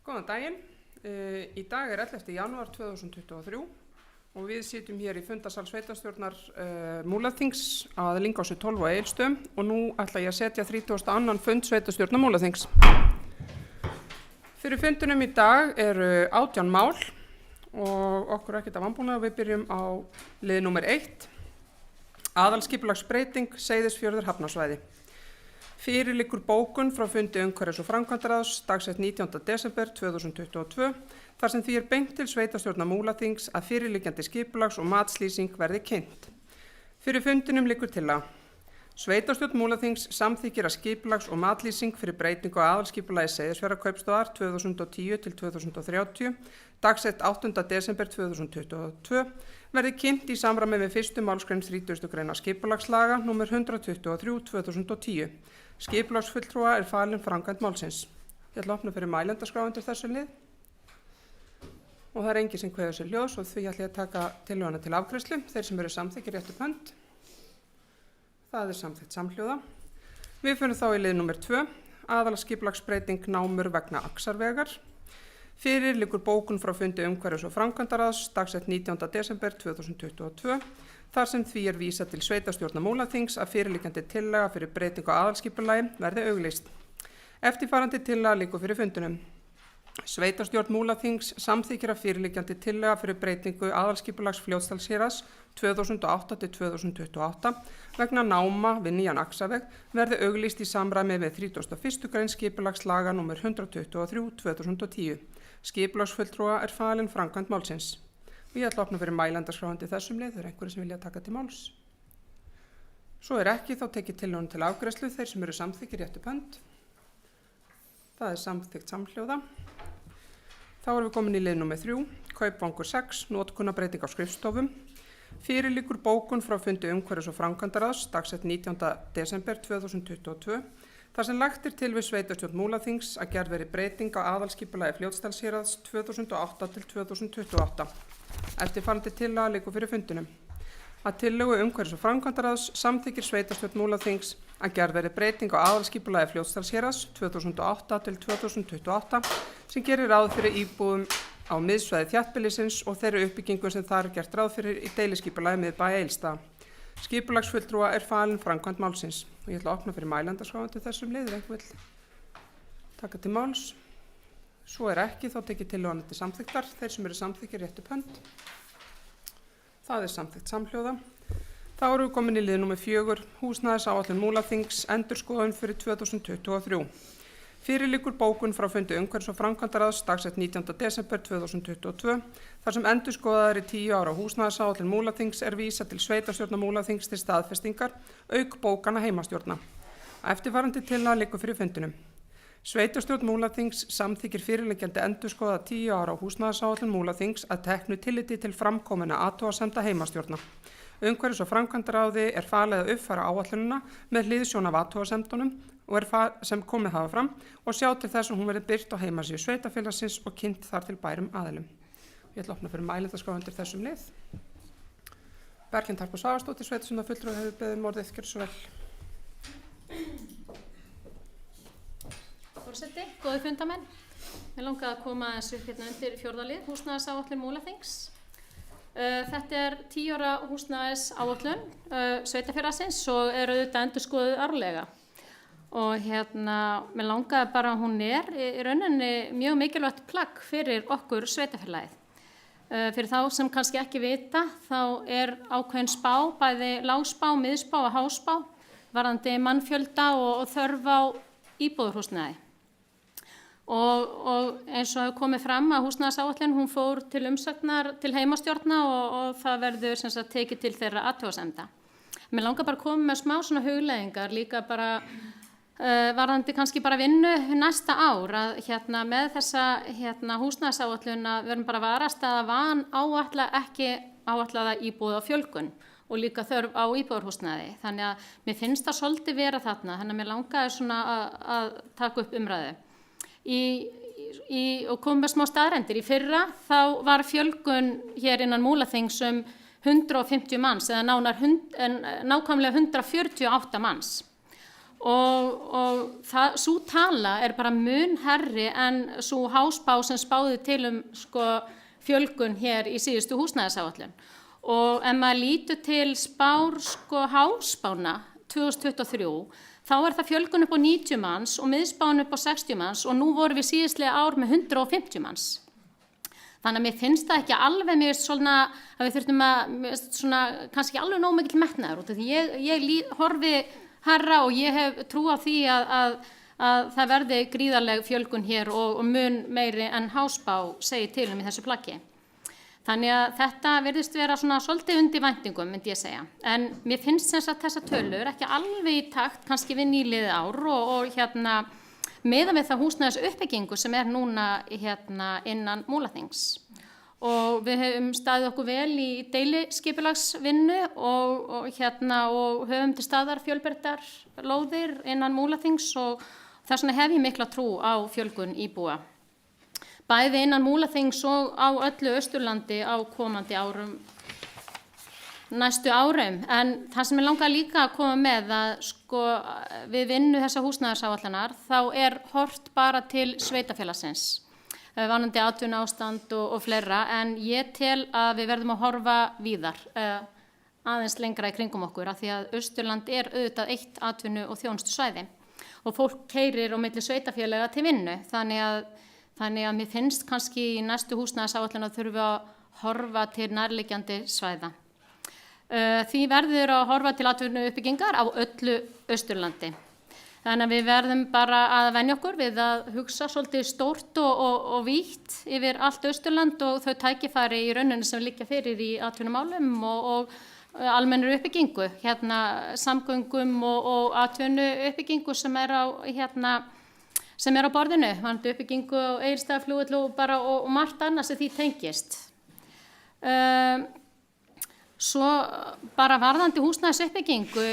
Góðan daginn. Í dag 11. janúar 2023 og við sitjum hér í fundarsal sveitarstjórnar Múlaþings að Lyngássi 12 á Egilsstöðum og nú ætla ég að setja 32. fund sveitarstjórnar Múlaþings. Fyrir fundunum í dag eru 18 mál og okkur ekkert af vanbúnað og við byrjum á lið númer 1. Aðalskipulagsbreyting Seyðisfjörður hafnarsvæði. Fyrir liggur bókun frá fundi umhverfis- og framkvæmdaráðs dagsett 19. desember 2022 þar sem því beint til sveitarstjórnar Múlaþings að fyrirliggjandi skipulags- og matslýsing verði kynnt. Fyrir fundinum liggur tillaga. Sveitarstjórn Múlaþings samþykkir að skipulags- og matlýsing fyrir breytingu á aðalskipulagi Seyðisfjarðarkaupstaðar 2010 til 2030 dagsett 8. desember 2022 verði kynnt í samræmi við 1. málsgrein 30. grein skipulagslaga nr. 123/2010. Skipulagsfulltrúa falin framkvæmd málsins. Ég ætla að opna fyrir mælendaskrá undir þessu lið og það enginn sem kveður sér ljós og því ætla ég að taka tillöguna til afgreiðslu. Þeir sem eru samþykkir rétt upp hönd. Það samþykkt samhljóða. Við fyrir þá í lið nr. 2. Aðalskipulagsbreyting námur vegna Axarvegar. Fyrir liggur bókun frá fundi umhverfis- og framkvæmdaráðs dagsett 19. desember 2022 þar sem því vísað til sveitarstjórnar Múlaþings að fyrirliggjandi tillaga fyrir breytingu á aðalskipulagi verði auglýst. Eftirfarandi tillaga liggur fyrir fundunum. Sveitarstjórn Múlaþings samþykkir að fyrirliggjandi tillaga fyrir breytingu aðalskipulags Fljótsdalshéraðs 2008 til 2028 vegna náma við nýjan Axarveg verði auglýst í samræmi við 31. grein skipulagslaga nr. 123/2010. Skipulagsfulltrúa falin framkvæmd málsins. Og ég ætla að opna fyrir mælendaskrá þessum lið, þeir einhverjir sem vilja taka til máls. Svo ekki, þá tekið tillöguna til afgreiðslu, þeir sem eru samþykkir rétt upp hönd. Það samþykkt samhljóða. Þá erum við komin í lið nr. 3, Kaupvangur 6, notkunarbreyting á skrifstofum. Fyrir liggur bókun frá fundi umhverfis- og framkvæmdaráðs dagsett 19. desember 2022 þar sem lagt til við sveitarstjórn Múlaþings að gerð veri breyting á aðalskipulagi Fljótsdalshéraðs 2008 til 2028. Eftirfarandi tillaga liggur fyrir fundinum. Að tillögu umhverfis- og framkvæmdaráðs samþykkir sveitarstjórn Múlaþings að gerð veri breyting á aðalskipulagi Fljótsdalshéraðs 2008 til 2028 sem gerir ráð fyrir íbúðum á miðsvæði þéttbýlisins og þeirri uppbyggingu sem þar gert ráð fyrir í deiliskipulagi miðbæ Egilsstaða. Skipulagsfulltrúa falin framkvæmd málsins. Og ég ætla að opna fyrir mælendaskrá þessum lið, einhver vill taka til máls. Svo ekki, þá tekið tillöguna til samþykktar. Þeir sem eru samþykkir rétt upp hönd. Það samþykkt samhljóða. Þá erum við komin í lið nr. 4, húsnæðisáætlun Múlaþings, endurskoðun fyrir 2023. Fyrir liggur bókun frá fundi umhverfis- og framkvæmdaráðs dagsett 19. desember 2022 þar sem endurskoðaðri 10 ára húsnæðisáætlun Múlaþings vísað til sveitarstjórnar Múlaþings til staðfestingar auk bókana heimastjórna. Eftirfarandi tillaga liggur fyrir fundinum. Sveitarstjórn Múlaþings samþykkir fyrirliggjandi endurskoðaða 10 ára húsnæðisáætlun Múlaþings að teknu tilliti til framkominna athugasemda heimastjórna. Umhverfis- og framkvæmdaráði falið að uppfæra áætlunina með hliðsjón af athugasemdunum og sem komið hafa fram og sjá til þess að hún verði birt á heimasíðu sveitarfélagsins og kynnt þar til bærum aðilum. Ég ætla að opna fyrir mælendaskrá undir þessum lið. Berglind Harpa Svavarsdóttir, sveitarstjórnarfulltrúi, hefur beðið orðið, gjörðu svo vel. Forseti, góðir fundamenn. Mér langaði að koma þessu undir 4. lið, húsnæðisáætlun Múlaþings. Þetta 10 ára húsnæðisáætlun sveitarfélagsins og auðvitað endurskoðuð árlega. Og mér langaði bara að hún í rauninni mjög mikilvægt plagg fyrir okkur sveitarfélagið. Fyrir þá sem kannski ekki vita, þá ákveðin spá, bæði lágspá, miðspá og háspá, varðandi mannfjölda og þörf á íbúðarhúsnæði. Og eins og hefur komið fram að húsnæðisáætlun, hún fór til umsagnar til heimastjórna og það verður sem sagt tekið til þeirra athugasemda. Mér langar bara að koma með smá svona hugleiðingar líka bara varðandi kannski bara vinnu næsta ár að með þessa húsnæðisáætlun að verðum bara varast að áætla ekki áætlaða íbúða fjölgun og líka þörf á íbúðarhúsnæði. Þannig að mér finnst það svolítið vera þarna, þannig að mér langaði svona að taka upp umræðu. Og komum með smá staðrendir. Í fyrra þá var fjölgun hér innan Múlaþings 150 manns eða nákvæmlega 148 manns. og sú tala er bara mun herri en svo hásspá sem spáði til sko, fjölgun hér í síðustu húsnæðisáætlun. Og ef maður lítur til spár sko, hásspána 2023, þá það fjölgun upp á 90 manns og miðspáin upp á 60 manns og nú vorum við síðastlega ár með 150 manns. Þannig að mér finnst það ekki alveg, mér finnst svona að við þurftum að, svona, kannski alveg nóg mikill metnaður út af því ég horfi herra og ég hef trú á því að það verði gríðarleg fjölgun hér og mun meiri en hásspá segir til í þessu plaggi. Þannig að þetta virðist vera svona svolítið undir væntingum, myndi ég segja. En mér finnst sem sagt þessa tölur ekki alveg í takt, kannski við nýliðið ár og meðan við það húsnæðis uppbyggingu sem núna innan Múlaþings. Og við höfum staðið okkur vel í deiliskipulagsvinnu og höfum til staðar fjölbreyttar lóðir innan Múlaþings og þess vegna hef ég mikla trú á fjölgun íbúa. Bæði innan Múlaþings og á öllu Austurlandi á komandi árum, næstu árum. En það sem langar líka að koma með að sko, við vinnu þessa húsnæðisáætlunar þá horft bara til sveitarfélagsins, varðandi atvinnuástand og fleira, en ég tel að við verðum að horfa víðar, aðeins lengra í kringum okkur, af því að Austurland auðvitað eitt atvinnu- og þjónustusvæði og fólk keyrir á milli sveitarfélaga til vinnu, þannig að mér finnst kannski í næstu húsnæðisáætlun að þurfum að horfa til nærliggjandi svæða. Því verður að horfa til atvinnuuppbyggingar á öllu Austurlandi. Þannig að við verðum bara að venja okkur við að hugsa svolítið stórt og vítt yfir allt Austurland og þau tækifæri í rauninni sem liggja fyrir í atvinnumálum og almennur uppbyggingu, samgöngum og atvinnuuppbyggingu sem á borðinu, varðandi uppbyggingu á Egilsstaðaflugvelli og margt annað sem því tengist. Svo bara varðandi húsnæðisuppbyggingu,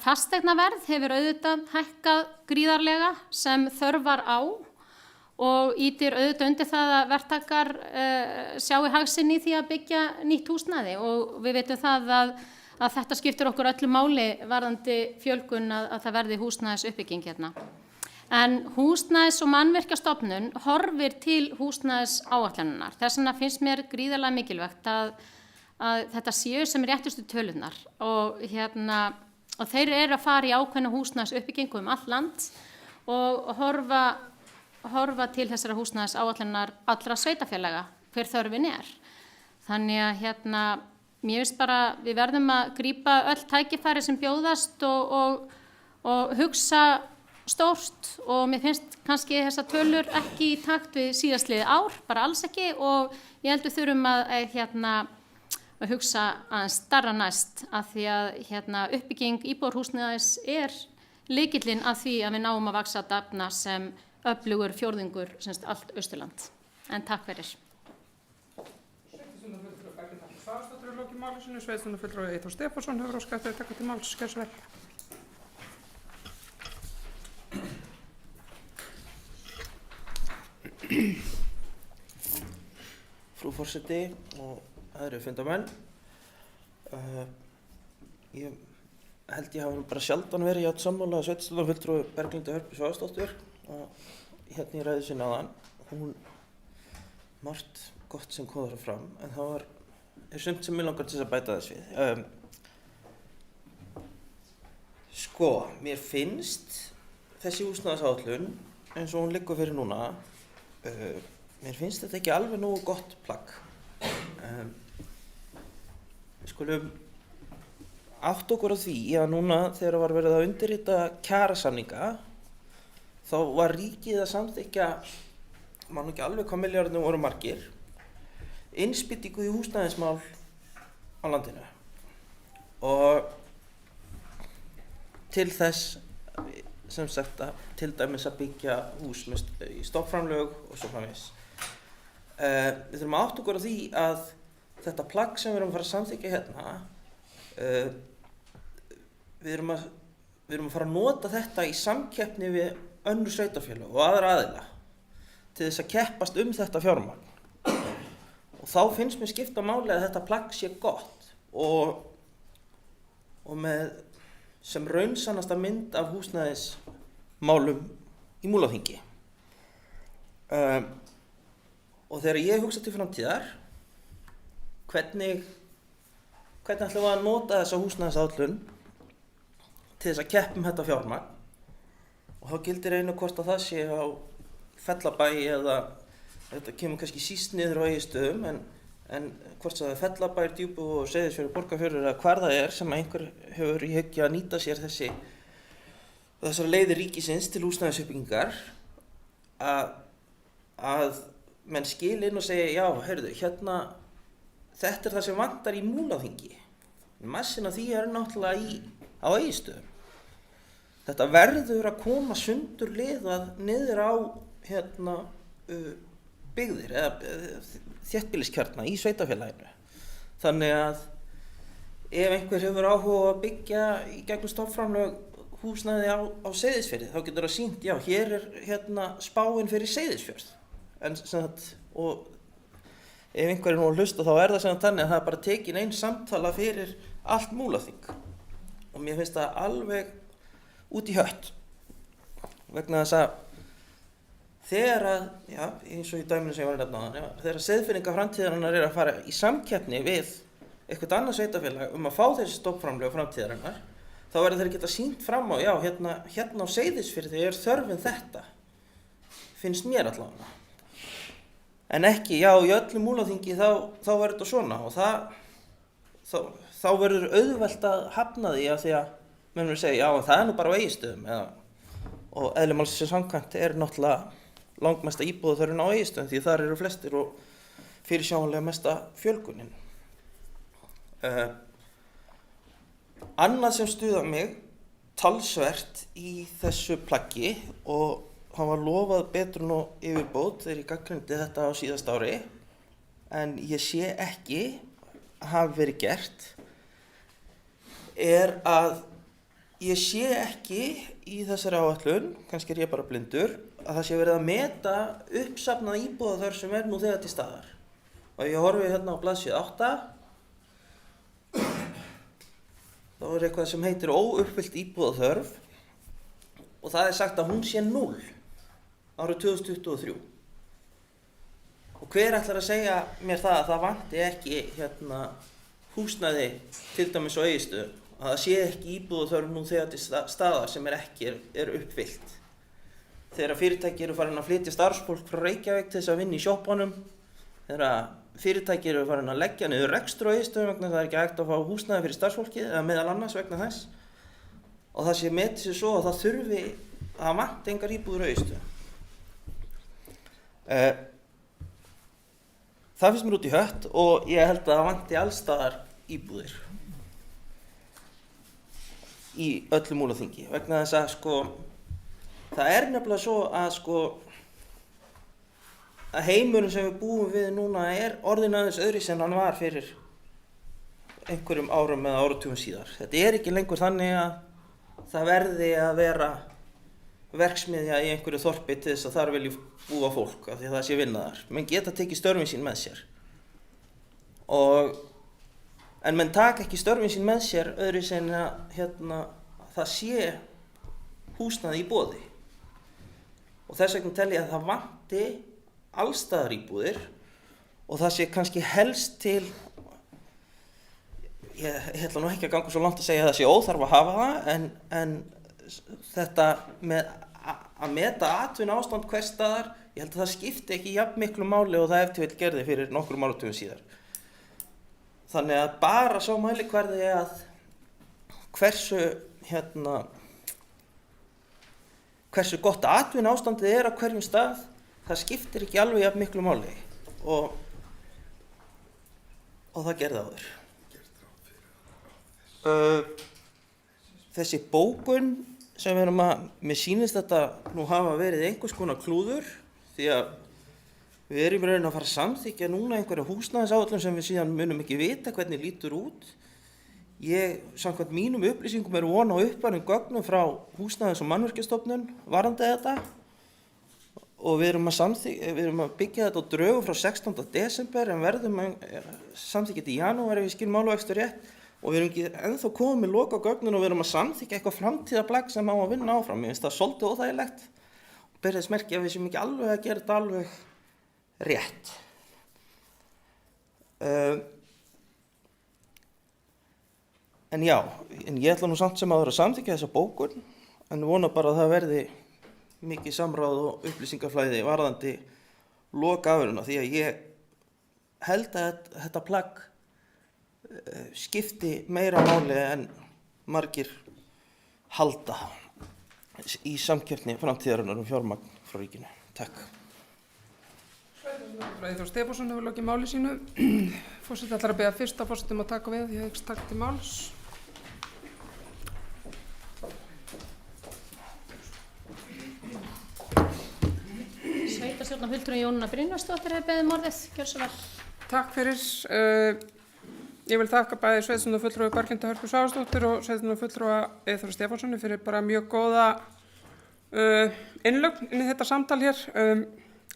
fasteignaverð hefur auðvitað hækkað gríðarlega sem þörfar á og ýtir auðvitað undir það að verktakar sjái hag sinn í því að byggja nýtt húsnæði og við veitum það að þetta skiptir okkur öllu máli varðandi fjölgun að það verði húsnæðisuppbygging hérna. En húsnæðis- og mannvirkjastofnun horfir til húsnæðisáætlunarinnar. Þess vegna finnst mér gríðarlega mikilvægt að þetta séu sem réttustu tölunar og þeir að fara í ákveðna húsnæðisuppbyggingu allt land og horfa til þessara húsnæðisáætlunar allra sveitarfélaga hver þörfin Þannig að mér finnst bara við verðum að grípa öll tækifæri sem bjóðast og hugsa stórt og mér finnst kannski þessar tölur ekki í takt við síðastliðið ár, bara alls ekki og ég held við þurfum að hugsa aðeins starra næst af því að uppbygging íbúðarhúsnæðis lykillinn að því að við náum að vaxa dafna sem öflugur fjórðungur allt Austurland. En takk fyrir. Sveitarstjórnarfulltrúi Berglind Svavarsdóttir er lokið máli sínu. Sveitarstjórnarfulltrúi Eyþór Stefánsson hefur óskað eftir að taka til máls. Gjörðu svo vel. Frú forseti og aðrir fundarmenn, ég held ég hafi bara sjaldan verið jafn sammála sveitarstjórnarfulltrúi Berglindu Svavarsdóttur hérna í ræðu sinni áðan. Hún margt gott sem kom þar fram, en það sumt sem mig langar til að bæta þess við. Sko, mér finnst þessi húsnæðisáætlun eins og hún liggur fyrir núna, mér finnst þetta ekki alveg nógu gott plagg. Við skulum átt okkur á því að núna þegar var verið að undirrita kjarasamninga þá var ríkið að samþykkja, man ekki alveg hvað milljarðarnir voru margir, innspýtingu í húsnæðismál á landinu og til þess sem sagt að til dæmis að byggja hús í stofnframlög og svo framvegis. Við þurfum að átta okkur á því að þetta plagg sem við erum að fara að samþykkja hérna, við erum að fara að nota þetta í samkeppni við önnur sveitarfélög og aðra aðila til þess að keppast þetta fjármagn. Og þá finnst mér skipta máli að þetta plagg sé gott og með sem raunsannasta mynd af húsnæðismálum í Múlaþingi. Og þegar ég hugsa til framtíðar, hvernig ætlum við að nota þessa húsnæðisáætlun til þess að keppa þetta fjármagn, og þá gildir einu hvort að það sé á Fellabæ eða þetta kemur kannski síst niður á Egilsstöðum, en hvort það er Fellabær, Djúpivogur og Seyðisfjörður, Borgarfjörður eða hvar það er sem einhver hefur í hyggju að nýta sér þessar leiðir ríkisins til húsnæðisuppbyggingar, að menn skil inn og segja, já, heyrðu, hérna, þetta er það sem vantar í Múlaþingi. Massin af því er náttúrulega á Egilsstöðum. Þetta verður að koma sundurliðað niður á byggðir eða þéttbýliskjarna í sveitarfélaginu. Þannig að ef einhver hefur áhuga að byggja í gegnum stofnframlög húsnæði á Seyðisfirði, þá getur það sýnt, já, hér er spáin fyrir Seyðisfjörð. Og ef einhver er nú að hlusta, þá er það þannig að það er bara tekin einn samtala fyrir allt Múlaþing. Og mér finnst það alveg út í hött, vegna þess að þegar að, já, eins og í dæminu sem ég var að nefna áðan, þegar Seyðfirðingar framtíðarinnar að fara í samkeppni við eitthvað annað sveitarfélag að fá þessi stofnframlög framtíðarinnar, þá verður þeir geta sýnt fram á, já, hérna á Seyðisfirði er þörfin þetta, finnst mér allavega. En ekki, já, í öllu Múlaþingi þá verður þetta svona, og þá verður auðvelt að hafna því að því að menn verður segja, já, það er nú bara á Egilsstöðum, og eðli málsins samkvæmt er náttúrulega langmesta íbúðaþörfin á Egilsstöðum, því þar eru flestir og fyrirsjáanlega mesta fjölgunin. Annað sem stuðar mig talsvert í þessu plaggi, og hann var lofað betrun og yfirbót þegar ég gagnrýndi þetta á síðasta ári, en ég sé ekki hafi verið gert, er að ég sé ekki í þessari áætlun, kannski er ég bara blindur, að það sé verið að meta uppsafnað íbúðaþörf sem er nú þegar til staðar. Og ég horfi hérna á blaðsíðu 8, þá er eitthvað sem heitir óuppfyllt íbúðaþörf, og það er sagt að hún sé 0 árið 2023. Og hver ætlar að segja mér það að það vanti ekki húsnæði til dæmis á Egilsstöðum, að það sé ekki íbúðaþörf nú þegar til staðar sem er uppfyllt. Þegar fyrirtæki eru farin að flytja starfsfólk frá Reykjavík til þess að vinna í sjoppunum, þegar fyrirtæki eru farin að leggja niður rekstur á Egilsstöðum vegna það er ekki hægt að fá húsnæði fyrir starfsfólkið, eða meðal annars vegna þess, og það sé metið sér svo að það þurfi að vanti engar íbúðir á Egilsstöðum. Það finnst mér út í hött, og ég held að það vanti allstaðar íbúðir í öllu Múlaþingi, vegna þess að það er nefnilega svo að heimurinn sem við búum við núna er orðinn aðeins öðruvísi en hann var fyrir einhverjum árum eða áratugum síðar. Þetta er ekki lengur þannig að það verði að vera verksmiðja í einhverju þorpi til þess að þar vilji búa fólk af því að það sé vinna þar. Menn geta tekið störfin sín með sér. En menn taka ekki störfin sín með sér öðruvísi en að það sé húsnæði í boði. Og þess vegna tel ég að það vanti allstaðar íbúðir, og það sé kannski helst til, ég ætla nú ekki að ganga svo langt að segja að það sé óþarf að hafa það, en þetta með að meta atvinnuástand hvers staðar, ég held að það skipti ekki jafn miklu máli og það ef til vill gerði fyrir nokkrum áratugum síðar. Þannig að bara sá mælikvarði að hversu gott atvinnuástandið er á hverjum stað, það skiptir ekki alveg jafn miklu máli, og það gerði áður. Þessi bókun sem við erum mér sýnist þetta nú hafa verið einhvers konar klúður, því að við erum í raun að fara að samþykkja núna einhverja húsnæðisáætlun sem við síðan munum ekki vita hvernig lítur út. Samkvæmt mínum upplýsingum er von á uppfærum gögnum frá Húsnæðis- og Mannvirkjastofnun varðandi þetta, og við erum að byggja þetta á drögum frá 16. desember en verðum að samþykkja þetta í janúar ef við skilum málavexti rétt, og við erum ekki ennþá komið með lokagögnin og við erum að samþykkja eitthvað framtíðarplagg sem á að vinna áfram. Mér finnst það svolítið óþægilegt og ber þess merki að við séum ekki alveg að gera þetta alveg rétt. En já, ég ætla nú samt sem áður að samþykkja þessa bókun, en vona bara að það verði mikið samráð og upplýsingaflæði varðandi lokaafurðina, því að ég held að þetta plagg skipti meira máli en margir halda í samkeppni framtíðarinnar fjármagn frá ríkinu. Takk. Eyþór Stefánsson hefur lokið máli sínu. Forseti ætlar að biðja fyrsta forsetum að taka við, ég hyggst taka til máls. Sveitarstjórnarfulltrúi Jónína Brynjarsdóttir hefur beðið orðið. Gjörðu svo vel. Takk fyrir. Ég vil þakka bæði sveitarstjórnarfulltrúa Berglindi Hörpu Svavarsdóttur og sveitarstjórnarfulltrúa Eyþóri Stefánssoni fyrir bara mjög góða innlögn inn í þetta samtal hér.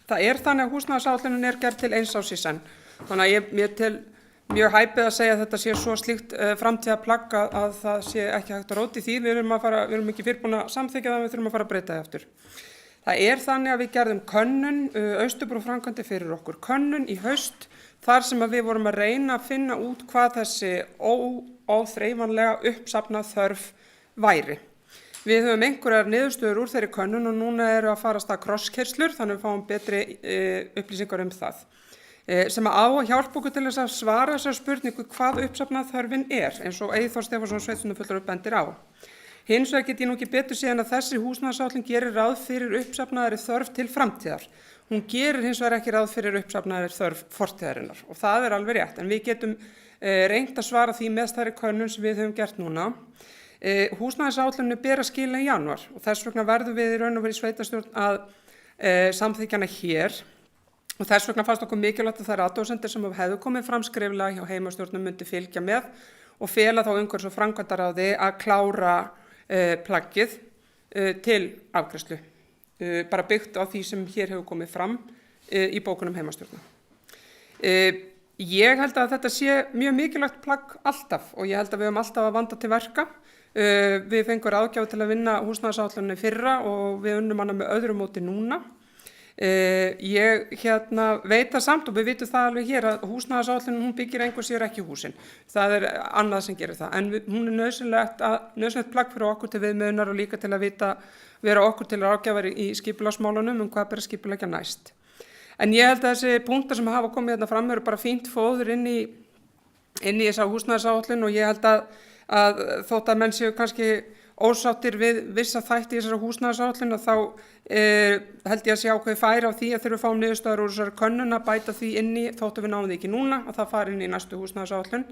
Það þannig að húsnæðisáætlunin gerð til 1 árs í senn. Þannig að ég tel mjög hæpið að segja að þetta sé svo slíkt framtíðarplagg að það sé ekki hægt að róta í því. Við erum ekki fyrr búin að samþykkja það, við þurfum að fara að breyta það aftur. Það þannig að við gerðum könnun, Austurbrú framkvæmdi fyrir okkur könnun í haust, þar sem að við vorum að reyna að finna út hvað þessi óþreifanlega uppsafnað þörf væri. Við höfum einhverjar niðurstöður úr þeirri könnun og núna eru að fara af stað krosskeyslur, þannig að við fáum betri upplýsingar það. Sem á að hjálpa okkur til þess að svara þessar spurningu hvað uppsafnað þörfin eins og Eyþór Stefánsson sveitarstjórnarfulltrúi bendir á. Hins vegar get ég nú ekki betur séð en að þessi húsnæðisáætlun gerir ráð fyrir uppsafnaðri þörf til framtíðar. Hún gerir hins vegar ekki ráð fyrir uppsafnaðri þörf fortíðarinnar og það alveg rétt, en við getum reynt að svara því með þessari könnun sem við höfum gert núna. Húsnæðisáætlunni ber að skila í janúar og þess vegna verðum við í raun og veru í sveitarstjórn að samþykkja hana hér og þess vegna fannst okkur mikilvægt að þær athugasemdir sem hefðu komið fram skriflega hjá heimastjórnum myndi fylgja með og fela þá umhverfis- og framkvæmdaráði að klára plaggið til afgreiðslu, bara byggt á því sem hér hefur komið fram í bókunum heimastjórna. Ég held að þetta sé mjög mikilvægt plagg alltaf og ég held að við höfum alltaf að vanda til verka. Við fengum ráðgjafa til að vinna húsnæðisáætlunina í fyrra og við unnum hana með öðru móti núna. Ég veit það samt og við vitum það alveg hér að húsnæðisáætlunin hún byggir engu sér ekki húsin. Það annað sem gerir það, en hún nauðsynlegt plagg fyrir okkur til viðmiðunar og líka til að vera okkur til ráðgjafar í skipulagsmálunum hvað ber að skipuleggja næst. En ég held að þessi punktar sem hafa komið hérna fram eru bara fínt fóður inn í þessa húsnæðisáætlun og ég held að þótt að menn séu kannski ósáttir við vissa þætti í þessari húsnæðisáætlun og þá held ég að sé ákveðið færi á því að þegar við fáum niðurstöður úr þessari könnun að bæta því inn í þóttu við náum því ekki núna að það fari inn í næstu húsnæðisáætlun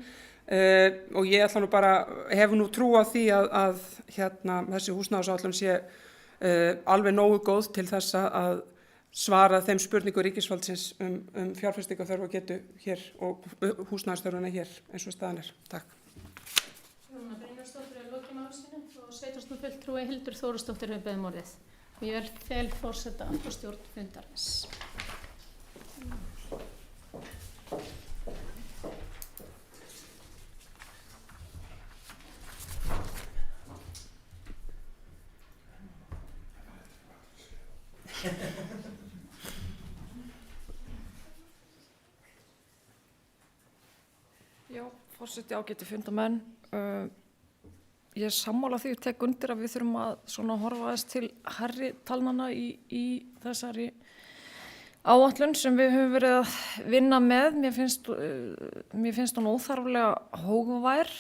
og ég ætla nú bara, hef nú trú á því að þessi húsnæðisáætlun sé alveg nógu góð til þess að svara þeim spurningu ríkisvaldsins fjárfestingarþörf og getu hér og húsnæðisþörfina hér eins og staðan Takk. Jónína Brynjarsdóttir er lokið máli sínu og sveitarstjórnarfulltrúi Hildur Þórisdóttir hefur beðið orðið. Og ég fel forseta og stjórn fundarins. Já, forseti ágæti fundarmenn. Ég sammála því og tek undir að við þurfum að horfa aðeins til hærri talnanna í þessari áætlun sem við höfum verið að vinna með. Mér finnst hún óþarflega hógvær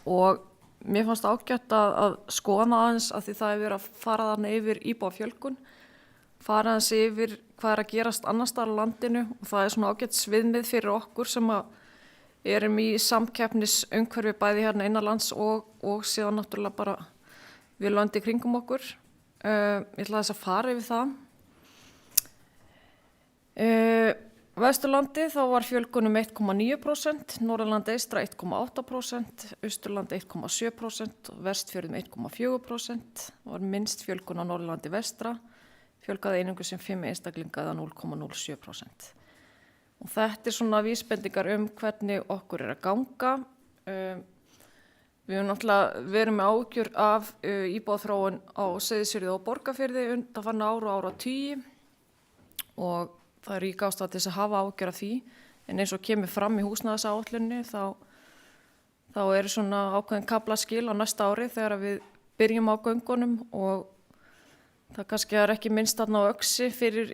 og mér fannst ágætt að skoða aðeins að því það hefur verið að fara þarna yfir íbúafjölgun, fara aðeins yfir hvað að gerast annars staðar á landinu og það er ágætt sviðmið fyrir okkur sem að erum í samkeppnisumhverfi bæði hérna innanlands og síðan náttúrulega bara við löndi kringum okkur. Ég ætla þess að fara yfir það. Vesturlandi þá var fjölgun 1,9%, Norðurlandi eystra 1,8%, Austurlandi 1,7% og Vestfjörðum 1,4%. Það var minnst fjölgun á Norðurlandi vestra, fjölgaði einungis 5 einstaklinga eða 0,07%. Og þetta er vísbendingar hvernig okkur að ganga. Við höfum náttúrulega verið með ágjör af íbúðaþróun á Seyðisfirði og Borgarfirði undanfarna ár og áratugi og það er rík ástæða til þess að hafa ágjör af því. En eins og kemur fram í húsnæðisáætluninni þá eru svona ákveðin kaflaskil á næsta ári þegar við byrjum á göngunum og það kannski er ekki minnst þarna á Öxi fyrir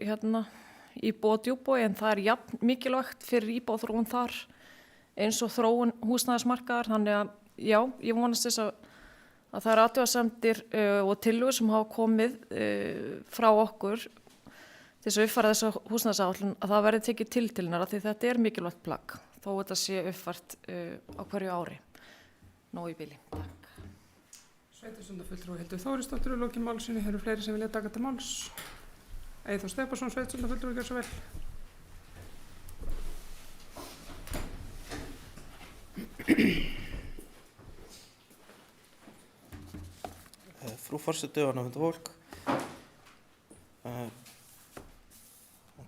íbúa Djúpvogi en það er jafn mikilvægt fyrir íbúðaþróun þar eins og þróun húsnæðismarkaðar. Þannig að já, ég vonast þess að það eru athugasemdir og tillögur sem hafa komið frá okkur til þess að uppfæra þessa húsnæðisáætlun að það verði tekið til hennar af því þetta er mikilvægt plagg þó þetta sé uppfært á hverju ári. Nóg í bili. Takk. Sveitarstjórnarfulltrúi Hildur Þórisdóttir í lokin málsins. Eru fleiri sem vilja taka til máls? Eyþór Stefánsson, sveitarstjórnarfulltrúi, gjörðu svo vel. Frú forseti og náttúrulega fólk.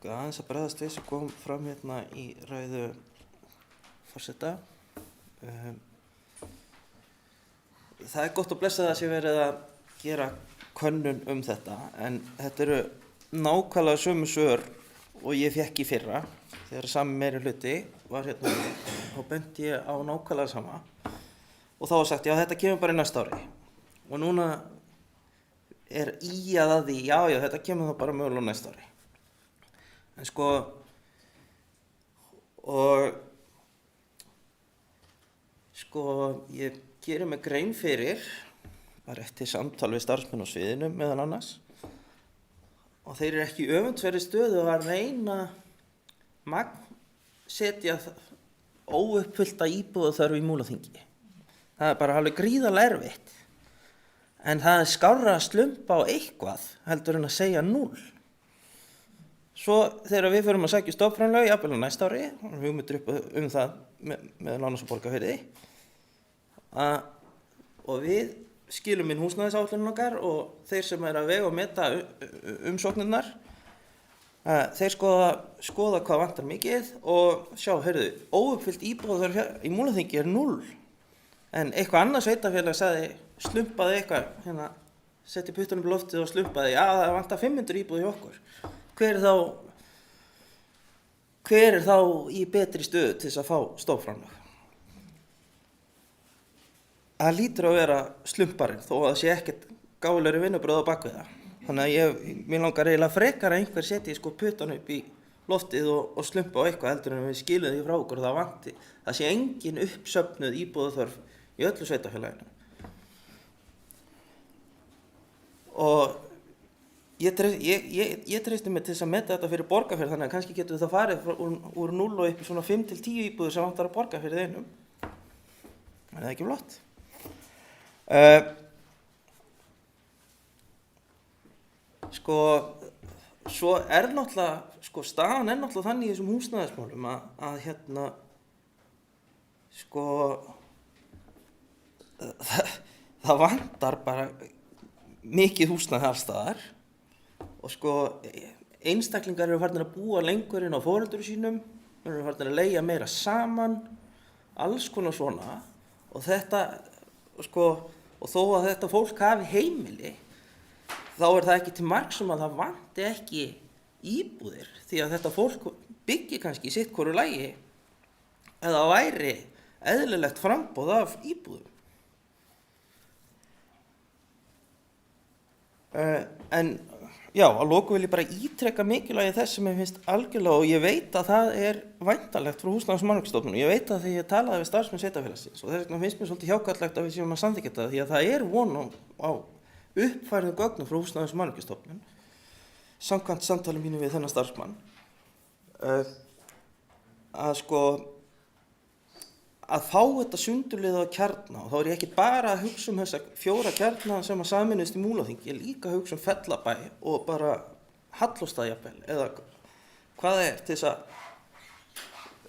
Aðeins að bregðast við sem kom fram hérna í ræðu forseta. Það er gott að blessa það sem verið að gera könnun þetta, en þetta eru nákvæmlega sömu svör og ég fékk í fyrra þegar sami meiri hluti var hérna og benti ég á nákvæmlega sama og þá var sagt já þetta kemur bara í næsta ári og núna er íjað að því já þetta kemur þá bara mögulega næsta ári. En ég gerir mig grein fyrir bara eftir samtal við starfsmenn á sviðinu meðal annars og þeir eru ekki í öfundsverðri stöðu að reyna setja óuppfyllta íbúðaþörf í Múlaþingi. Það er bara alveg gríðarlega erfitt en það er skárra að slumpa á eitthvað heldur en að segja 0. Svo þegar við förum að sækja stofnframlög jafnvel á næsta ári, og hugmyndir upp það með Lánas og Borgarfirði, og við skilum inn húsnæðisáætlunum okkar og þeir sem eru að vega og meta umsóknirnar, þeir skoða hvað vantar mikið og sjá, óuppfyllt íbúðaþörf í Múlaþingi er 0. En eitthvað annað sveitarfélag sagði, slumpaði eitthvað, setti puttunum í loftið og slumpaði, já það vantar 500 íbúð í okkur. Hver er þá í betri stöðu til þess að fá stofnframlag? Það lítur að vera slumparinn þó að það sé ekkert gáfulegri vinnubrögð á bakvið það. Þannig að mér langar eiginlega frekar að einhver setji puttan upp í loftið og slumpa á eitthvað heldur en við skilum því frá okkur og það vanti. Það sé engin uppsöfnuð íbúðaþörf í öllu sveitarfélaginu. Og ég treysti mig til þess að meta þetta fyrir Borgarfjörð þannig að kannski getum við það farið úr 0 og upp í svona 5 til 10 íbúðir sem vantar á Borgarfjörði einum. En það er ekki flott. Svo er náttúrulega, staðan er náttúrulega þannig í þessum húsnæðismálum það vantar bara mikið húsnæði alls staðar. Og einstaklingar eru farnir að búa lengur inn á foreldrum sínum, eru farnir að leigja meira saman, alls konar svona. Og og þó að þetta fólk hafi heimili, þá er það ekki til marks að það vanti ekki íbúðir, því að þetta fólk byggir kannski í sitt hvoru lagi eða væri eðlilegt framboð af íbúðum. En já, að lokum vil ég bara ítreka mikilvægi þess sem ég finnst algjörlega og ég veit að það er væntanlegt frá Húsnæðis- og mannvirkjastofnun. Ég veit að því ég talaði við starfsmenn sveitarfélagsins og þess vegna finnst mér svolítið hjákátlegt að við séum að samþykkja þetta því að það er von á uppfærðum gögnum frá Húsnæðis- og mannvirkjastofnun samkvæmt samtali mínu við þennan starfsmann að fá þetta sundurliða á kjarna og þá er ég ekki bara að hugsa þessa 4 kjarna sem að sameinuðust í Múlaþingi, ég er líka að hugsa Fellabæ og bara Hallóstað jafnvel eða hvað það er til þess að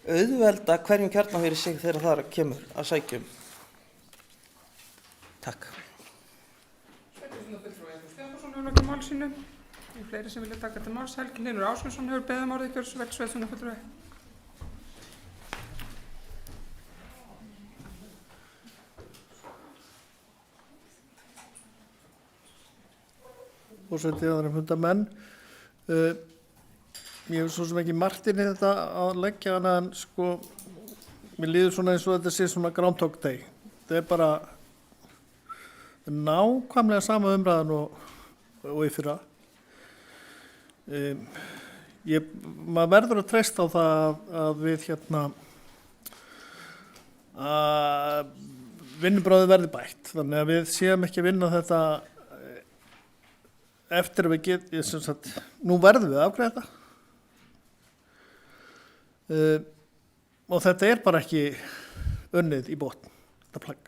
auðvelda hverjum kjarna fyrir sig þegar það kemur að sækjum. Takk. Sveitarstjórnarfulltrúi Eyþór Stefánsson hefur lokið máli sínu. Fleiri sem vilja taka til máls. Helgi Hlynur Ásgeirsson hefur beðið orðið, gjörðu svo vel, sveitarstjórnarfulltrúi. forseti og aðra fundamenn. Ég hef svo sem ekki margt inn í þetta að leggja hana en sko, mér líður svona eins og þetta sé svona Groundhog Day. Þetta er bara nákvæmlega sama umræðan og í fyrra. Maður verður að treysta á það að við að vinnubragðið verði bætt. Þannig að við séum ekki að vinna þetta eftir að við nú verðum við að afgreiða þetta. Og þetta er bara ekki unnið í botn, þetta plagg.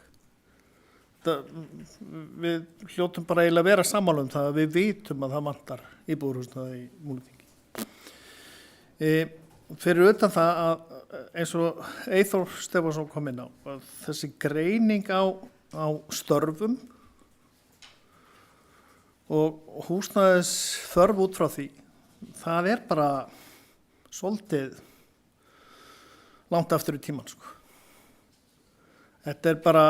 Við hljótum bara eiginlega að vera sammála um það að við vitum að það vantar íbúðarhúsnæði í Múlaþingi. Fyrir utan það að eins og Eyþór Stefánsson kom inn á, að þessi greining á störfum og húsnæðis þörf út frá því, það er bara svolítið langt aftur í tímann, sko. Þetta er bara,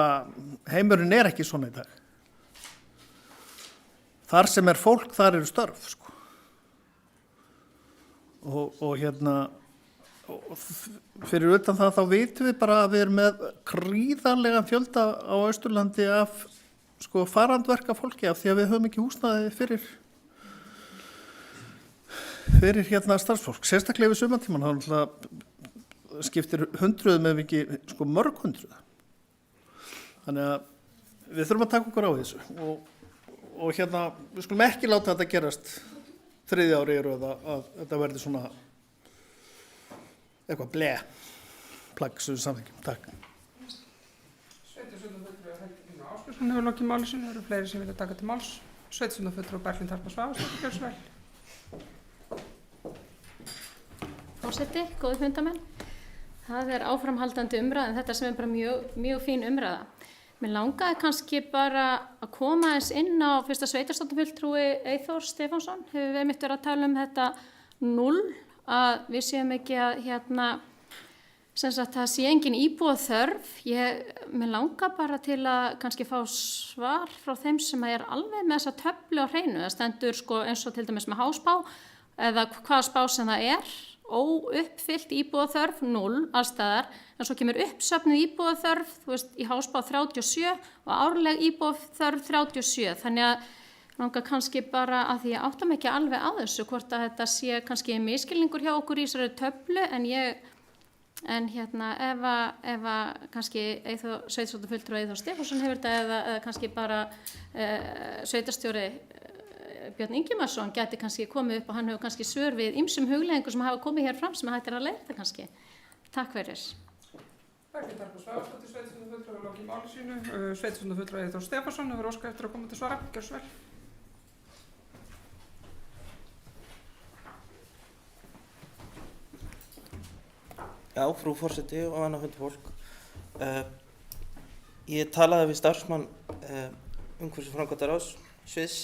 heimurinn er ekki svona í dag. Þar sem er fólk, þar eru störf, sko. Og fyrir utan það þá vitum við bara að við erum með gríðarlegan fjölda á Austurlandi af sko farandverka fólki af því að við höfum ekki húsnæði fyrir starfsfólk. Sérstaklega við sumartíman, þá skiptir hundruðum ef ekki sko mörg hundruð. Þannig að við þurfum að taka okkur á þessu og við skulum ekki láta þetta gerast þriðja ári að þetta verði svona eitthvað plagg sem við samþykjum. Takk. Sveitarstjórnarfulltrúi Helgi Ásbjörnsson hefur lokið máli sínu. Það eru fleiri sem vilja taka til máls. Sveitarstjórnarfulltrúi Berglind Harpa Svavarsdóttir, gjörðu svo vel. Forseti, góðir fundamenn. Það er áframhaldandi umræða en þetta sem er bara mjög fín umræða. Mér langaði kannski bara að koma eins inn á fyrsta sveitarstjórnarfulltrúi Eyþór Stefánsson. Hefur við mitt verið að tala um þetta 0, að við séum ekki að sem sagt það sé engin íbúðaþörf. Mér langar bara til að kannski fá svar frá þeim sem er alveg með þessa töflu á hreinu. Það stendur sko eins og til dæmis með hásspá eða hvaða spá sem það er. Óuppfyllt íbúðaþörf 0 allstaðar, en svo kemur uppsöfnuð íbúðaþörf, þú veist, í hásspá 37 og árleg íbúðaþörf 37. Þannig að langar kannski bara að því ég átta mig ekki alveg á þessu hvort að þetta sé kannski miskilningur hjá okkur í þessari töflu ef að kannski sveitarstjórnarfulltrúi Eyþór Stefánsson hefur þetta eða kannski bara sveitarstjóri Björn Ingimarsson geti kannski komið upp og hann hefur kannski svör við ýmsum hugleiðingum sem hafa komið hér fram sem hægt er að leiða þetta kannski. Takk fyrir. Berglind Harpa Svavarsdóttir, sveitarstjórnarfulltrúi hefur lokið máli sínu. Sveitarstjórnarfulltrúi Eyþór Stefánsson hefur óskað eftir að koma til svara. Gjörðu svo vel. Já, frú forseti og annað fundafólk. Ég talaði við starfsmann umhverfis- og framkvæmdaráðs sviðs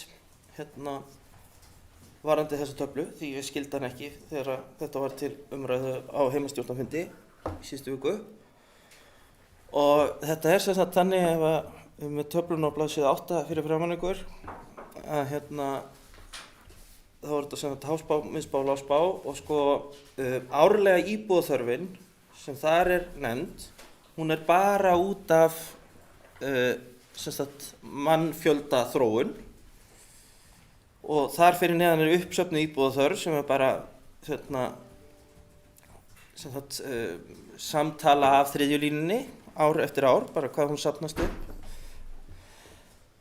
varðandi þessa töflu því ég skildi hann ekki þegar þetta var til umræðu á heimastjórnarfundi í síðustu viku. Og þetta er sem sagt þannig ef að með töflun á blaðsíðu 8 fyrir framan ykkur að þá er þetta sem sagt hásspá, miðspá, lágspá og sko árlega íbúðaþörfin sem þar er nefnd, hún er bara út af sem sagt mannfjölda þróun og þar fyrir neðan er uppsöfnuð íbúðaþörf sem er bara sem sagt samtala af þriðjulínunni ár eftir ár, bara hvað hún safnast upp.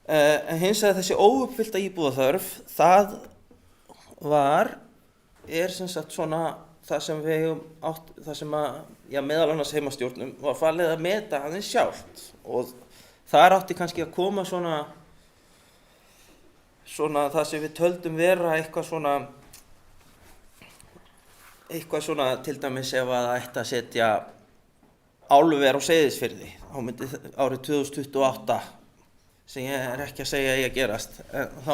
En hins vegar þessi óuppfyllta íbúðaþörf, það er sem sagt svona það sem við hefum átt, það sem að, meðal annars heimastjórnum var falið að meta aðeins sjálft og þar átti kannski að koma svona það sem við töldum vera eitthvað svona til dæmis ef að það ætti að setja álver á Seyðisfirði á myndi árið 2028 sem ég er ekki að segja að gerast, en þá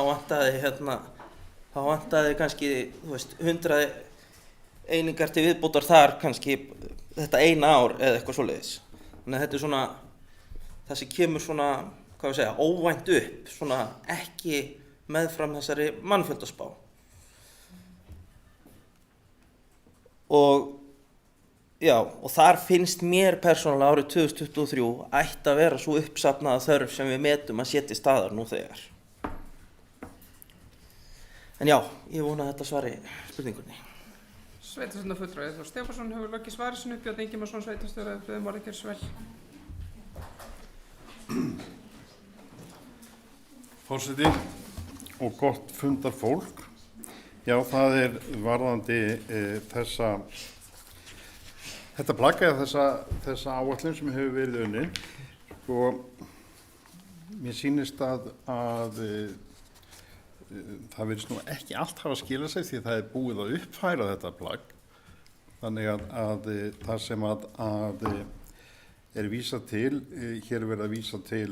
vantaði kannski, þú veist, 100 einingar til viðbótar þar kannski þetta eina ár eða eitthvað svoleiðis. Þannig að þetta er svona, það sem kemur svona, óvænt upp, svona ekki meðfram þessari mannfjöldaspá. Og já, og þar finnst mér persónulega árið 2023 ætti að vera svo uppsafnaða þörf sem við metum að setja í staðar nú þegar. En já, ég vona að þetta svari spurningunni. Sveitarstjórnarfulltrúi Eyþór Stefánsson hefur lokið svari sinu. Björn Ingimarsson, sveitarstjóri, biður orðið, gjörðu svo vel. Forseti og gott fundarfólk. Já, það varðandi þetta plagg eða þessa áætlun sem hefur verið unnin. Sko, mér sýnist að það virðist nú ekki allt hafa skilað sig því það búið að uppfæra þetta plagg. Þannig að það sem vísað til, hér verið að vísa til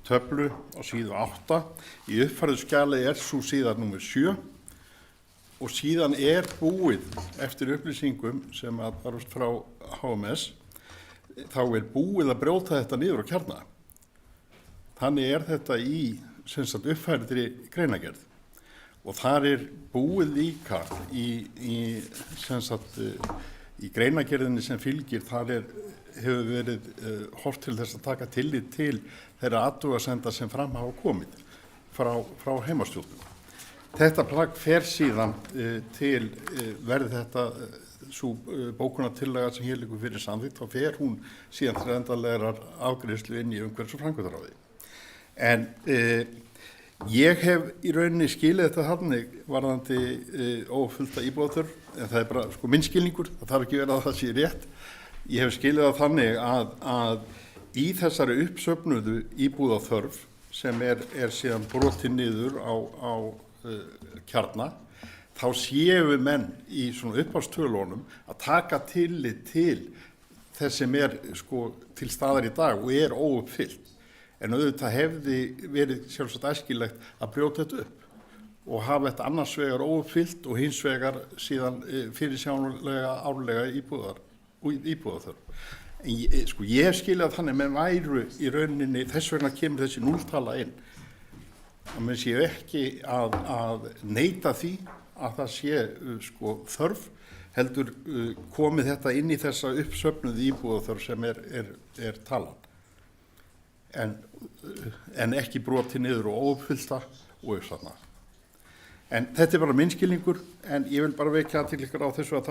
töflu á síðu 8. Í uppfærðu skjali sú síða númer 7 og síðan búið eftir upplýsingum sem barst frá HMS, þá búið að brjóta þetta niður á kjarna. Þannig þetta í uppfærðri greinagerð og þar búið líka í greinagerðinni sem fylgir, þar hefur verið horft til þess að taka tillit til þeirra athugasemda sem fram hafa komið frá heimastjórnum. Þetta plagg fer síðan til, verði þetta sú bókunartillaga sem hér liggur fyrir samþykkt, þá fer hún síðan til endanlegrar afgreiðslu inn í umhverfis- og framkvæmdaráði. En ég hef í rauninni skilið þetta þannig varðandi óuppfyllta íbúðaþörf, en það bara minn skilningur, það þarf ekki verið að það sé rétt. Ég hef skilið það þannig að í þessari uppsöfnuðu íbúðaþörf sem síðan brotin niður á kjarna, þá séu menn í svona upphafstölunum að taka tillit til þess sem til staðar í dag og óuppfyllt. En auðvitað hefði verið sjálfsagt æskilegt að brjóta þetta upp og hafa þetta annars vegar óuppfyllt og hins vegar síðan fyrirsjáanlega árlega íbúðaþörf. En ég hef skilið þannig að menn væru í rauninni, þess vegna kemur þessi núlltala inn. Að menn séu ekki að neita því að það sé þörf, heldur komið þetta inn í þessa uppsöfnuðu íbúðaþörf sem talan. En ekki brotið niður og óuppfyllta og uppsafna. En þetta bara minn skilningur, en ég vil bara vekja athygli ykkur á þessu að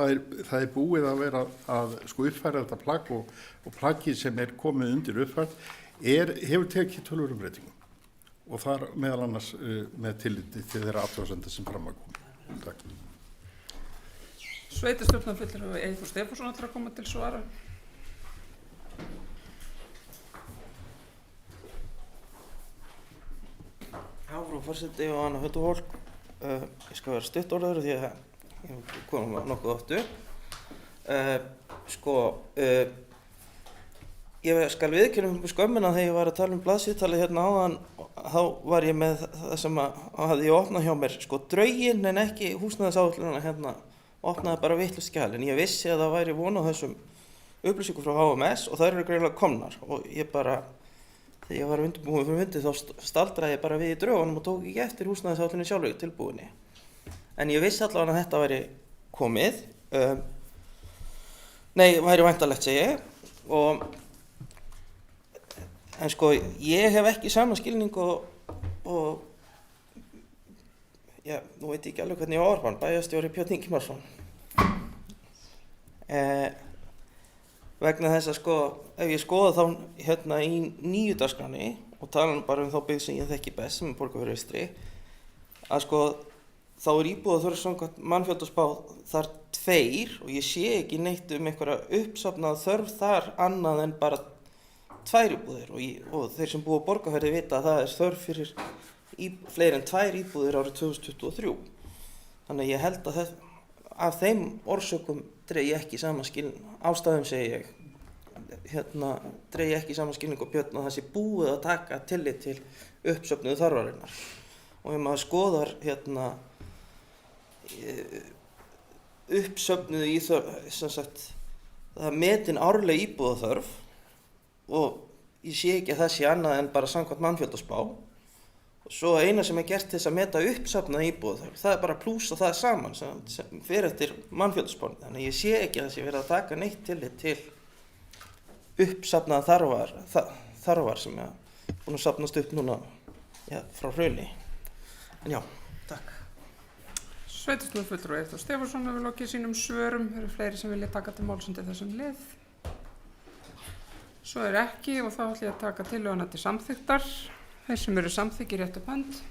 það búið að vera að uppfæra þetta plagg og plaggið sem komið undir uppfært hefur tekið töluverðum breytingum og þar meðal annars með tilliti til þeirra athugasemda sem fram að koma. Takk. Sveitarstjórnarfulltrúi Eyþór Stefánsson ætlar að koma til svara. Já, frú forseti og annað höndufólk. Ég skal vera stutt orður því að ég kom nokkuð oft upp. Ég skal viðurkenna skömmina þegar ég var að tala blaðsviðtalið hérna áðan, þá var ég með það sem hafði ég opnað hjá mér, drögin en ekki húsnæðisáætlunina hérna, opnaði bara vitlaust skjal, en ég vissi að það væri von á þessum upplýsingum frá HMS og þær eru greinilega komnar og ég bara, þegar ég var undirbúin fyrir fundið þá staldraði ég bara við í drögunum og tók ekki eftir húsnæðisáætluninni sjálfur tilbúinni. En ég vissi allavega að þetta væri komið, væri væntanlegt segi ég, en ég hef ekki sama skilning og já, nú veit ég ekki alveg hvernig ég orða hann, bæjarstjóri Björn Ingimarsson. Vegna þess að ef ég skoða þá hérna í nýju dagskránni og tala bara þá byggð sem ég þekki best sem Borgarfjörður Eystri, að þá íbúðaþörf samkvæmt mannfjöldaspá þar 2 og ég sé ekki neitt einhverja uppsafnaða þörf þar annað en bara 2 íbúðir og þeir sem búa á Borgarfirði vita að það þörf fyrir fleiri en 2 íbúðir árið 2023. Þannig að ég held að af þeim orsökum dreg ég ekki sama skilning, ástæðum segi ég, dreg ég ekki sama skilning og Björn og það sé búið að taka tillit til uppsöfnuðu þarfarinnar. Og ef maður skoðar uppsöfnuðu það metin árleg íbúðaþörf og ég sé ekki að það sé annað en bara samkvæmt mannfjöldaspá. Og svo eina sem gert til þess að meta uppsafnaða íbúð, það bara plúsa það saman sem fer eftir mannfjöldaspáni. Þannig ég sé ekki að það sé verið að taka neitt tillit til uppsafnaða þarfar sem búin að safnast upp núna frá hruni. En já, takk. Sveitarstjórnarfulltrúi Eyþór Stefánsson hefur lokið sínum svörum. Eru fleiri sem vilja taka til máls undir þessum lið? Svo ekki og þá ætla ég að taka tillöguna til samþykktar. Þeir sem eru samþykkir rétt upp hönd.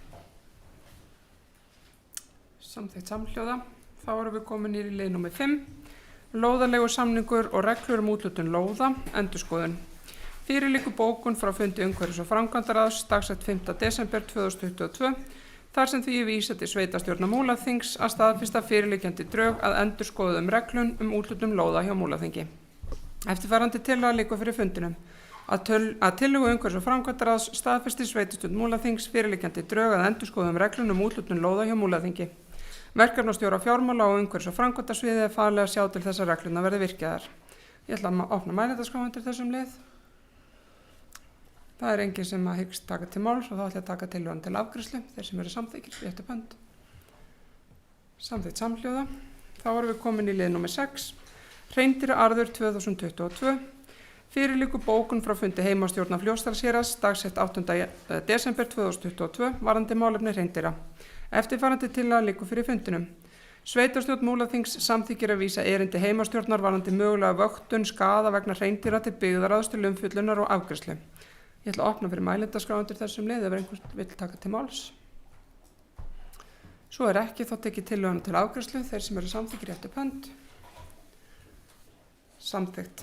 Samþykkt samhljóða. Þá erum við komin í lið númer 5. Lóðalegu samningur og reglur úthlutun lóða, endurskoðun. Fyrir liggur bókun frá fundi umhverfis- og framkvæmdaráðs dagsett 5. desember 2022. Þar sem því vísað til sveitarstjórnar Múlaþings að staðfesta fyrirliggjandi drög að endurskoðuðum reglum úthlutun lóða hjá Múlaþingi. Eftirfarandi tillaga liggur fyrir fundinum að tillögu umhverfis- og framkvæmdaráðs staðfesti sveitarstjórn Múlaþings fyrirliggjandi drög að endurskoðuðum reglum úthlutun lóða hjá Múlaþingi. Verkefnastjóra fjármála og umhverfis- og framkvæmdasviði falið að sjá til þess að reglurnar verði virkjaðar. Ég ætla að opna mælendaskrá undir þessum lið. Það enginn sem hyggst taka til máls og þá ætla ég að taka tillöguna til afgreiðslu, þeir sem eru samþykkir, rétt upp hönd. Samþykkt samhljóða. Þá erum við komin í lið númer 6. Hreindýraarður 2022. Fyrir liggur bókun frá fundi heimastjórnar Fljótsdalshéraðs dagsett 8. desember 2022 varðandi málefni hreindýra. Eftirfarandi tillaga liggur fyrir fundinum. Sveitarstjórn Múlaþings samþykkir að vísa erindi heimastjórnar varðandi mögulega vöktun skaða vegna hreindýra til byggðaráðs til umfjöllunar og afgreiðslu. Ég ætla að opna fyrir mælendaskrá undir þessum lið ef einhver vill taka til máls. Svo ekki þá tekið tillöguna til afgreiðslu, þeir sem eru samþykkir rétt upp hönd. Samþykkt.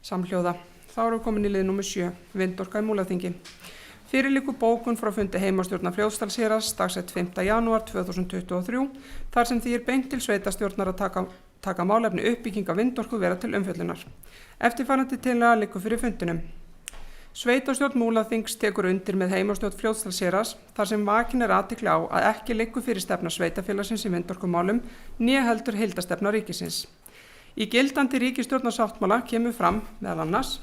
Samhljóða. Þá erum við komin í lið númer 7, vindorka í Múlaþingi. Fyrir liggur bókun frá fundi heimastjórnar Fljótsdalshéraðs dagsett 5. janúar 2023, þar sem því beint til sveitarstjórnar að taka málefni uppbygginga vindorku vera til umfjöllunar. Eftirfarandi tillaga liggur fyrir fundinum. Sveitarstjórn Múlaþings tekur undir með heimastjórn Fljótsdalshéraðs þar sem vakin athygli á að ekki liggur fyrir stefna sveitarfélagsins í vindorkumálum né heldur heildarstefna ríkisins. Í gildandi ríkisstjórnarsáttmála kemur fram meðal annars: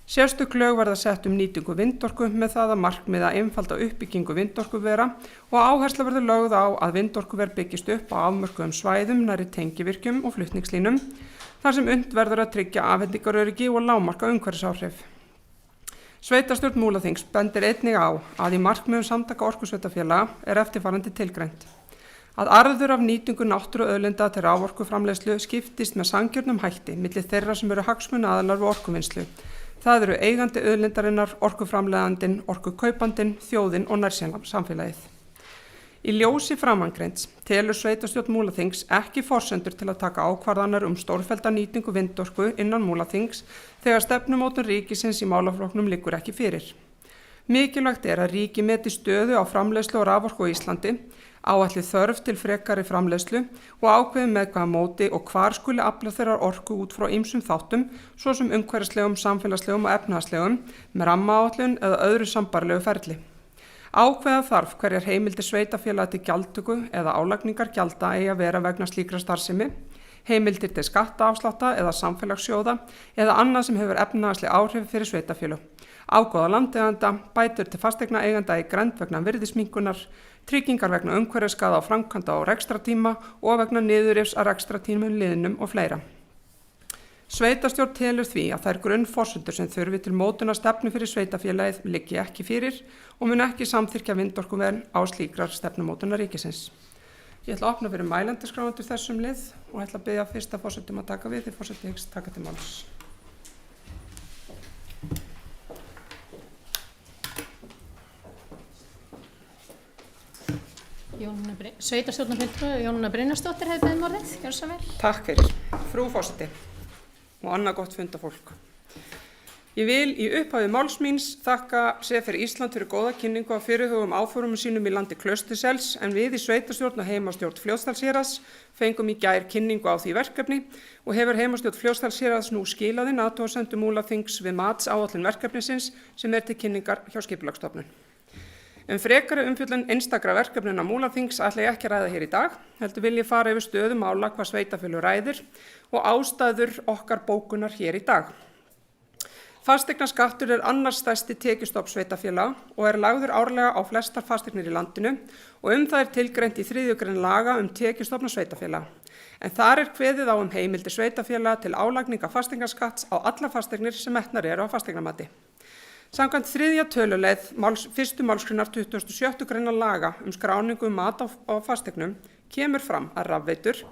sérstök lög verða sett nýtingu vindorku með það að markmiða einfalda uppbyggingu vindorkuvera og áhersla verður lögð á að vindorkuver byggist upp á afmörkuðum svæðum nærri tengivirkjum og flutningslínum þar sem unnt verður að tryggja afhendingaröryggi og lágmarka umhverfisáhrif. Sveitarstjórn Múlaþings bendir einnig á að í markmiðum samtaka orkusveitarfélaga eftirfarandi tilgreint: að arður af nýtingu náttúruauðlinda til raforkuframleiðslu skiptist með sanngjörnum hætti milli þeirra sem eru hagsmunaaðilar við orkuvinnslu. Það eru eigandi auðlindarinnar, orkuframleiðandinn, orkukaupandinn, þjóðin og nærsamfélagið. Í ljósi framangreinds telur sveitarstjórn Múlaþings ekki forsendur til að taka ákvarðanir stórfellda nýtingu vindorku innan Múlaþings þegar stefnumótun ríkisins í málaflokknum liggur ekki fyrir. Mikilvægt að ríki meti stöðu á framleiðslu og raforku á Íslandi, áætli þörf til frekari framleiðslu og ákveði með hvaða móti og hvar skuli afla þeirrar orku út frá ýmsum þáttum, svo sem umhverfislegum, samfélagslegum og efnahagslegum, með rammaáætlun eða öðru sambærilegu ferli. Ákveða þarf hverjar heimildir sveitarfélaga til gjaldtöku eða álagningar gjalda eigi að vera vegna slíkra starfsemi, heimildir til skattaafslátta eða samfélagssjóða eða annað sem hefur efnahagsleg áhrif fyrir sveitarfélög. Ágóða landeiganda, bætur til fasteignaeiganda í grennd vegna virðisminnkunar, tryggingar vegna umhverfisskaða á framkvæmda og rekstratíma og vegna niðurrifs að rekstratímum liðnum og fleira. Sveitarstjórn telur því að þær grunnforsendur sem þurfi til mótunar stefnu fyrir sveitarfélagið liggi ekki fyrir og mun ekki samþykkja vindorkuver á slíkrar stefnumótunar ríkisins. Ég ætla að opna fyrir mælendaskrá undir þessum lið og ætla að biðja fyrsta forsetum að taka við því forseti hyggst taka til máls. Sveitarstjórnarfulltrúi Jónína Brynjarsdóttir hefur beðið orðið. Gjörðu svo vel. Takk fyrir, frú forseti og annað gott fundafólk. Ég vil í upphafi máls míns þakka CFR Ísland fyrir góða kynningu á fyrirhugum áformum sínum í landi Klausturssels en við í sveitarstjórn og heimastjórn Fljótsdalshéraðs fengum í gær kynningu á því verkefni og hefur heimastjórn Fljótsdalshéraðs nú skilað inn athugasemdum Múlaþings við matsáætlun verkefnisins sem til kynningar hjá Skipulagsstofnun. Frekari umfjöllun einstakra verkefnina Múlaþings ætla ég ekki að ræða hér í dag, heldur vil ég fara yfir stöðu mála hvað sveitarfélög ræðir og ástæður okkar bókunar hér í dag. Fasteignaskattur er annars stærsti tekjustofn sveitarfélaga og er lagður árlega á flestar fasteignir í landinu og það er tilgreint í 3. grein laga tekjustofna sveitarfélaga. En þar er kveðið á heimildir sveitarfélaga til álagningar fasteignaskatts á alla fasteignir sem metnar eru á fasteignamati. Samkvæmt 3. töluleið 1. málsgreinar 27. greinar laga skráningu mat á fasteignum kemur fram að rafveitur,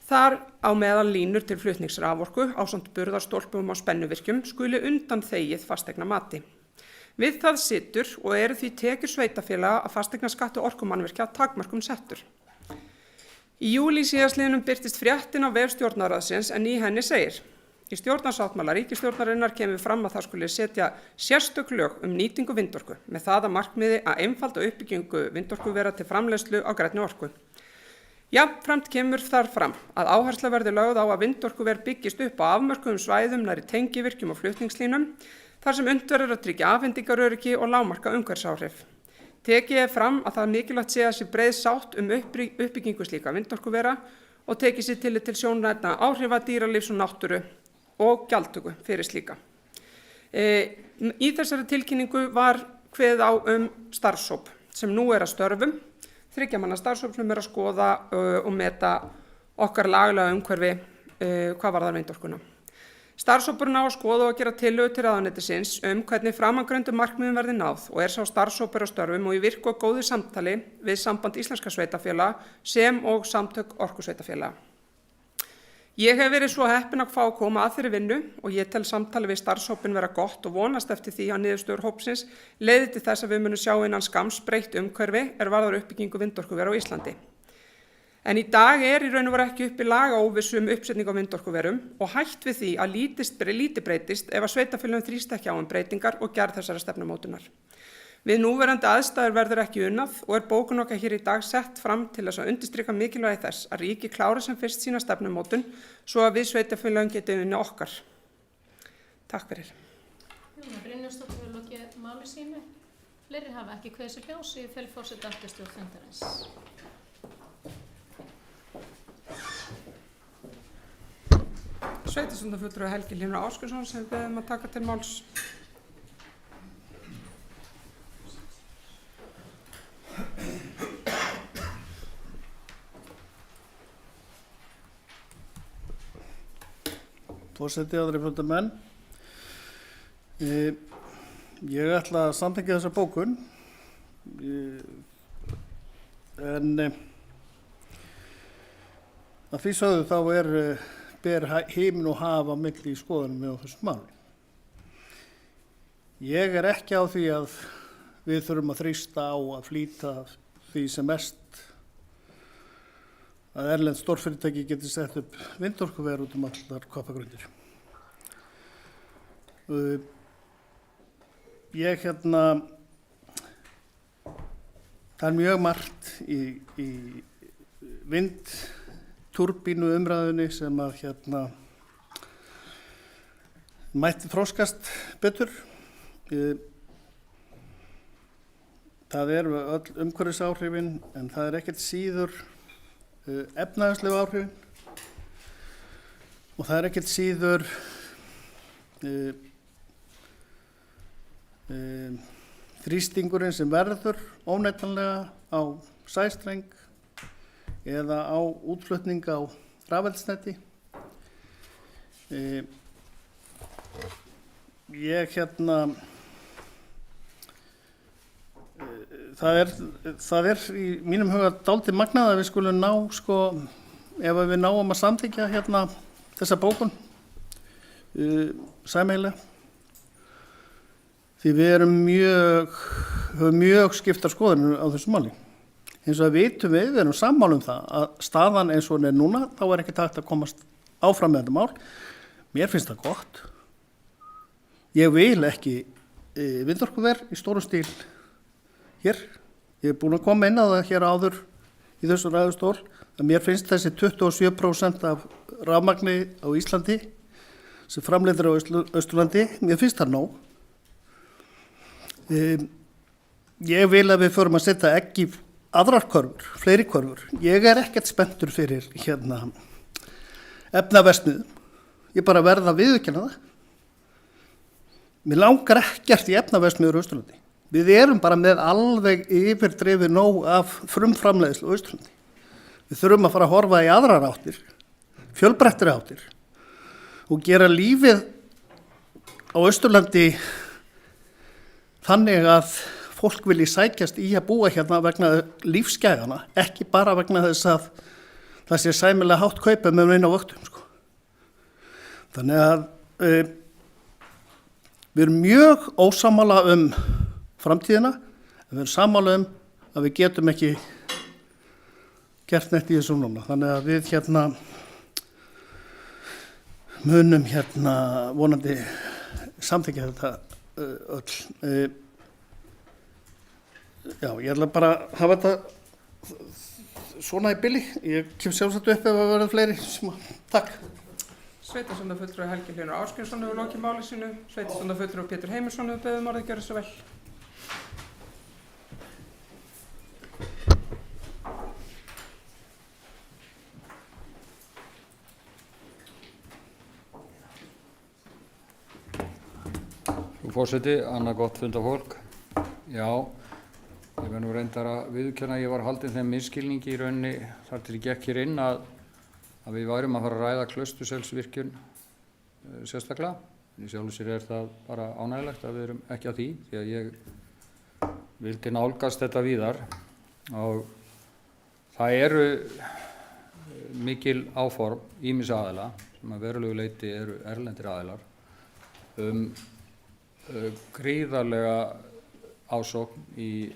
þar á meðal línur til flutningsraforku ásamt burðarstólpum og spennuvirkjum skuli undanþegið fasteignamati. Við það situr og eru því tekjur sveitarfélaga að fasteignaskatti orkumannvirkja takmörkum settur. Í júlí síðastliðnum birtist fréttin á vef Stjórnarráðsins en í henni segir: Í stjórnarsáttmála ríkisstjórnarinnar kemur fram að það skuli setja sérstök lög nýtingu vindorku með það að markmiði að einfalda uppbyggingu vindorkuvera til framleiðslu á grænni orku. Jafnframt kemur þar fram að áhersla verði lögð á að vindorkuver byggist upp á afmörkuðum svæðum nærri tengivirkjum og flutningslínum þar sem unnt verður að tryggja afhendingaröryggi og lágmarka umhverfisáhrif. Tekið fram að það mikilvægt sé að sé breið sátt uppbyggingu slíka vindorkuvera og tekið sér tillit til sjónrænna áhrifa dýralífs og náttúru og gjaldtöku fyrir slíka. Í þessari tilkynningu var kveðið á starfshóp sem nú er að störfum. 3 manna starfshóp sem er að skoða og meta okkar lagalega umhverfi hvað varðar vindorkuna. Starfshópurinn á að skoða og gera tillögur til ráðuneytisins hvernig framangreindum markmiðum verði náð og er sá starfshópur á störfum og í virku og góðu samtali við Samband íslenskra sveitarfélaga sem og Samtök orkusveitarfélaga. Ég hef verið svo heppin að fá að koma að þeirri vinnu og ég tel samtali við starfshópinn vera gott og vonast eftir því að niðurstöður hópsins leiði til þess að við munum sjá innan skamms breytt umhverfi varðar uppbyggingu vindorkuvera á Íslandi. En í dag er í raun og veru ekki uppi lagaóvissu uppsetningu á vindorkuverum og hætt við því að lítið breytist ef að sveitarfélögin þrýsta ekki á breytingar og gerð þessara stefnumótunar. Við núverandi aðstæður verður ekki unnað og er bókun okkar hér í dag sett fram til þess að undirstrika mikilvægi þess að ríki klári sem fyrst sína stefnumótun svo að við sveitarfélögin getum unnið okkar. Takk fyrir. Brynjarsdóttir hefur lokið máli sínu. Fleiri hafa ekki kveðið sér ljós, ég fel forseta afturstjórn fundarins. Sveitarstjórnarfulltrúi Helgi Hlynur Ásgeirsson sem við beðum að taka til máls. Forseti, aðrir fundarmenn. Ég ætla að samþykkja þessa bókun en að því sögðu þá ber himinn og haf á milli í skoðunum með þessum máli. Ég er ekki á því að við þurfum að þrýsta á að flýta því sem mest að erlend stórfyrirtæki geti sett upp vindorkuver út allar koppagrundir. Það er mjög margt í vindturbínu umræðunni sem að mætti þroskast betur. Það eru öll umhverfisáhrifin en það er ekkert síður efnahagslegu áhrifin og það er ekkert síður þrýstingurinn sem verður óneitanlega á sæstreng eða á útflutning á rafeldsneyti. Það er í mínum huga dálítið magnað að við skulum ná, ef við náum að samþykkja þessa bókun sameiginlega. Því við höfum mjög skiptar skoðanir á þessu máli. Eins og við erum sammála það að staðan eins og hún er núna, þá er ekki takt að komast áfram með þetta mál. Mér finnst það gott. Ég vil ekki vindorkuver í stórum stíl hér. Ég er búin að koma inn á það hér áður í þessu ræðustól að mér finnst þessi 27% af rafmagni á Íslandi sem framleiðir á Austurlandi, mér finnst það nóg. Ég vil að við förum að setja ekki aðrar körfur, fleiri körfur. Ég er ekkert spenntur fyrir efnaverksmiðjum. Ég bara verð að viðurkenna það. Mér langar ekkert í efnaverksmiðjur á Austurlandi. Við erum bara með alveg yfirdrifið nóg af frumframleiðslu á Austurlandi. Við þurfum að fara að horfa í aðrar áttir, fjölbrettri áttir og gera lífið á Austurlandi þannig að fólk vilji sækjast í að búa hérna vegna lífsgæðana, ekki bara vegna þess að það sé sæmilega hátt kaupa með inn á vöktum. Sko. Þannig að við erum mjög ósammála framtíðina, við erum sammála að við getum ekki gert neitt í þessu núna. Þannig að við munum vonandi samþykkja þetta öll. Já, ég ætla bara að hafa þetta svona í bili. Ég kem sjálfsagt upp ef það verður fleiri. Takk. Sveitarstjórnarfulltrúi Helgi Hlynur Ásgrímsson hefur lokið máli sínu. Sveitarstjórnarfulltrúi Pétur Heimisson hefur beðið orðið, gjörið svo vel. Frú forseti, annað gott fundafólk. Já, ég verð nú reyndar að viðurkenna að ég var haldinn þeim misskilningi í rauninni þar til ég gekk hér inn að við værum að fara að ræða Klaustursselsvirkjun sérstaklega. Í sjálfu sér er það bara ánægilegt að við erum ekki að því að ég vildi nálgast þetta víðar og það eru mikil áform ýmissa aðila sem að verulegu leyti eru erlendir aðilar gríðarlega ásókn í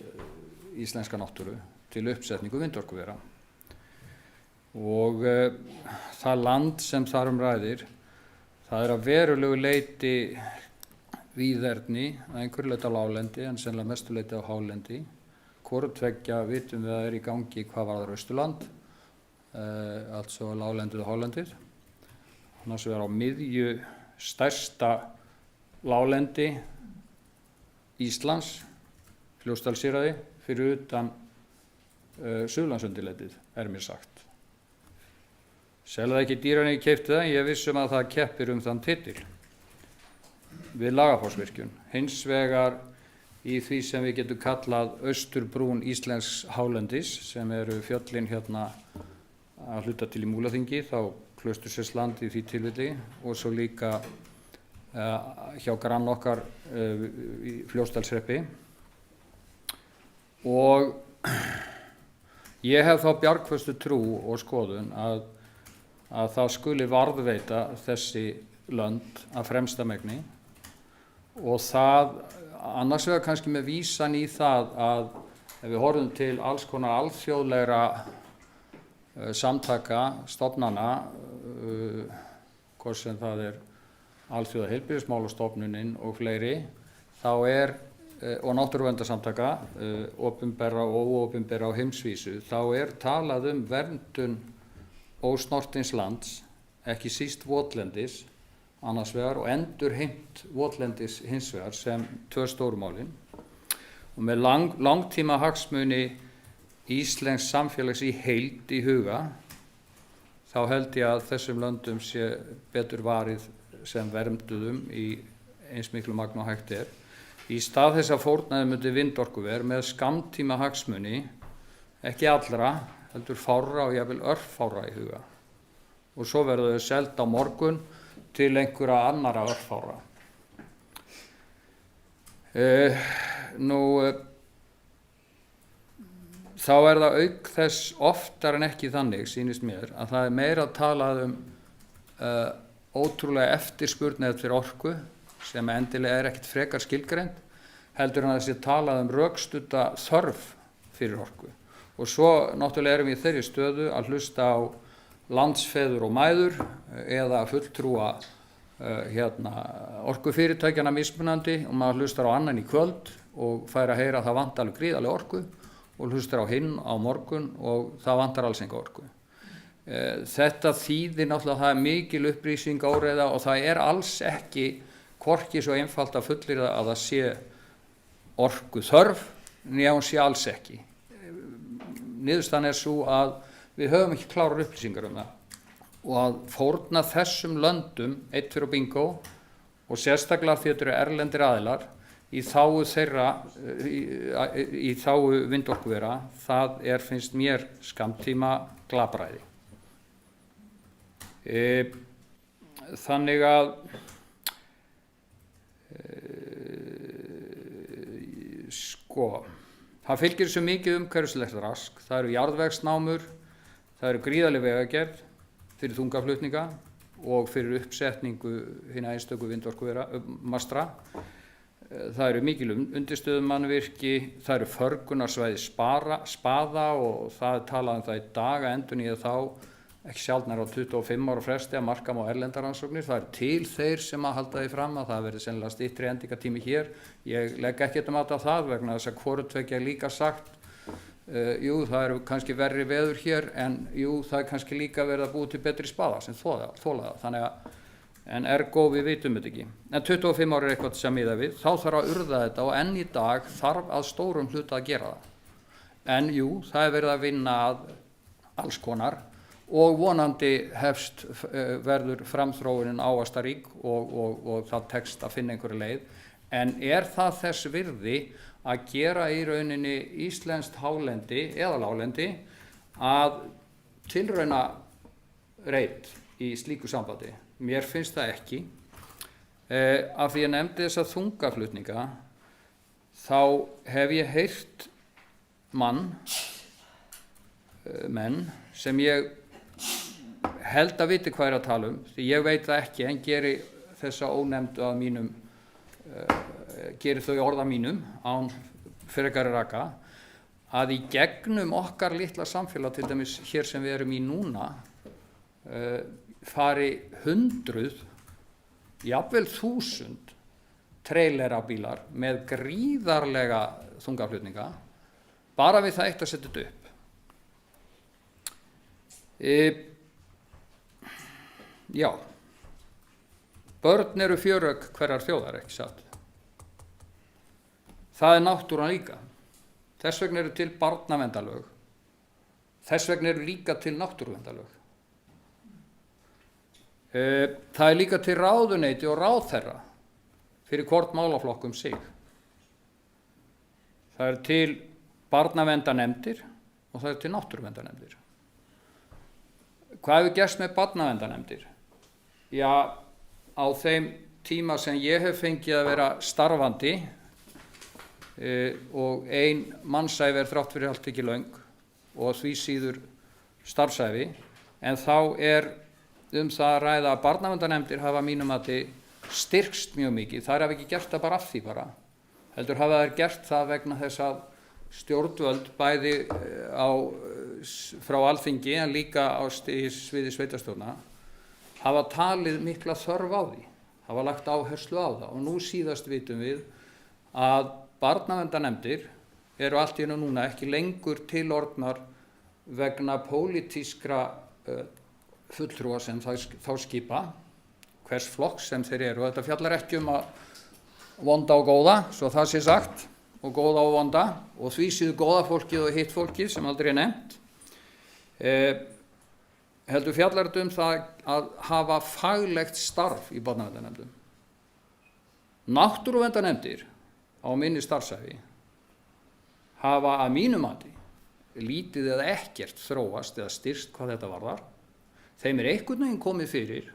íslenska náttúru til uppsetningu vindorkuvera og það land sem þar ræðir, það er að verulegu leyti víðerni að einhverju leyti á láglendi en sennilega mestu leyti á hálendi. Hvoru tveggja vitum við að er í gangi hvað varðar Austurland, altså láglendið og hálendið. Annars vegar á miðju stærsta láglendi Íslands, Fljótsdalshéraði, fyrir utan Suðurlandsundirlendið, mér sagt. Selða ekki dýran ég keypti það, ég vissum að það keppir þann titil við Lagarfossvirkjun. Hins vegar í því sem við getum kallað austurbrún Íslensks hálendis, sem eru fjöllin hérna að hluta til í Múlaþingi, þá Klausturselsland í því tilfelli og svo líka hjá grann okkar í Fljótsdalshreppi. Og ég hef þá bjargföstu trú og skoðun að það skuli varðveita þessi lönd af fremsta megni og það annars vegar kannski með vísan í það að ef við horfum til alls konar alþjóðlegra samtaka, stofnana, hvort sem það er Alþjóða heilbrigðismálastofnunin og fleiri, þá og náttúruverndarsamtaka, opinberra og óopinberra á heimsvísu, þá talað verndun ósnortins lands, ekki síst votlendis, annars vegar, og endurheimt votlendis hins vegar sem tvö stórmálin. Og með langtíma hagsmuni íslensks samfélags í heild í huga, þá held ég að þessum löndum sé betur varið sem vernduðum í eins miklu magn og hægt er. Í stað þess að fórnaði myndi vindorkuver með skammtíma hagsmuni, ekki allra, heldur fárra og jafnvel örfárra í huga. Og svo verður þau selt á morgun til einhverja annara örfárra. Þá það auk þess oftar en ekki þannig, sýnist mér, að það meira talað ótrúlega eftirspurn eftir orku sem endilega ekkert frekar skilgreind, heldur en að þessi talað rökstudda þörf fyrir orku. Og svo náttúrulega erum við í þeirri stöðu að hlusta á landsfeður og mæður eða fulltrúa orkufyrirtækjana mismunandi og maður hlustar á annan í kvöld og fær að heyra að það vantar alveg gríðarlega orku og hlustar á hinn á morgun og það vantar alls enga orku. Þetta þýðir náttúrulega að það mikil upplýsing áreiða og það alls ekki hvorki svo einfalt að fullyrða að það sé orku þörf, né hún sé alls ekki. Niðurstaðan sú að við höfum ekki klárar upplýsingar það og að fórna þessum löndum, eitt fyrir bingo og sérstaklega því þetta eru erlendir aðilar í þágu þeirra, í þágu vindorkuvera, það finnst mér skammtíma glapræði. Þannig að það fylgir svo mikið umhverfislegt rask, það eru jarðvegsnámur, það eru gríðarleg vegagerð fyrir þungaflutninga og fyrir uppsetningu hinna einstöku vindorkuvera mastra. Það eru mikil undirstöðumannvirki, það eru förgunarsvæði spaða og það er talað um það í dag að endurnýja þá ekki sjaldnar á 25 ára fresti að marka má erlendaransóknir. Það til þeir sem að halda því fram að það verði sennilega styttri endingartími hér. Ég legg ekkert mat á það vegna þess að hvoru tveggja líka sagt jú, það eru kannski verri veður hér en jú, það kannski líka verið að búa til betri spaða sem þola það. Þannig að, en ergo við vitum þetta ekki. En 25 ára eitthvað sem miða við, þá þarf að urða þetta og enn í dag þarf að stórum hluta að gera það. En jú, það verið að vinna að alls konar og vonandi verður framþróunin ávaxtarík og það tekst að finna einhverju leið. En það þess virði að gera í rauninni íslenskt hálendi eða láglendi að tilrauna reit í slíku sambandi? Mér finnst það ekki. Af því ég nefndi þessa þungaflutninga, þá hef ég heyrt menn sem ég held að viti hvað að tala um, því ég veit það ekki en geri þessa ónefndu að mínum, geri þau orða mínum án frekari raka, að í gegnum okkar litla samfélag, til dæmis hér sem við erum í núna, fari 100, jafnvel 1000 trailerabílar með gríðarlega þungaflutninga, bara við það eitt að setja þetta upp. Já, börn eru fjörögg hverrar þjóðar, ekki satt? Það náttúran líka. Þess vegna eru til barnaverndarlög. Þess vegna eru líka til náttúruverndarlög. Það líka til ráðuneyti og ráðherra fyrir hvort málaflokkum sig. Það til barnaverndarnefndir og það til náttúruverndarnefndir. Hvað hefur gerst með barnaverndarnefndir? Já, á þeim tíma sem ég hef fengið að vera starfandi og ein mannsævi þrátt fyrir allt ekki löng og því síður starfsævi, en þá það að ræða að barnaverndarnefndir hafa mínum að þið styrkst mjög mikið. Þær hafa ekki gert það bara af því bara, heldur hafa þær gert það vegna þess að stjórnvöld bæði frá Alþingi en líka á sviði sveitarstjórna hafa talið mikla þörf á því, hafa lagt áherslu á það og nú síðast vitum við að barnaverndarnefndir eru allt í einu núna ekki lengur tilorðnar vegna pólitískra fulltrúa sem þá skipa, hvers flokks sem þeir eru. Þetta fjallar ekki að vonda og góða, svo það sé sagt, og góða og vonda, og því síðu góða fólkið og hitt fólkið sem aldrei nefnt. Heldur fjallar þetta það að hafa faglegt starf í barnaverndarnefndum. Náttúruverndarnefndir á minni starfsævi hafa að mínu mati lítið eða ekkert þróast eða styrst hvað þetta varðar. Þeim einhvern veginn komið fyrir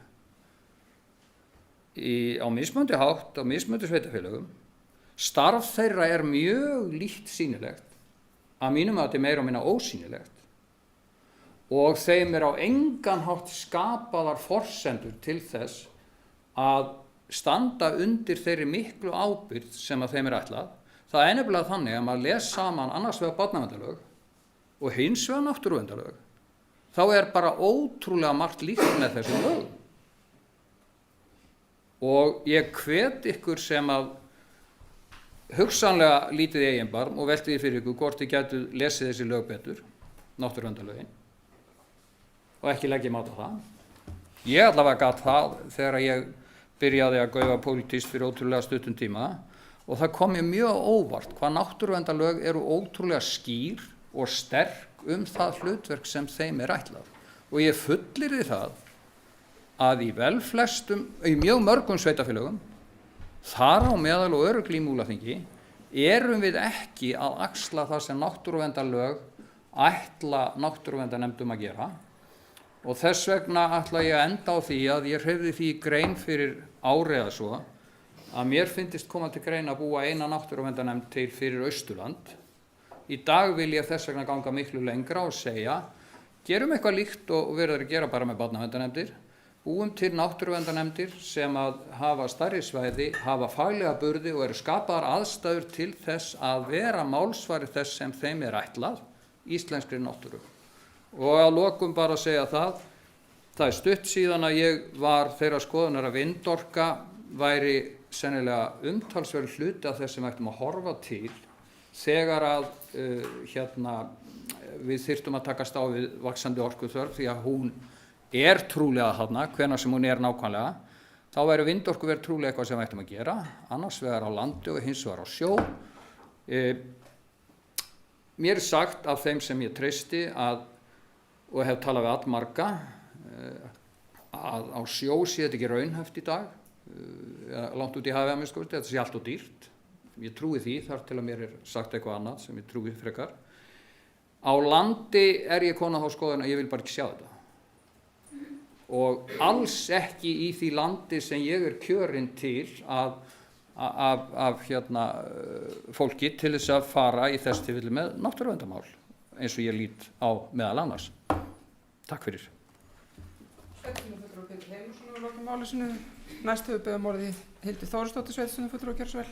á mismunandi hátt, á mismunandi sveitarfélögum. Starf þeirra mjög lítt sýnilegt, að mínu mati meira og minna ósýnilegt, og þeim á engan hátt skapaðar forsendur til þess að standa undir þeirri miklu ábyrgð sem að þeim ætlað. Það nefnilega þannig að maður les saman annars vegar barnaverndarlög og hins vegar náttúruverndarlög, þá bara ótrúlega margt líkt með þessum lögum. Og ég hvet ykkur sem að hugsanlega lítið í eigin barm og velti því fyrir ykkur hvort þið gætu lesið þessi lög betur, náttúruverndarlögin, og ekki leggja mat á það. Ég allavega gat það þegar ég byrjaði að gaufa pólitískt fyrir ótrúlega stuttum tíma, og það kom mér mjög óvart hvað náttúruverndarlög eru ótrúlega skýr og sterk það hlutverk sem þeim ætlað. Og ég fullyrði það að í mjög mörgum sveitarfélögum, Þar á meðal og örugglega í Múlaþingi erum við ekki að axla það sem náttúruverndarlög ætla náttúruverndarnefndum að gera, og þess vegna ætla ég að enda á því að ég hreyfði því í grein fyrir ári eða svo að mér fyndist koma til grein að búa eina náttúruverndarnefnd til fyrir Austurland. Í dag vil ég þess vegna ganga miklu lengra og segja, gerum eitthvað líkt og verður að gera bara með barnaverndarnefndir, búum til náttúruverndarnefndir sem að hafa stærri svæði, hafa faglega burði og eru skapaðar aðstæður til þess að vera málsvari þess sem þeim er ætlað, íslenskri náttúru. Og að lokum bara að segja það er stutt síðan að ég var þeirra skoðunar að vindorka væri sennilega umtalsverður hluti af þess sem ættum að horfa til þegar að við þyrftum að takast á við vaxandi orkuþörf, því að hún er trúlega þarna, hvenær sem hún er nákvæmlega, þá væri vindorkuver trúlega eitthvað sem við ættum að gera, annars vegar á landi og hins vegar á sjó. Mér er sagt af þeim sem ég treysti og hef talað við allmarga að á sjó sé þetta ekki raunhæft í dag, langt út í hafi að minnsta kosti, þetta sé allt og dýrt. Ég trúi því þar til að mér er sagt eitthvað annað sem ég trúi frekar. Á landi er ég komin á þá skoðun að ég vil bara ekki sjá þetta. Og alls ekki í því landi sem ég er kjörinn til af fólki til þess að fara í þess tilfelli með náttúruverndarmál, eins og ég lít á meðal annars. Takk fyrir. Sveitarstjórnarfulltrúi Pétur Heimisson hefur lokið máli sínu. Næst hefur beðið orðið Hildur Þórisdóttir, sveitarstjórnarfulltrúi, gjörðu svo vel.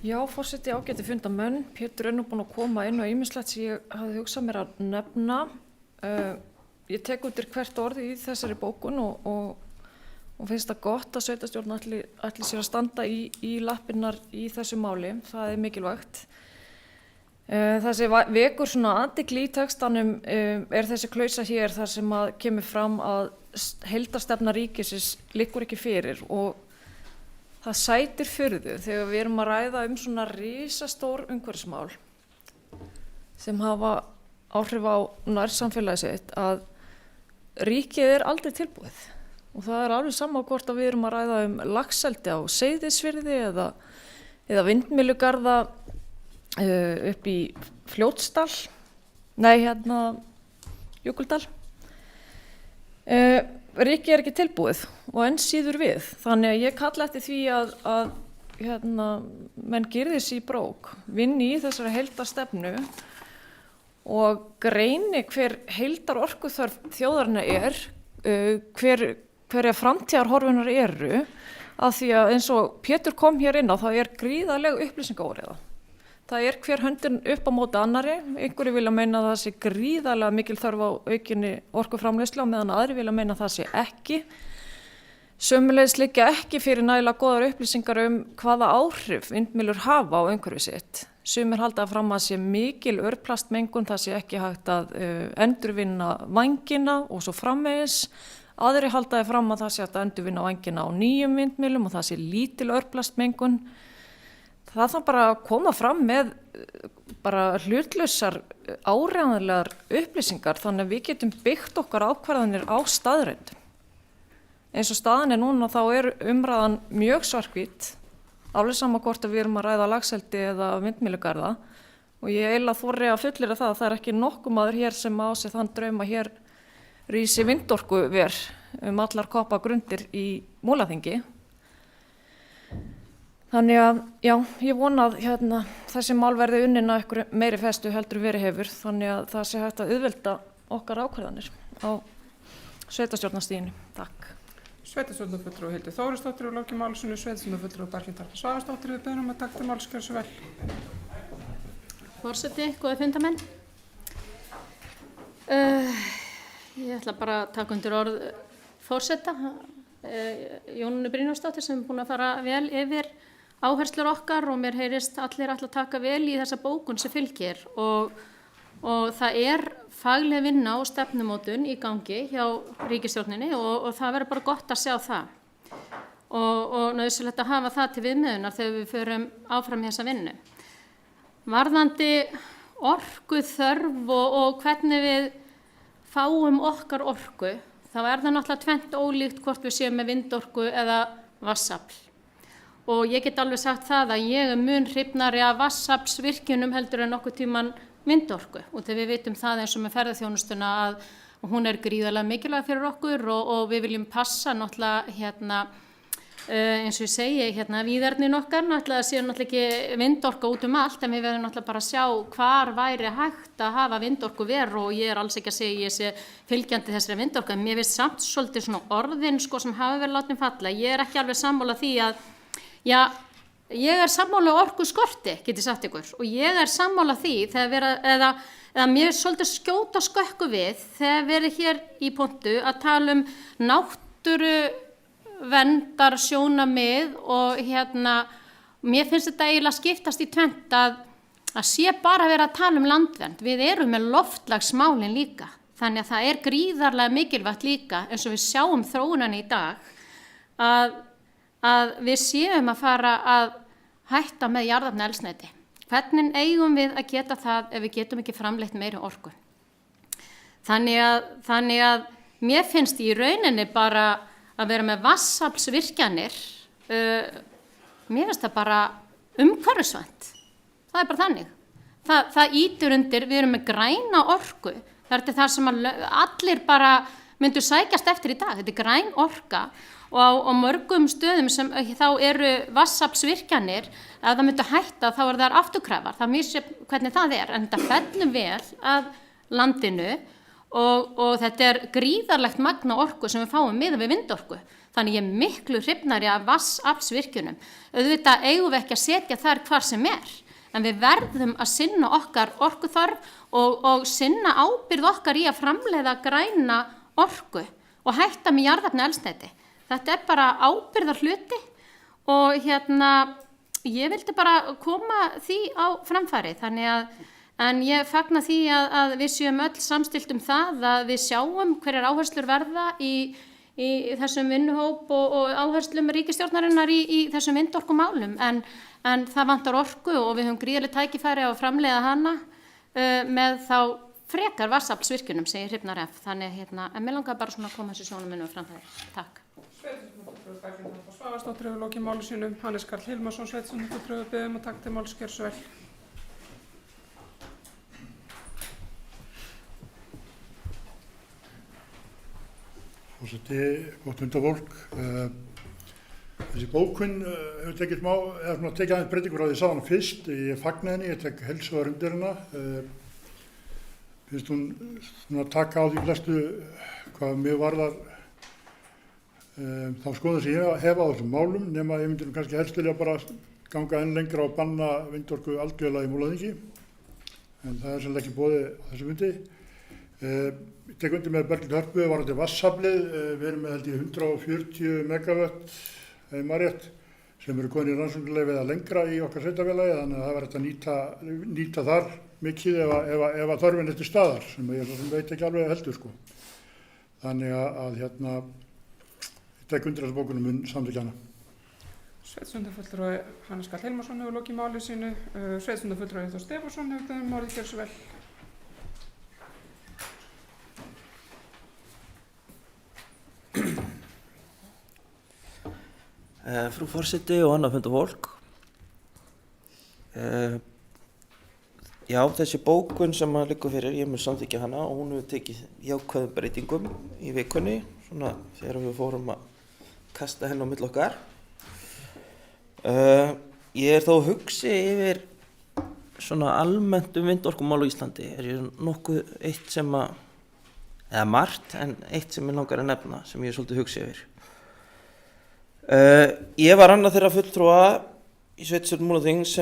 Já, forseti, ágæti fundarmenn. Pétur er nú búinn að koma inn á ýmislegt sem ég hafði hugsað mér að nefna. Ég tek undir hvert orði í þessari bókun og finnst það gott að sveitarstjórn ætli sér að standa í lappirnar í þessu máli. Það er mikilvægt. Það sem vekur svona athygli í textanum er þessi klausa hér þar sem að kemur fram að heildarstefna ríkisins liggur ekki fyrir, og það sætir furðu þegar við erum að ræða svona risastór umhverfismál sem hafa áhrif á nærsamfélagið sitt, að ríkið er aldrei tilbúið. Og það er alveg sama hvort að við erum að ræða laxeldi á Seyðisfirði eða vindmyllugarða upp í Fljótsdal, Jökuldal. Ríkið er ekki tilbúið og enn síður við. Þannig að ég kalla eftir því að menn girði sig í brók, vinni í þessari heildarstefnu og greini hver heildar orkuþörf þjóðarinnar er, hverja framtíðarhorfunar eru, af því að eins og Pétur kom hér inn á, það er gríðarleg upplýsingaóreiða. Það er hver höndin upp á móti annarri. Einhverju vilja meina að það sé gríðarlega mikil þörf á aukinni orkuframleiðslu, meðan aðri vilja meina að það sé ekki. Sömuleiðis liggja ekki fyrir nægilega góðar upplýsingar hvaða áhrif vindmyllur hafa á umhverfi sitt. Sumir halda fram að sé mikil örplastmengun, það sé ekki hægt að endurvinna vængina og svo framvegis. Aðri haldaði fram að það sé hægt að endurvinna vængina á nýjum vindmyllum og það sé lítil örplastmengun. Það þarf bara að koma fram með bara hlutlausar áreiðanlegar upplýsingar, þannig að við getum byggt okkar ákvarðanir á staðreyndum. Eins og staðan er núna, þá er umræðan mjög svarthvít, alveg sama hvort að við erum að ræða laxeldi eða vindmyllugarða, og ég eiginlega þori að fullyrða það að það er ekki nokkuð maður hér sem á sig þann draum að hér rísi vindorkuver allar koppagrundir í Múlaþingi. Þannig að, já, ég vona að þessi mál verði unnin að einhverju meiri festu heldur verið hefur, þannig að það sé hægt að auðvelda okkar ákvarðanir á sveitarstjórnarstiginu. Takk. Sveitarstjórnarfulltrúi Hildur Þórisdóttir og lokið máli sínu. Sveitarstjórnarfulltrúi Berglind Harpa Svavarsdóttir, við beinum að taka til máls, gjörðu svo vel. Forseti, góði fundarmenn. Ég ætla bara að taka undir orð forseta, Jónínu Brynjólfsdóttur, sem er búin að fara vel yfir áherslur okkar, og mér heyrist allir ætla að taka vel í þessa bókun sem fylgir, og það er fagleg vinna og stefnumótun í gangi hjá ríkisstjórninni, og það verður bara gott að sjá það og nauðsynlegt að hafa það til viðmiðunar þegar við förum áfram í þessa vinnu. varðandi orku þörf og hvernig við fáum okkar orku, þá er það náttúrulega tvennt ólíkt hvort við séum með vindorku eða vatnsafl. Og ég get alveg sagt það að ég mun hrifnari af vatnsaflsvirkjunum heldur en nokkuð tíman vindorku. Og þegar við vitum það eins og með ferðaþjónustuna að hún er gríðarlega mikilvæg fyrir okkur og við viljum passa náttúrulega eins og ég segi, víðernin okkar, náttúrulega séu náttúrulega ekki vindorka út allt, en við verðum náttúrulega bara að sjá hvar væri hægt að hafa vindorku veru og ég er alls ekki að segja ég sé fylgjandi þessari vindorku, en mér finnst samt svolítið svona orðin sem hafa verið látin falla. Ég er ekki alveg sammála því að, ég er sammála orku skorti, get ég sagt ykkur, og ég er sammála því eða mér er svolítið skjóta skökku við þegar verið hér í pontu að tala náttúru verndar sjónarmið og mér finnst þetta eiginlega skiptast í tvennt að sé bara verið að tala landvernd. Við erum með loftslagsmálin líka, þannig að það er gríðarlega mikilvægt líka eins og við sjáum þróunan í dag að við séum að fara að hætta með jarðefnaeldsneyti. Hvernig eigum við að geta það ef við getum ekki framleitt meiri orku? Þannig að mér finnst í rauninni bara að vera með vatnsaflsvirkjanir, mér finnst það bara umhverfisvænt. Það er bara þannig. Það ýtir undir, við erum með græna orku, það er það sem allir bara myndu sækjast eftir í dag. Þetta er græn orka og á mörgum stöðum sem þá eru vatnsaflsvirkjanir, ef það myndu hætta þá er það afturkræfar, það misjafn hvernig það er, en þetta fellur vel að landinu. Og þetta er gríðarlegt magna orku sem við fáum miðað við vindorku. Þannig ég er miklu hrifnari af vatnsaflsvirkjunum. Auðvitað eigum við ekki að setja þar hvar sem er, en við verðum að sinna okkar orkuþörf og sinna ábyrgð okkar í að framleiða græna orku og hætta með jarðefnaeldsneyti. Þetta er bara ábyrgðar hluti og ég vildi bara koma því á framfæri, en ég fagna því að við séum öll samstillt það að við sjáum hverjar áherslur verða í þessum vinnuhóp og áherslum ríkisstjórnarinnar í þessum vindorkumálum, en það vantar orku og við höfum gríðarleg tækifæri á að framleiða hana með þá frekar vatnsaflsvirkjunum sem ég hrifnar ef. Þannig en mér langar bara svona að koma þessu sjónarmiðum framfæri. Takk. Sveitarstjórnarfulltrúi Svavarsdóttir hefur lokið máli sínu. Hannes Karl Hilmarsson, sveitarstjórnarfulltrúi, biður að taka til máls, gjörðu svo vel. Forseti, gott hundafólk. Þessi bókun hefur tekið aðeins breytingur á því sagði hana fyrst. Ég fagna henni, ég tek heilshugar undir hana. Finnst hún svona taka á því flestu hvað mjög varðar þá skoðun sem ég hef á þessum málum, nema ég myndi kannski helst vilja bara ganga enn lengra og banna vindorku algjörlega í Múlaþingi. En það er sannlega ekki boðið á þessu fundi. Ég tek undir með Berglind Hörpu varðandi vatnsaflið. Við erum með held ég 140 megavött eða marrétt sem eru komin í rannsóknarleyfi eða lengra í okkar sveitarfélagi, þannig að það var hægt að nýta þar mikið ef að þörfin er til staðar, sem ég svo sem veit ekki alveg heldur sko. Þannig að ég tek undir þessu bókunum mun samþykkja hana. Sveitarstjórnarfulltrúi Hannes Karl Hilmarsson hefur lokið máli sínu. Sveitarstjórnarfulltrúi Eyþór Stefánsson hefur beðið orðið, gjörðu svo vel. Frú forseti og annað fundafólk. Já, þessi bókun sem liggur fyrir, ég mun samþykkja hana og hún hefur tekið jákvæðum breytingum í vikunni, svona þegar við fórum að kasta henni á milli okkar. Ég er þó að hugsa yfir svona almennt vindorkumál á Íslandi. Er ég nokkuð eitt sem eða margt, en eitt sem ég langar að nefna, sem ég er svolítið hugsa yfir. Ég var annað þeirra fulltrúa í sveitarstjórn Múlaþings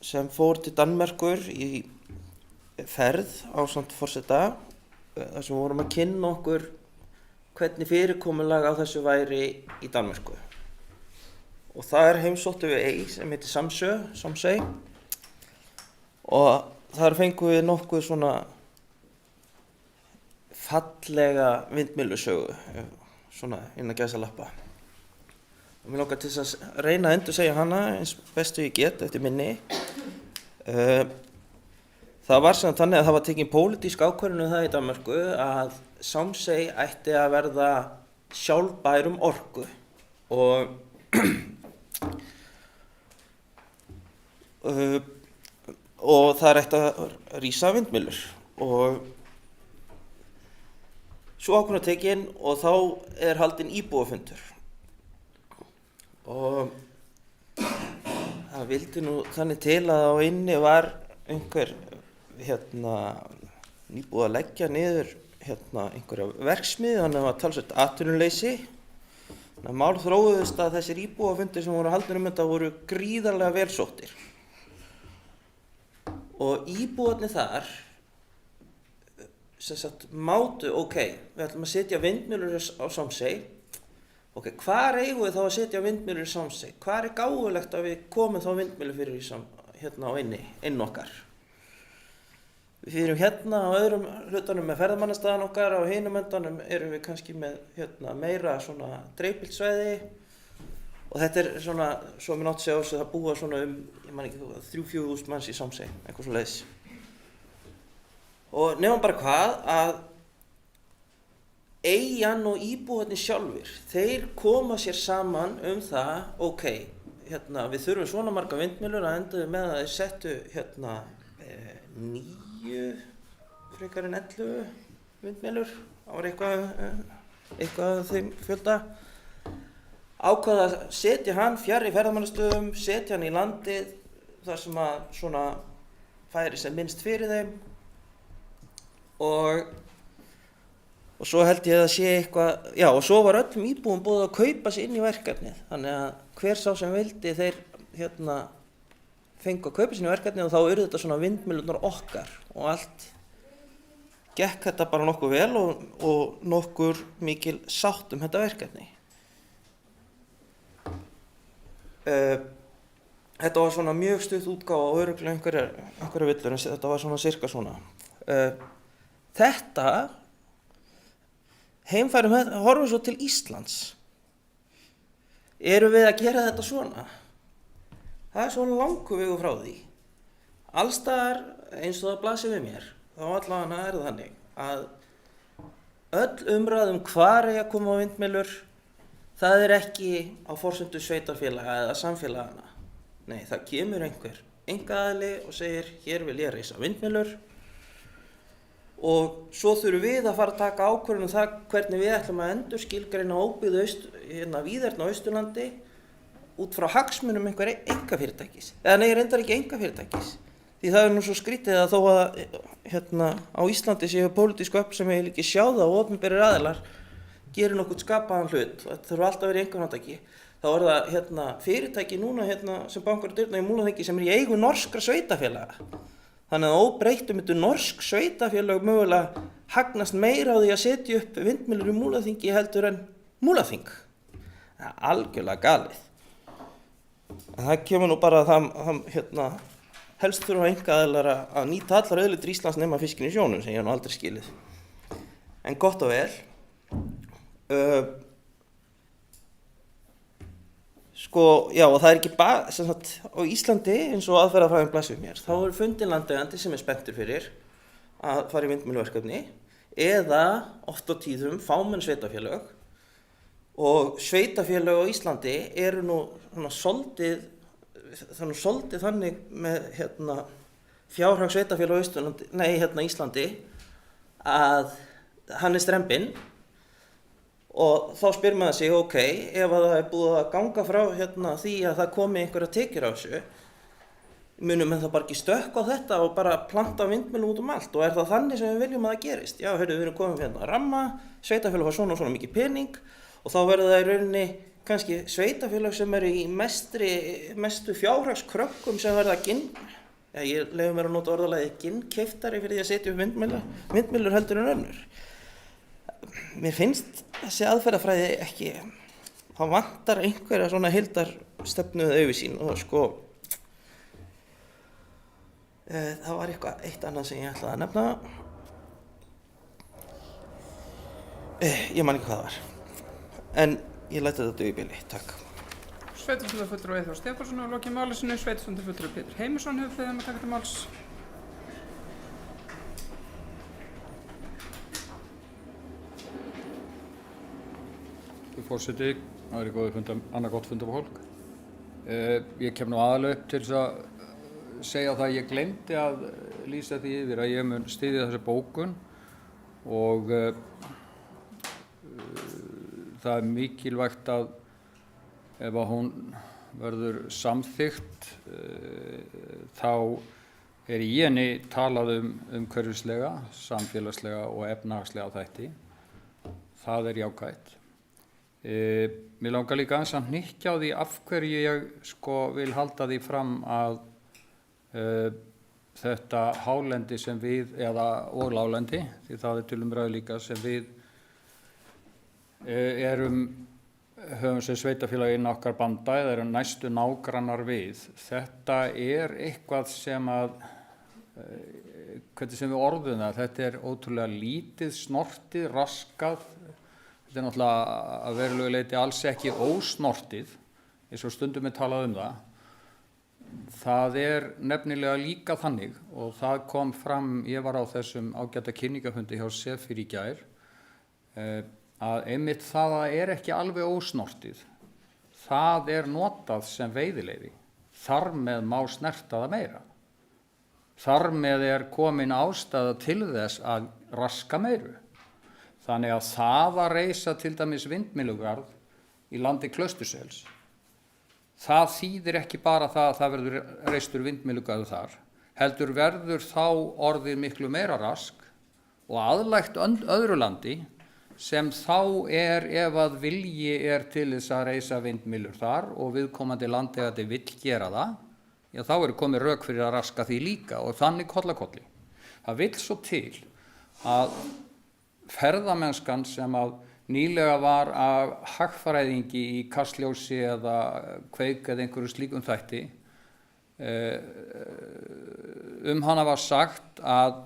sem fór til Danmerkur í ferð ásamt forseta, þar sem vorum að kynna okkur hvernig fyrirkomulag á þessu væri í Danmörku. Og þar heimsóttum við eig sem heitir Samsø, og þar fengum við nokkuð svona fallega vindmyllusögu, svona innan gæsalappa. Mér langar til þess að reyna að endursegja hana eins bestu ég get eftir minni. Það var sem þannig að það var tekin pólitísk ákvörðun það í Danmörku að Samsey ætti að verða sjálfbær orku og það ætti að rísa vindmyllur og svo ákvörðun tekin og þá haldinn íbúafundur og það vildi nú þannig til að á inni var einhver nýbúið að leggja niður einhverja verksmiðju, þannig að það var talsvert atvinnuleysi. Þannig að mál þróuðust að þessir íbúafundir sem voru haldnir þetta voru gríðarlega vel sóttir. Og íbúarnir þar sem sagt mátu, við ætlum að setja vindmyllur á Samsey. Hvar eigum við þá að setja vindmyllur í Samsey? Hvar gáfulegt að við komum þá vindmyllu fyrir á inn okkar? Við erum á öðrum hlutanum með ferðamannastaðan okkar, á hinum endanum erum við kannski með meira svona dreifbýlt svæði og þetta svona, svo mér nátt segja það búa svona ég man ekki, 3-4.000 manns í Samsey, eitthvað svoleiðis. Og nefnum bara hvað, að eyjan og íbúarnir sjálfir, þeir koma sér saman það, við þurfum svona marga vindmyllur að endaðu með að þeir settu 9 frekar en 11 vindmyllur, það var eitthvað þeim fjölda. Ákvað að setja hann fjarri ferðamannastöðum, setja hann í landið þar sem að svona færi sem minnst fyrir þeim og svo held ég að sé eitthvað, og svo var öllum íbúum boðið að kaupa sig inn í verkefnið, þannig að hver sá sem vildi þeir fengu að kaupa sinni verkefni og þá urðu þetta svona vindmyllunar okkar og allt gekk þetta bara nokkuð vel og nokkur mikil sátt þetta verkefni. Þetta var svona mjög stutt útgáfa og örugglega einhverja villur en þetta var svona sirka svona. Þetta heimfærum horfum svo til Íslands. Erum við að gera þetta svona? Það svo langur vegur frá því. Allstaðar eins og það blasir við mér, þá allavega það þannig að öll umræðum hvar eigi að koma á vindmyllur, það ekki á forsendu sveitarfélaga eða samfélagana. Nei, það kemur einhver einkaaðili og segir, hér vil ég reisa vindmyllur og svo þurfum við að fara að taka ákvörðun það hvernig við ætlum að endurskilgreina óbyggð víðerna á Austurlandi út frá hagsmunum einhverja einkafyrirtækis. Nei, reyndar ekki einkafyrirtækis. Því það nú svo skrítið að þó að á Íslandi séu pólitísku öfl sem vil ekki sjá það og opinberir aðilar gerir nokkuð skapaðan hlut. Þetta þurfa alltaf að vera einkafyrirtæki. Þá það fyrirtæki núna sem bankar og dyrna í Múlaþingi sem í eigu norskra sveitafélaga. Þannig að óbreyttum myndu norsk sveitafélag mögulega hagnast meira á því að setja upp vindmyllur í Múlaþingi heldur en Múlaþing. Það algjörlega galið. En það kemur nú bara að helst þurfa einkaaðilar að nýta allar auðlindir Íslands nema fiskinn í sjónum sem ég nú aldrei skilið. En gott og vel. Og það ekki bara, sem sagt, á Íslandi eins og aðferðafræðin blasir mér, þá fundinn landeigandi sem spenntur fyrir að fara í vindmylluverkefni eða oft á tíðum fámenn sveitafélög og sveitafélög á Íslandi eru nú soldið þannig með fjárhag sveitafélög á Íslandi að hann strembinn og þá spyr maður sig, ef að það búið að ganga frá því að það komi einhverja tekjur á þessu, munum við það bara ekki stökkva á þetta og bara planta vindmyllum út allt og það þannig sem við viljum að það gerist? Já, við erum komin ramma, sveitafélög hafa svona mikið pening og þá verður það í rauninni kannski sveitafélög sem eru í mestu fjárhagskrökkum sem verða ég leyfi mér að nota orðalagið ginnkeyptari fyrir því að setja upp vindmyllur heldur en önnur. Mér finnst þessi aðferðafræði ekki, það vantar einhverja svona heildarstefnu eða yfirsýn og það var eitt annað sem ég ætlaði að nefna. Ég man ekki hvað það var, en ég læti þetta duga í bili, takk. Sveitarstjórnarfulltrúi Eyþór Stefánsson og lokið máli sínu. Sveitarstjórnarfulltrúi Pétur Heimisson hefur beðið um að taka til máls. Forseti, það er góðið annað gott fundafólk. Ég kem nú aðalega upp til þess að segja það að ég glemdi að lýsa því yfir að ég mun styðja þessa bókun og það er mikilvægt að ef að hún verður samþykkt þá er í henni talað umhverfislega, samfélagslega og efnahagslega þætti. Það er jákvætt. Mér langar líka aðeins að hnykkja á því af hverju ég vil halda því fram að þetta hálendi sem við, og lálendi, því það er til umræðu líka sem við höfum sem sveitarfélagi inn okkar banda eða erum næstu nágrannar við. Þetta er eitthvað sem hvernig sem við orðum það, þetta er ótrúlega lítið, snortið, raskað. Þetta er náttúrulega að verulegu leyti alls ekki ósnortið, eins og stundum er talað um það. Það er nefnilega líka þannig, og það kom fram, ég var á þessum ágæta kynningafundi hjá Sefir í gær, að einmitt það er ekki alveg ósnortið. Það er notað sem veiðileyfi. Þar með má snerta það meira. Þar með er komin ástæða til þess að raska meiru. Þannig að það að reisa til dæmis vindmyllugarð í landi Klaustursels, það þýðir ekki bara það að það verður reistur vindmyllugarður þar, heldur verður þá orðið miklu meira rask og aðlægt öðru landi sem þá ef að vilji til þess að reisa vindmyllur þar og viðkomandi landeigandi vill gera það, já þá komið rök fyrir að raska því líka og þannig kollakolli. Það vill svo til að ferðamennskan sem að nýlega var af hagfræðingi í Kastljósi eða Kveik eða einhverju slíkum þætti, hana var sagt að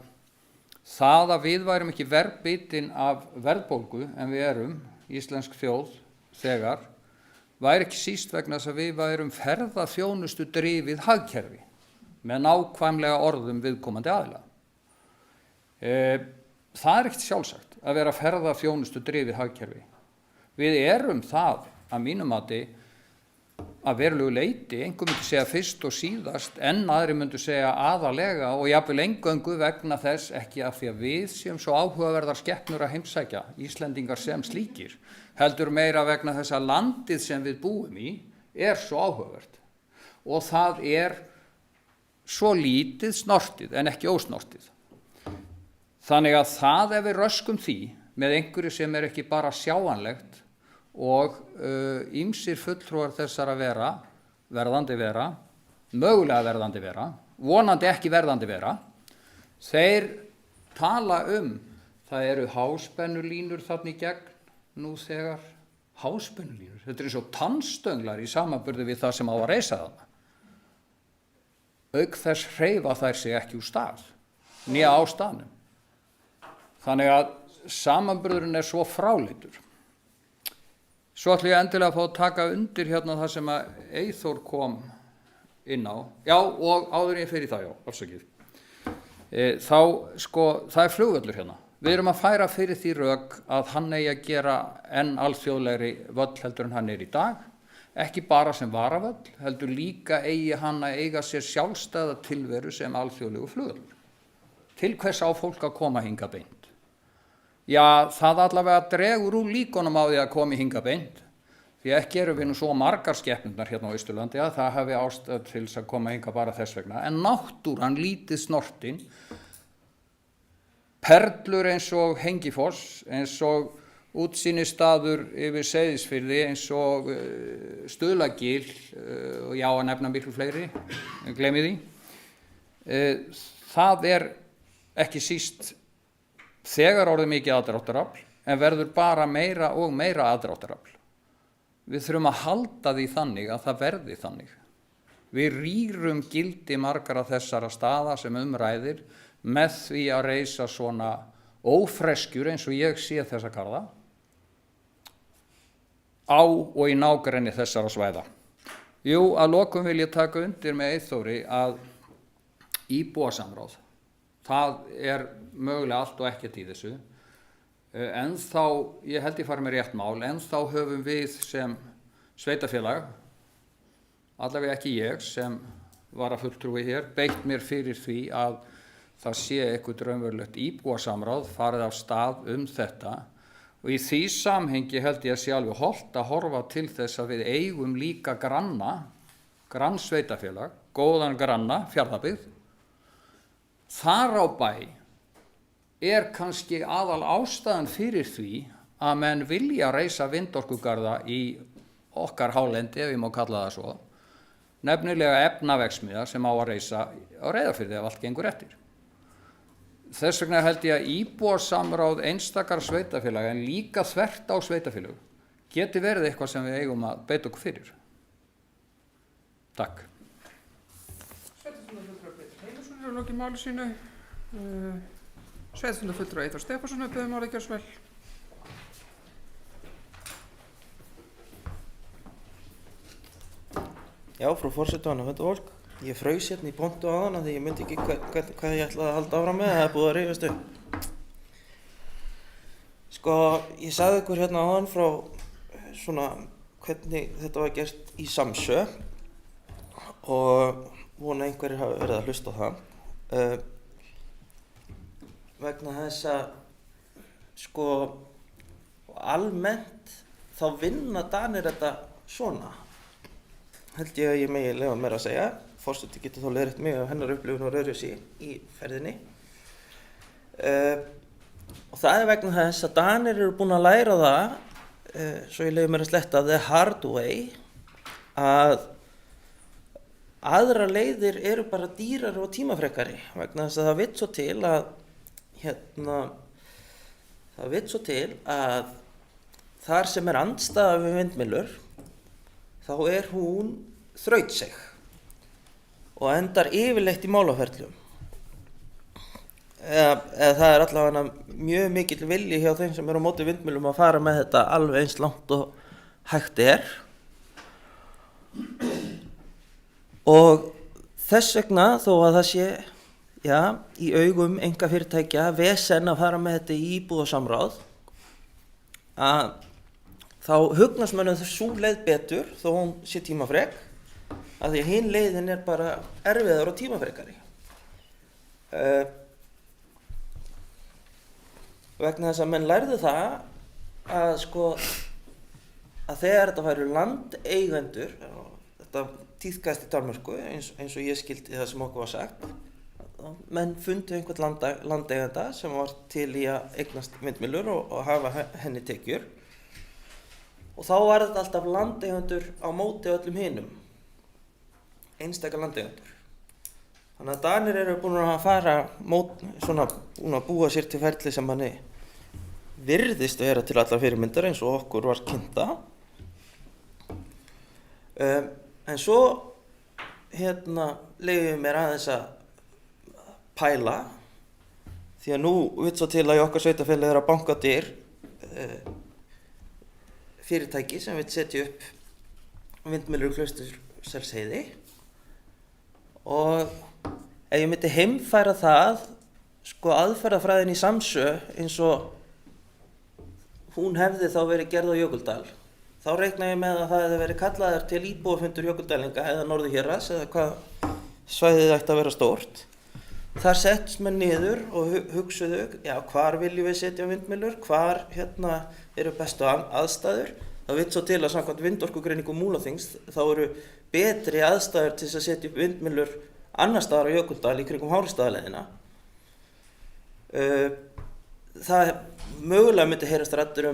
það að við værum ekki verr bitin af verðbólgu en við erum, íslensk þjóð, þegar, væri ekki síst vegna þess að við værum ferðaþjónustu drifið hagkerfi með nákvæmlega orðum viðkomandi aðila. Það er ekkert sjálfsagt að vera ferðaþjónustu drifið hagkerfi. Við erum það að mínu mati að verulegu leyti, einhver myndi segja fyrst og síðast, en aðri myndi segja aðalega og jafnvel eingöngu vegna þess ekki af því að við séum svo áhugaverðar skepnur að heimsækja, Íslendingar sem slíkir, heldur meira vegna þess að landið sem við búum í svo áhugavert og það svo lítið snortið en ekki ósnortið. Þannig að það ef við röskum því með einhverju sem ekki bara sjáanlegt og ýmsir fulltrúar þessara verðandi vera, mögulega verðandi vera, vonandi ekki verðandi vera, þeir tala það eru háspennulínur þarna í gegn nú þegar, háspennulínur, þetta eins og tannstönglar í samanburði við það sem á að reisa þarna. Auk þess hreyfa þær sig ekki úr stað, né á staðnum. Þannig að samanburðurinn svo fráleitur. Svo ætla ég endilega að fá að taka undir hérna það sem að Eyþór kom inn á. Já, og áður en ég fer í það, já, afsakið. Það er flugvöllur hérna. Við erum að færa fyrir því rök að hann eigi að gera enn alþjóðlegri völl heldur en hann í dag. Ekki bara sem varavöll, heldur líka eigi hann að eiga sér sjálfstæða tilveru sem alþjóðlegu flugvöllur. Til hvers á fólk að koma hingað beint? Já, það allavega dregur úr líkunum á því að komi hingað beint. Því ekki erum við nú svo margar skepnurnar hérna á Austurlandi að það hafi ástæðu til að koma hingað bara þess vegna. En náttúran lítið snortin, perlur eins og Hengifoss, eins og útsýnisstaður yfir Seyðisfirði, eins og Stuðlagil, og já að nefna miklu fleiri, gleymi því. Það ekki síst þegar orðið mikið aðdráttarafl, en verður bara meira og meira aðdráttarafl. Við þurfum að halda því þannig að það verði þannig. Við rýrum gildi margra þessara staða sem ræðir með því að reisa svona ófreskjur eins og ég sé þessa garða á og í nágrenni þessara svæða. Jú, að lokum vil ég taka undir með Eyþóri að íbúasamráð, það er mögulega allt og ekkert í þessu. En þá, ég held ég fari með rétt mál, en þá höfum við sem sveitarfélag, allavega ekki ég sem varafulltrúi hér, beitt mér fyrir því að það sé eitthvað raunverulegt íbúasamráð farið af stað þetta. Og í því samhengi held ég að sé alveg hollt að horfa til þess að við eigum líka grannsveitarfélag, góðan granna, Fjarðabyggð. Þar á bæ er kannski aðal ástæðan fyrir því að menn vilja reisa vindorkugarða í okkar hálendi, ef ég má kalla það svo, nefnilega efnaverksmiðja sem á að reisa á Reyðarfirði ef allt gengur eftir. Þess vegna held ég að íbúasamráð einstakar sveitarfélag en líka þvert á sveitarfélag geti verið eitthvað sem við eigum að beita okkur fyrir. Takk. Sveitarstjórnarfulltrúi Pétur Heiðarsson hefur lokið máli sínu. Sveitarstjórnarfulltrúi Eyþór Stefánsson hefur beðið orðið, gjörðu svo vel. Já, frú forseti og annað fólk. Ég fraus hérna í pontu á hana því ég myndi ekki hvað ég ætlaði að halda áfram með, það er búið að rifjast upp. Sko, ég sagði ykkur hérna á hann frá svona hvernig þetta var gert í Samsö og vona einhverjir hafa verið að hlusta á það. Vegna þess að sko almennt þá vinna Danir þetta svona. Held ég að ég megi leyfa mér að segja. Forseti getur þó leiðrétt mig af hennar upplifun og rauðrjósi í ferðinni. Og það er vegna þess að Danir eru búin að læra það, svo ég leyfi mér að sletta, the hard way, að aðrar leiðir eru bara dýrari og tímafrekari. Vegna þess að það vill svo til að þar sem er andstæða við vindmyllur, þá er hún þrautseig og endar yfirleitt í málaferlum. Eða það er allavega mjög mikill vilji hjá þeim sem eru á móti vindmyllum að fara með þetta alveg eins langt og hægt er. Og þess vegna þó að það sé, já, í augum einkafyrirtækja vesen að fara með þetta í íbúðasamráð, að þá hugnast mönnum sú leið betur þó hún sé tímafrek, að því að hin leiðin er bara erfiðar og tímafrekari. Vegna þess að menn lærðu það að sko að þegar þetta væru landeigendur, þetta tíðkast í Danmörku eins og ég skildi það sem okkur var sagt, menn fundu einhvern landeigenda sem var til í að eignast vindmyllur og hafa henni tekjur. Og þá var þetta alltaf landeigendur á móti öllum hinum, einstakar landeigendur. Þannig að Danir eru búin að fara búin að búa sér til ferli sem manni virðist vera til allar fyrirmyndar eins og okkur var kynnta. En svo leyfum mér aðeins að pæla, því að nú vill svo til að í okkar sveitarfélagi er að banka dyr fyrirtæki sem vill setja upp vindmyllur í Klaustursselsheiði, og ef ég myndi heimfæra það sko aðferðafræðin í Samsö eins og hún hefði þá verið gerð á Jökuldal, þá reikna ég með að það hefði verið kallaður til íbúafundur Jökuldalinga eða Norður-Héraðs eða hvað svæðið ætti að vera stórt. Þar settust menn niður og hugsuðu, já, hvar viljum við setja vindmyllur, hvar eru bestu aðstæður. Það vill svo til að samkvæmt vindorkugreiningu Múlaþings þá eru betri aðstæður til að setja upp vindmyllur annars staðar á Jökuldal í kringum Háreksstaðaleiðina. Það mögulega myndi heyrast raddir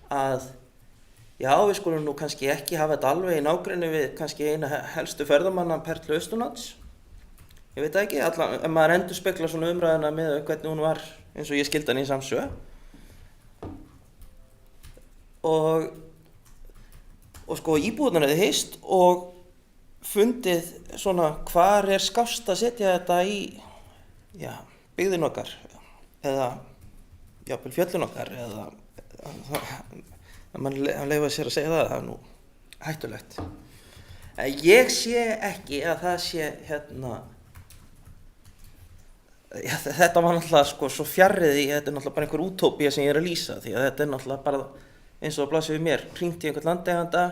að já, við skulum nú kannski ekki hafa þetta alveg í nágrenni við kannski eina helstu ferðamannaperlu Austurlands. Ég veit það ekki, ef maður endurspeglar svona umræðuna með hvernig hún var eins og ég skildi hann í Samsö. Og sko íbúðarnir hefði hist og fundið svona hvar er skást að setja þetta í byggðin okkar eða jafnvel fjöllin okkar eða að mann leyfa sér að segja það er nú hættulegt. Ég sé ekki að það sé já, þetta var náttúrulega sko svo fjarriði, þetta er náttúrulega bara einhver útópía sem ég að lýsa, því að þetta er náttúrulega bara eins og að blasja við mér, hringt í einhvern landeiganda,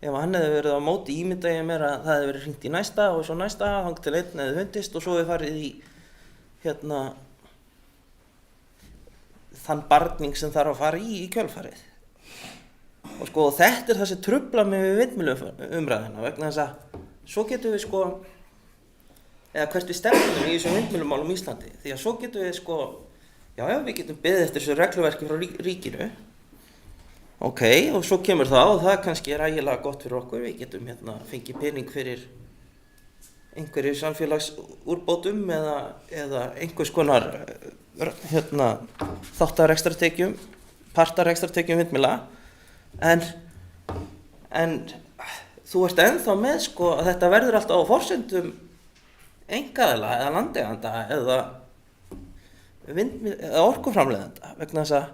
ef hann hefði verið á móti ímynda ég mér að það hefði verið hringt í næsta og svo næsta, hang til einn hefði fundist og svo hefði farið í þann barning sem þarf að fara í kjölfarið. Og sko þetta er það sem truflar mig við vindmylluumræðina, vegna þess að svo getum við sko, eða hvert við stefnum í þessum vindmyllumálum í Íslandi, því að svo getum við sko, já við getum beðið eftir þessu regluverki frá ríkinu, ok, og svo kemur það og það kannski er ægilega gott fyrir okkur, við getum fengið pening fyrir einhverju samfélagsúrbótum eða einhvers konar þáttarekstrartekjum, partarekstrartekjum vindmylla, en þú ert ennþá með sko að þetta verður alltaf á forsendum einkaaðila eða landeiganda eða orkuframleiðanda, vegna þess að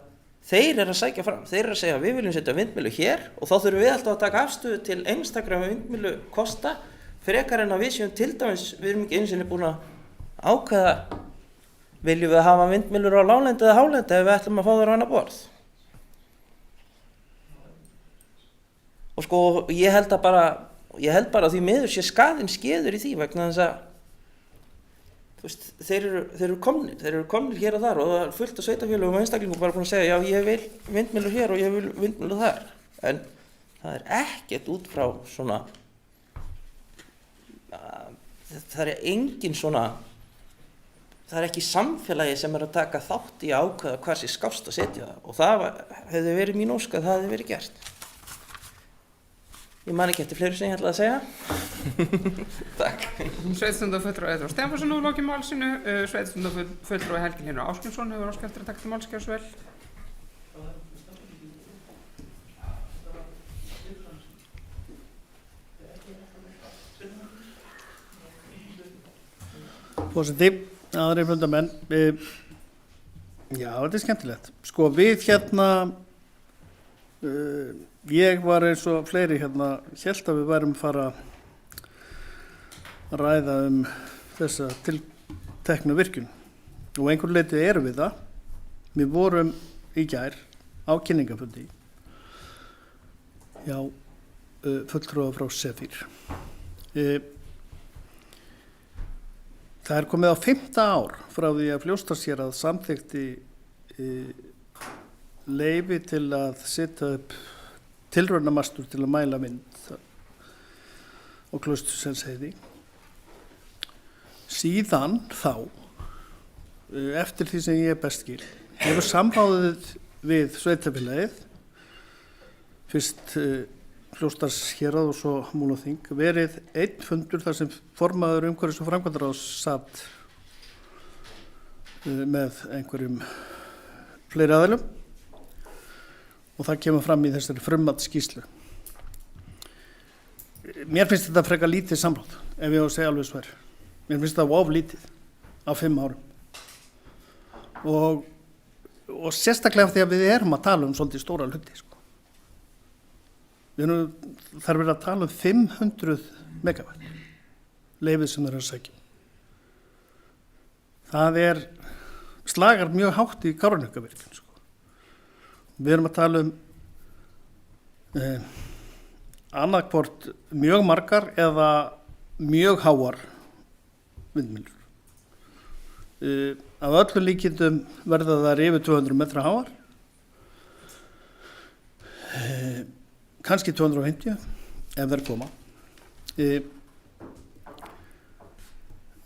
þeir eru að sækja fram, þeir eru að segja við viljum setja vindmyllu hér og þá þurfum við alltaf að taka afstöðu til einstakra vindmyllu kosta frekar en að við séum til dæmis, við erum ekki einu sinni búin að ákveða viljum við hafa vindmyllur á láglendi eða hálendi ef við ætlum að fá þær á annað borð. Og sko ég held bara að því miður sé skaðinn skeður í því vegna þess að þú veist, þeir eru komnir hér og þar og það er fullt af sveitarfélögum og einstaklingum bara búin að segja já ég vil vindmyllur hér og ég vil vindmyllur þar, en það er ekkert út frá svona, það er engin svona, það er ekki samfélagi sem er að taka þátt í að ákveða hvað sé skást að setja það og það hefði verið mín ósk að það hefði verið gert. Ég man ekki eftir fleiri sem ég ætlaði að segja. Takk. Sveitarstjórnarfulltrúi Eyþór Stefánsson hefur lokið máli sínu. Sveitarstjórnarfulltrúi Helgi Hlynur Ásgrímsson hefur óskað eftir að taka til máls, gjörðu svo vel. Forseti, aðrir fundarmenn, já, þetta er skemmtilegt. Sko við ég var eins og fleiri hélt að við værum fara að ræða þessa tilteknu virkjun og einhver leiti erum við það. Við vorum í gær á kynningafundi hjá fulltrúa frá Sefir. Það er komið á 5. ár frá því að Fljótsdalshérað samþykkti leyfi til að setja upp tilraunamastur til að mæla vind og Klaustursselsheiði. Síðan þá, eftir því sem ég best skil, hefur sambandið við sveitarfélagið, fyrst Fljótsdalshérað og svo Múlaþing, verið einn fundur þar sem formaður umhverfis- og framkvæmdaráðs satt með einhverjum fleiri aðilum. Og það kemur fram í þessari frummatsskýrslu. Mér finnst þetta frekar lítið samráð, ef ég á að segja alveg svo er. Mér finnst þetta of lítið á 5 árum. Og sérstaklega því að við erum að tala svolítið stóra hluti. Sko. Það er verið að tala 500 megawatt leyfið sem það er að sækja. Það slagar mjög hátt í Kárahnjúkavirkjun. Sko. Við erum að tala annarkvort mjög margar eða mjög háar vindmyllur. Af öllum líkindum verða það yfir 200 metra háar, kannski 250 ef þær koma.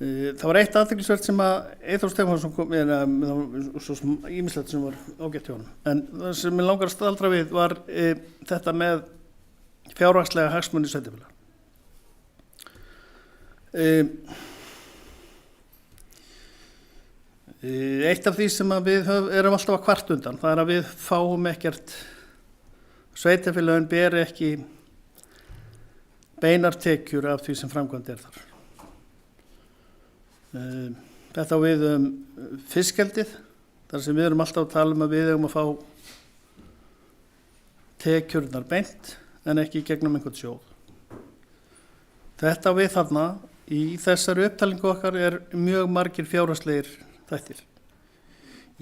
Það var eitt athyglisvert sem að Eyþór Stefánsson kom svo ýmislegt sem var ágætt hjá honum. En það sem ég langar að staldra við var þetta með fjárhagslega hagsmuni sveitarfélaga. Eitt af því sem að við erum alltaf að kvart undan, það er að við fáum ekkert, sveitarfélagin ber ekki beinar tekjur af því sem framkvæmd er þar. Þetta á við fiskeldið, þar sem við erum alltaf að tala að við eigum að fá tekjurnar beint en ekki gegnum einhvern sjóð. Þetta við þarna í þessari upptalningu okkar er mjög margir fjárhagslegir þættir.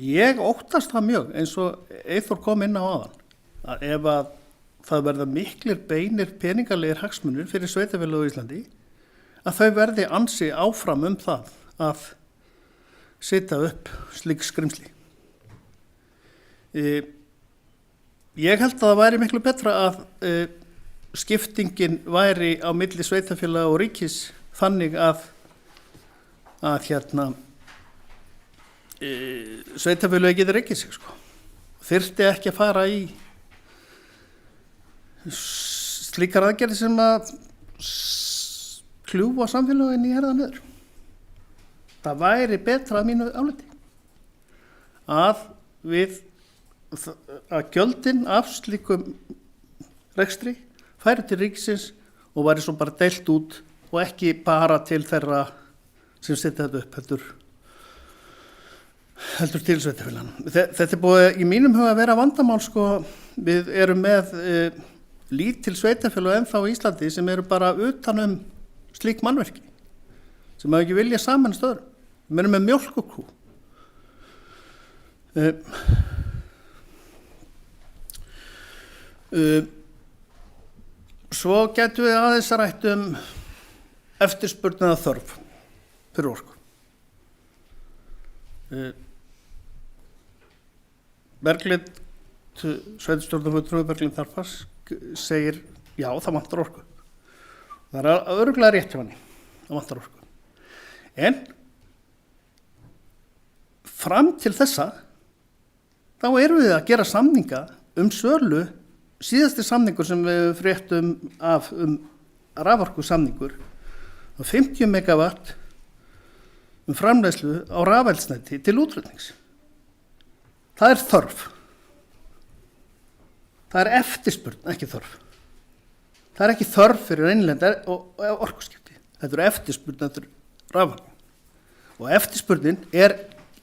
Ég óttast það mjög eins og Eyþór kom inn á áðan að ef að það verða miklir beinir peningalegir hagsmunir fyrir sveitarfélög á Íslandi að þau verði ansi áfram það að setja upp slík skrimsli. Ég held að það væri miklu betra að skiptingin væri á milli sveitarfélaga og ríkis þannig að sveitarfélagi getur ekki sig sko. Þyrfti ekki að fara í slíkar aðgerðir sem að kljúfa samfélagin í herðar niður. Það væri betra að mínu áliti að gjöldin af slíkum rekstri færi til ríkisins og væri svo bara deilt út og ekki bara til þeirra sem setja þetta upp heldur til sveitarfélaganna. Þetta er búið í mínum huga að vera vandamál sko. Við erum með lítil sveitarfélög ennþá í Íslandi sem eru bara utan slík mannverki sem hafa ekki vilja saman stöður. Við erum með mjólkurkú. Svo getum við aðeins rætt eftirspurn eða þörf fyrir orku. Berglind, sveitarstjórnarfulltrúi Berglind Harpa segir já, það vantar orku. Það er örugglega rétt hjá henni, það vantar orku. En fram til þessa þá erum við að gera samninga sölu. Síðasti samningur sem við fréttum af raforku samningur 50 megawatt framleiðslu á rafeldsneyti til útflutnings. Það er þörf. Það er eftirspurn, ekki þörf. Það er ekki þörf fyrir innlend orkuskipti. Þetta er eftirspurn eftir raforku. Og eftirspurnin er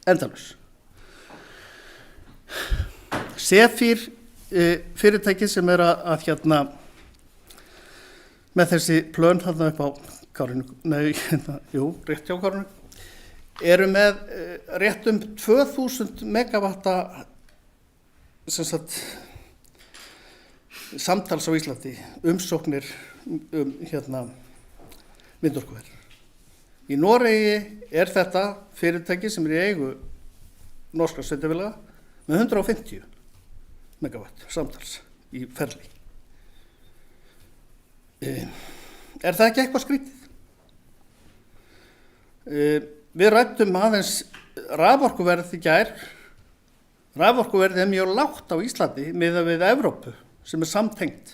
endalaus. Sefir fyrirtækið sem er að með þessi plön þarna upp á rétt hjá Kárinu, eru með rétt 2000 megawatta samtals á Íslandi, umsóknir vindorkuver. Í Noregi er þetta fyrirtæki sem er í eigu norskra sveitarfélaga með 150 megawatt samtals í ferli. Er það ekki eitthvað skrítið? Við ræddum aðeins raforkuverð í gær. Raforkuverð er mjög lágt á Íslandi miðað við Evrópu sem er samtengt.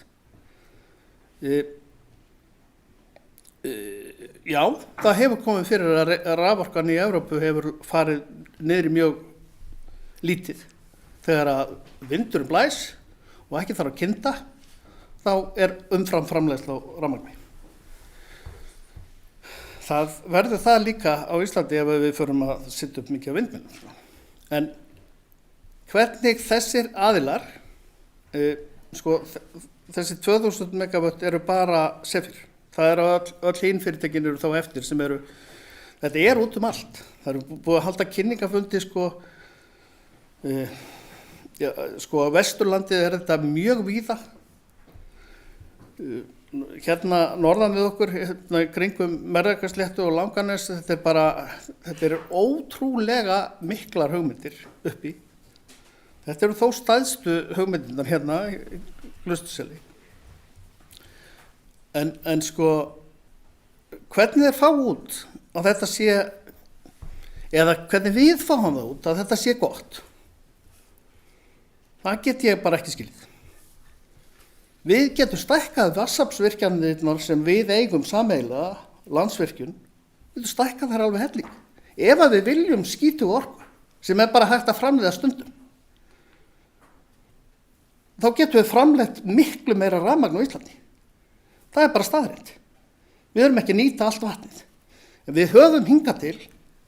Já, það hefur komið fyrir að raforkan í Evrópu hefur farið niður í mjög lítið. Þegar að vindurinn blæs og ekki þarf að kynda, þá er umfram framleiðsla á rafmagni. Það verður það líka á Íslandi ef við förum að setja upp mikið á vindmyllum. En hvernig þessir aðilar, þessi 2000 megawatt eru bara Sefir. Það eru öll hinn fyrirtækin eru þá eftir sem eru, þetta er út allt. Það eru búið að halda kynningafundi á Vesturlandi er þetta mjög víða. Hérna norðan við okkur, kringum Melrakkasléttu og Langanes, þetta er ótrúlega miklar hugmyndir uppi. Þetta eru þó stærstu hugmyndirnar hérna í Glustuseli. En hvernig þeir fá út að þetta sé, eða hvernig við fáum það út að þetta sé gott, það get ég bara ekki skilið. Við getum stækkað vatnsaflsvirkjanirnar sem við eigum sameiginlega, Landsvirkjun, við getum stækkað þær alveg helling. Ef að við viljum skítuga orku, sem er bara hægt að framleiða stundum, þá getum við framleitt miklu meira rafmagn á Íslandi. Það er bara staðreynd. Við erum ekki að nýta allt vatnið. En við höfum hingað til,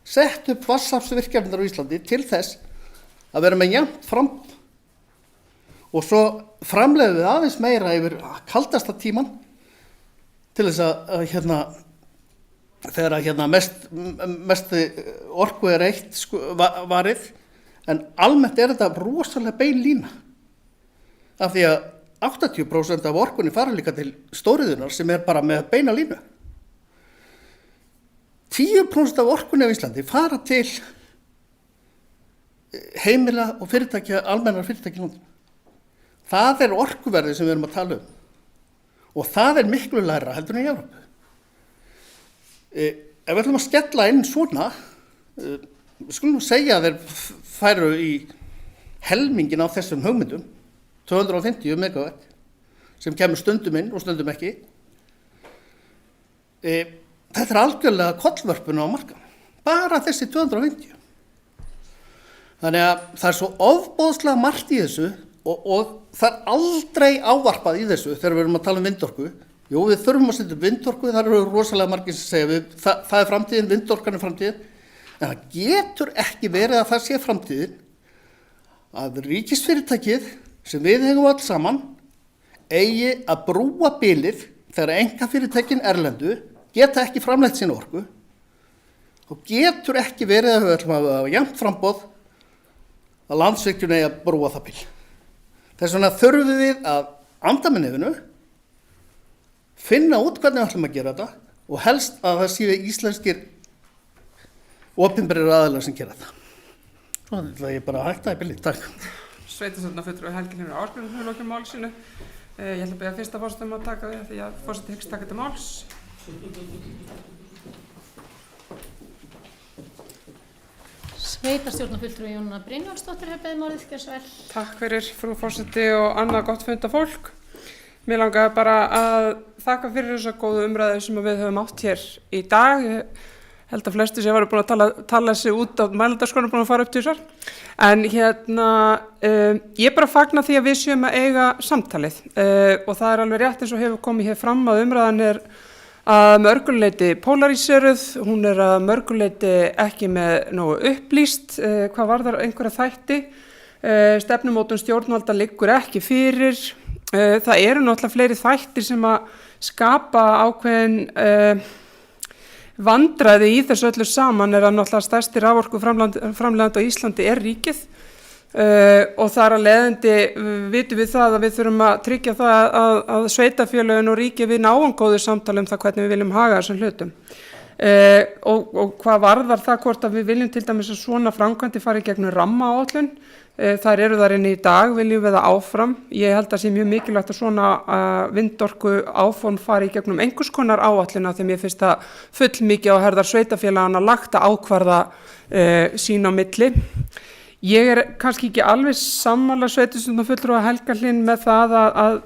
sett upp vatnsaflsvirkjanirnar á Íslandi til þess að vera með jafnt framboð. Og svo framleiðum við aðeins meira yfir kaldasta tíman til þess að þegar mest orku er eitt varið, en almennt er þetta rosalega bein lína af því að 80% af orkunni fara líka til stóriðunar sem er bara með beina línu. 10% af orkunni á Íslandi fara til heimila og fyrirtækja, almennar fyrirtækja í landinu. Það er orkuverðið sem við erum að tala um og það er miklu lægra heldur en í Evrópu. Ef við ætlum að skella inn svona, við skulum segja að þeir færu í helmingin af þessum hugmyndum, 250 megawatt, sem kemur stundum inn og stundum ekki. Þetta er algjörlega kollvörpun á markaðnum, bara þessi 250. Þannig að það er svo ofboðslega margt í þessu og það er aldrei ávarpað í þessu þegar við erum að tala um vindorku. Jú, við þurfum að setja upp vindorku, það eru rosalega margir sem segja það er framtíðin, vindorkan er framtíðin, en það getur ekki verið að það sé framtíðin að ríkisfyrirtækið sem við hegum öll saman eigi að brúa bilið þegar einkafyrirtækin erlendu geta ekki framleitt sín orku og getur ekki verið að við ætlum að hafa jafnt framboð að Landsvirkjun eigi að brúa það bil. Þess vegna þurfum við að anda með nefnu, finna út hvernig við ætlum að gera þetta og helst að það séu íslenskir opinberir aðilar sem gera það. Svo ætla ég bara að hætta í bili. Takk. Sveitarstjórnarfulltrúi Helgi Hlynur Ásgrímsson hefur lokið máli sínu. Ég ætla að biðja fyrsta forseta að taka við því að forseti hyggst taka til máls. Sveitarstjórnarfulltrúi Jónína Brynjólfsdóttir hefur beðið málið, gjörðu svo vel. Takk fyrir frú forseti og annað gott fundafólk. Mér langaði bara að þakka fyrir þessa góðu umræðu sem við höfum átt hér í dag. Ég held að flestir sem varu búin að tala sig út á mælendaskránum búin að fara upp til þessar. En ég bara fagna því að við séum að eiga samtalið og það er alveg rétt eins og hefur komið hér fram að umræðan er að mörguleiti polaríseruð, hún er að mörguleiti ekki með nógu upplýst, hvað varðar einhverja þætti, stefnumótun stjórnvalda liggur ekki fyrir, það eru náttúrulega fleiri þættir sem að skapa ákveðin vandræði í þessu öllu saman er að náttúrulega stærsti raforku framleiðandi á Íslandi er ríkið og þar að leiðandi vitum við það að við þurfum að tryggja það að sveitarfélögin og ríkið við náum góðu samtali um það hvernig við viljum haga þessum hlutum. Og hvað varðar það hvort að við viljum til dæmis að svona framkvæmdir fari gegnum rammaáætlun, þær eru þar inni í dag, viljum við það áfram. Ég held að sé mjög mikilvægt að svona vindorku áform fari gegnum einhvers konar áætluna þegar mér finnst það full mikið á herðar sveitarfélagana lagt að ákvarða sín á milli. Ég er kannski ekki alveg sammála sveitarstjórnarfulltrúa Helga Hlyn með það að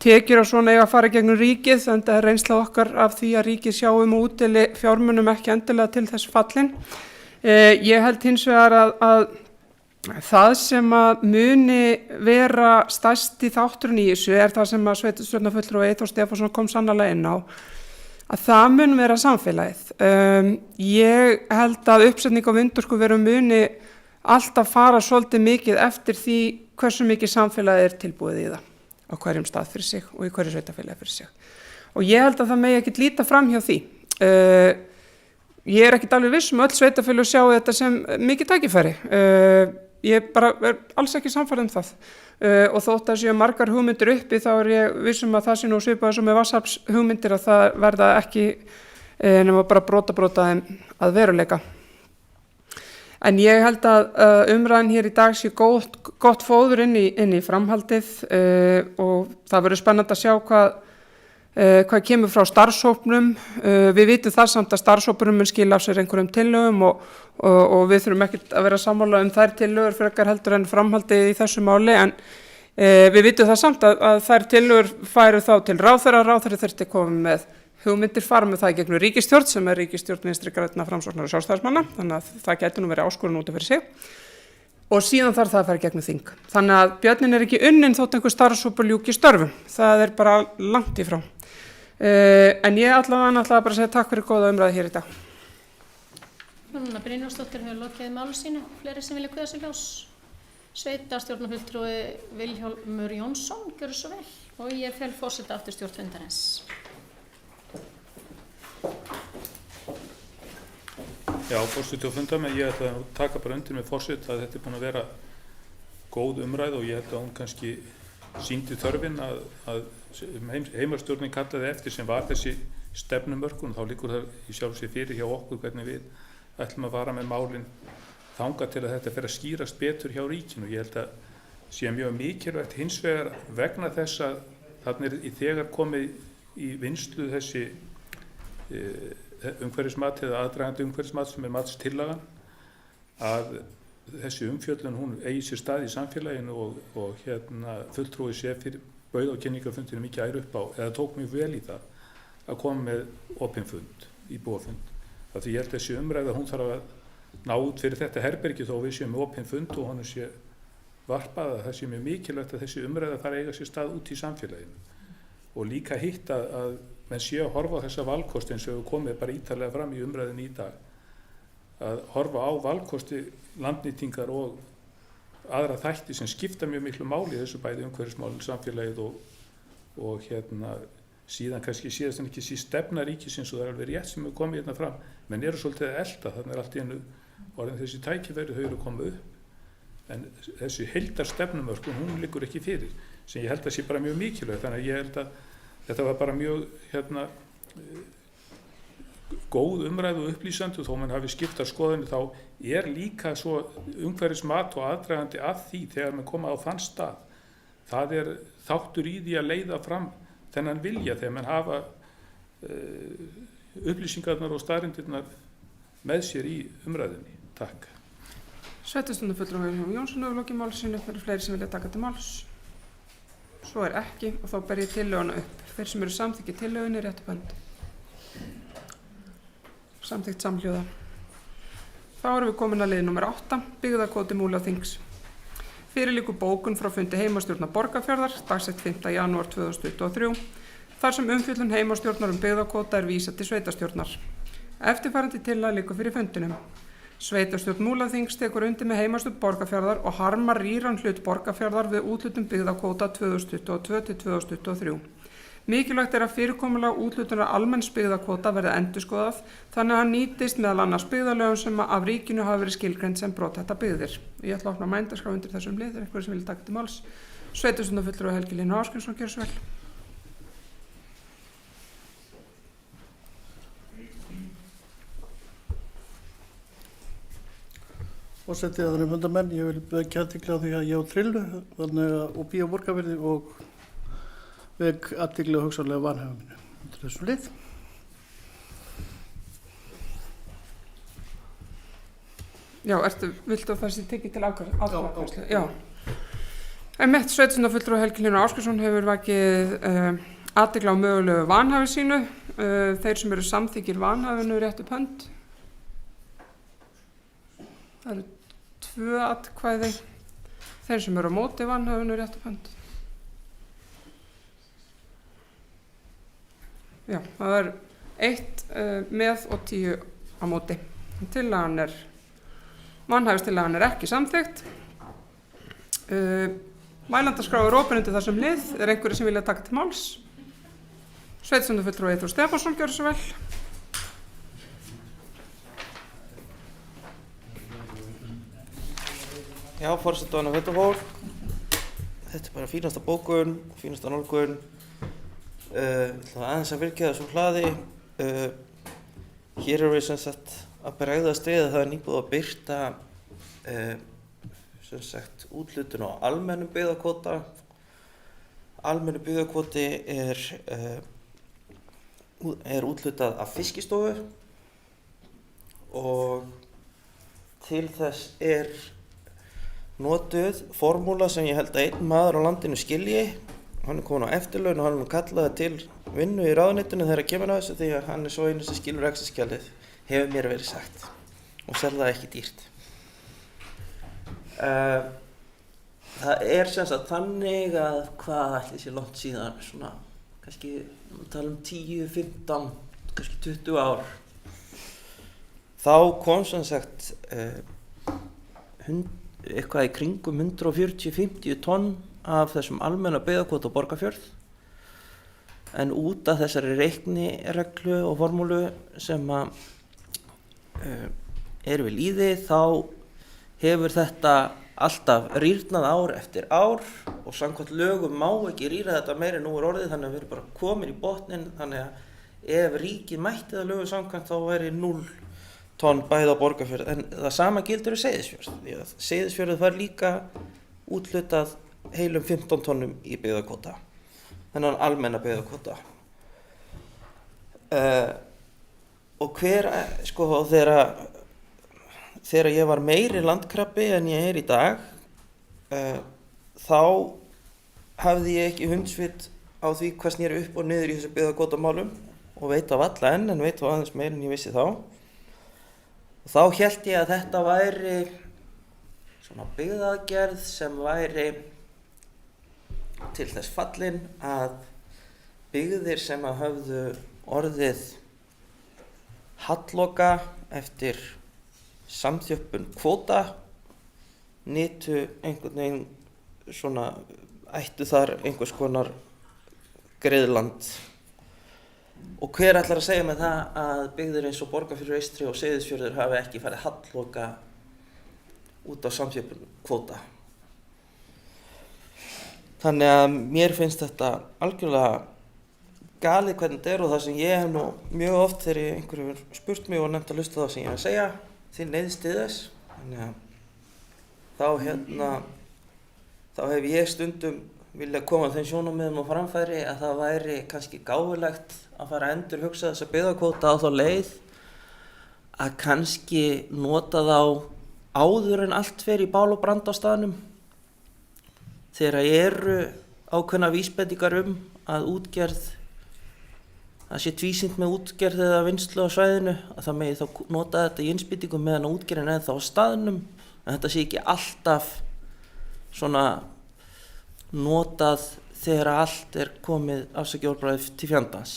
tekjur á svona eiga að fara gegnum ríkið, þannig að reynsla okkar af því að ríkið sjáum og útdeli fjármunum ekki endilega til þess fallin. Ég held hins vegar að það sem að muni vera stærsti þátturinn í þessu er það sem að sveitarstjórnarfulltrúi Eyþór Stefánsson kom sannarlega inn á, að það mun vera samfélagið. Ég held að uppsetning á vindorku muni alltaf fara svolítið mikið eftir því hversu mikið samfélagið er tilbúið í það á hverjum stað fyrir sig og í hverju sveitarfélagi fyrir sig. Og ég held að það megi ekkert líta fram hjá því. Ég er ekkert alveg viss öll sveitarfélög sjá þetta sem mikið tækifæri. Ég bara er alls ekki sannfærð það. Og þótt að séu margar hugmyndir uppi þá er ég viss að það sé nú svipað sem með vatnsafls hugmyndir að það verða ekki nema bara brota að veruleika. En ég held að umræðan hér í dag sé gott fóður inn í framhaldið og það verður spennandi að sjá hvað kemur frá starfshópnum. Við vitum það samt að starfshópurinn mun skila af sér einhverjum tillögum og við þurfum ekkert að vera sammála þær tillögur frekar heldur en framhaldið í þessu máli. En við vitum það samt að þær tillögur færu þá til ráðherra þurfti að koma með hugmyndir fara með það í gegnum ríkisstjórn sem er ríkisstjórn Vinstri grænna, Framsóknar og Sjálfstæðismanna, þannig að það gæti nú verið áskorun út af fyrir sig og síðan þarf það að fara í gegnum þing. Þannig að björnin er ekki unnin þótt einhver starfshópur ljúki störfum, það er bara langt í frá. En ég ætla bara að segja takk fyrir góða umræði hér í dag. Jónína Brynjólfsdóttir hefur lokið máli sínu, fleiri sem vilja kveða sig ljós. Sveitarstjórnarfulltrúi Vilhjálmur Jónsson, gjörðu svo vel og ég fel forseta aftur stjórnfundarins. Já, forseti og fundamenn, ég ætla að taka bara undir með forseti að þetta búin að vera góð umræð og ég held að hún kannski sýndi þörfin að heimastjórnin kallaði eftir sem var þessi stefnumörkun. Þá liggur það í sjálf sér fyrir hjá okkur hvernig við ætlum að vara með málin þangað til að þetta fer að skýrast betur hjá ríkinu. Ég held að sé mjög mikilvægt hins vegar vegna þess að þarna þegar komið í vinslu þessi umhverfismat eða aðdragandi umhverfismat sem matstillagan, að þessi umfjöllun hún eigi sér stað í samfélaginu og fulltrúi sé fyrir bauð á kynningarfundinu mikið ær upp á, eða tók mjög vel í það að koma með opinn fund, íbúafund. Því ég held að þessi umræða hún þarf að ná út fyrir þetta herbergi þó við séum með opinn fund og honum sé varpað, að það sé mjög mikilvægt að þessi umræða þarf að eiga sér stað út í samfélaginu. Og líka hitt að menn sé að horfa á þessa valkosti eins og hefur komið bara ítarlega fram í umræðinu í dag. Að horfa á valkosti landnýtingar og aðra þætti sem skipta mjög miklu máli þessu bæði umhverfismálin, samfélagið og síðan kannski síðast en ekki síst stefna ríkisins og það er alveg rétt sem hefur komið hérna fram, menn eru svolítið að elda, þannig allt í einu orðin þessi tækifæri þau eru komið upp, en þessi heildarstefnumörkun hún liggur ekki fyrir, sem ég held að sé bara mjög mikilvægt, þannig að ég held að þetta var bara mjög góð umræðu og upplýsandi og þó mann hafi skiptar skoðinu þá er líka svo umhverfismat og aðdragandi að því þegar mann koma á þann stað. Það er þáttur í því að leiða fram þennan vilja þegar mann hafa upplýsingarnar og staðreyndirnar með sér í umræðinni. Takk. Sveitarstjórnarfulltrúi Vilhjálmur Jónsson hefur lokið máli sínu. Eru fleiri sem vilja taka til máls? Svo er ekki og þá ber ég tillöguna upp. Þeir sem eru samþykkið tillögunni réttu bönd. Samþykkt samhljóða. Þá erum við komin að liði nr. 8, byggðakvóti Múlaþings. Fyrir liggur bókun frá fundi heimastjórnar Borgarfjarðar, dagsett 5. janúar 2023, þar sem umfjöllun heimastjórnar byggðakvóta er vísað til sveitarstjórnar. Eftirfarandi tillaga liggur fyrir fundinum. Sveitarstjórn Múlaþings tekur undir með heimastjórn Borgarfjarðar og harmar rýran hlut Borgarfjarðar við úthlutun byggðakvóta 2022 til 2023. Mikilvægt er að fyrirkomulag úthlutunar almenns byggðakvóta verði endurskoðað þannig að hann nýtist meðal annars byggðarlögum sem af ríkinu hafa verið skilgreind sem brothættar byggðir. Ég ætla að opna mælendaskrá undir þessum lið, er einhverjum sem vilja taka til máls. Sveitarstjórnarfulltrúi Helgi Hlynur Ásgrímsson, gjörðu svo vel. Forseti að þeirra fundamenn, ég vil vekja athygli á því að ég á trillu og bý á Borgarfirði og vek athygli á hugsanlega vanhæfuminu undir þessum lið. Já, viltu að það sé tekið til atkvæðagreiðslu? Já. Einmitt sveitarstjórnarfulltrúi Helgi Hlynur Ásgrímsson hefur vakið athygli á mögulegu vanhæfi sínu. Þeir sem eru samþykkir vanhæfinu rétt upp hönd. Það eru 2 atkvæði. Þeir sem eru á móti vanhæfinu rétt upp hönd. Já, það er 1 með og 10 á móti. Vanhæfistillagan er ekki samþykkt. Mælendaskrá er opin undir þessum lið. Er einhverju sem vilja taka til máls? Sveitarstjórnarfulltrúi Eyþór Stefánsson, gjörðu svo vel. Já, forsetana þetta fólk. Þetta er bara fínasta bókun, fínasta nálgun. Aðeins að virkja þessu hlaði. Hér erum við sem sagt að bregðast við að það er nýbúið að birta sem sagt úthlutun á almennum byggðakvóta. Almennu byggðakvóti er úthlutað af Fiskistofu og til þess er notuð formúla sem ég held að einn maður á landinu skilji. Hann er komin á eftirlaun og hann er kallaði til vinnu í ráðuneytinu þegar kemur á þessu því að hann er svo einu sem skilur Excel-skjalið, hefur mér verið sagt og selða ekki dýrt. Það er sem sagt þannig að hvað ætli sé langt síðan, svona kannski tala 10, 15, kannski 20 ár. Þá kom sem sagt eitthvað í kringum 140-150 tonn af þessum almenna byggðakvóta á Borgarfjörð en út af þessari reiknireglu og formúlu sem er við lýði þá hefur þetta alltaf rýrnað ár eftir ár og samkvæmt lögum má ekki rýra þetta meira en nú er orðið, þannig að við erum bara komin í botnin, þannig að ef ríkið mætti það lögum samkvæmt þá væri 0 tonn bæði á Borgarfjörð, en það sama gildur Seyðisfjörð, því að Seyðisfjörð var líka úthlutað heilum 15 tonnum í byggðakvóta, þennan almenna byggðakvóta. Og sko þegar ég var meiri landkrabbi en ég er í dag, þá hafði ég ekki hundsvit á því hvað snýr upp og niður í þessu byggðakvótamálum og veit af alla en veit af aðeins meir en ég vissi þá. Og þá hélt ég að þetta væri svona byggðagerð sem væri til þess fallin að byggðir sem að höfðu orðið halloka eftir samþjöppun kvóta nytu einhvern veginn svona ættu þar einhvers konar greiðland. Og hver ætlar að segja með það að byggðir eins og Borgarfjörður Eystri og Seyðisfjörður hafi ekki farið halloka út á samþjöppun kvóta. Þannig að mér finnst þetta algjörlega galið hvernig þetta er og það sem ég hef nú mjög oft þegar einhverjum spurt mig og nefnt að hlusta það sem ég hef að segja, þið neyðist til þess. Þannig að þá hef ég stundum viljað koma þeim sjónarmiðum á framfæri að það væri kannski gáfulegt að fara að endurhugsa þessa byggðakvóta á þá leið að kannski nota þá áður en allt fer í bál og brand á staðnum. Þegar eru ákveðna vísbendingar að útgerð, það sé tvísýnt með útgerð eða vinnslu á svæðinu, að það megi þá nota þetta í innspýtingum meðan útgerðin eða þá á staðnum, en þetta sé ekki alltaf svona notað þegar allt er komið afsakjórnbræðið til fjandans.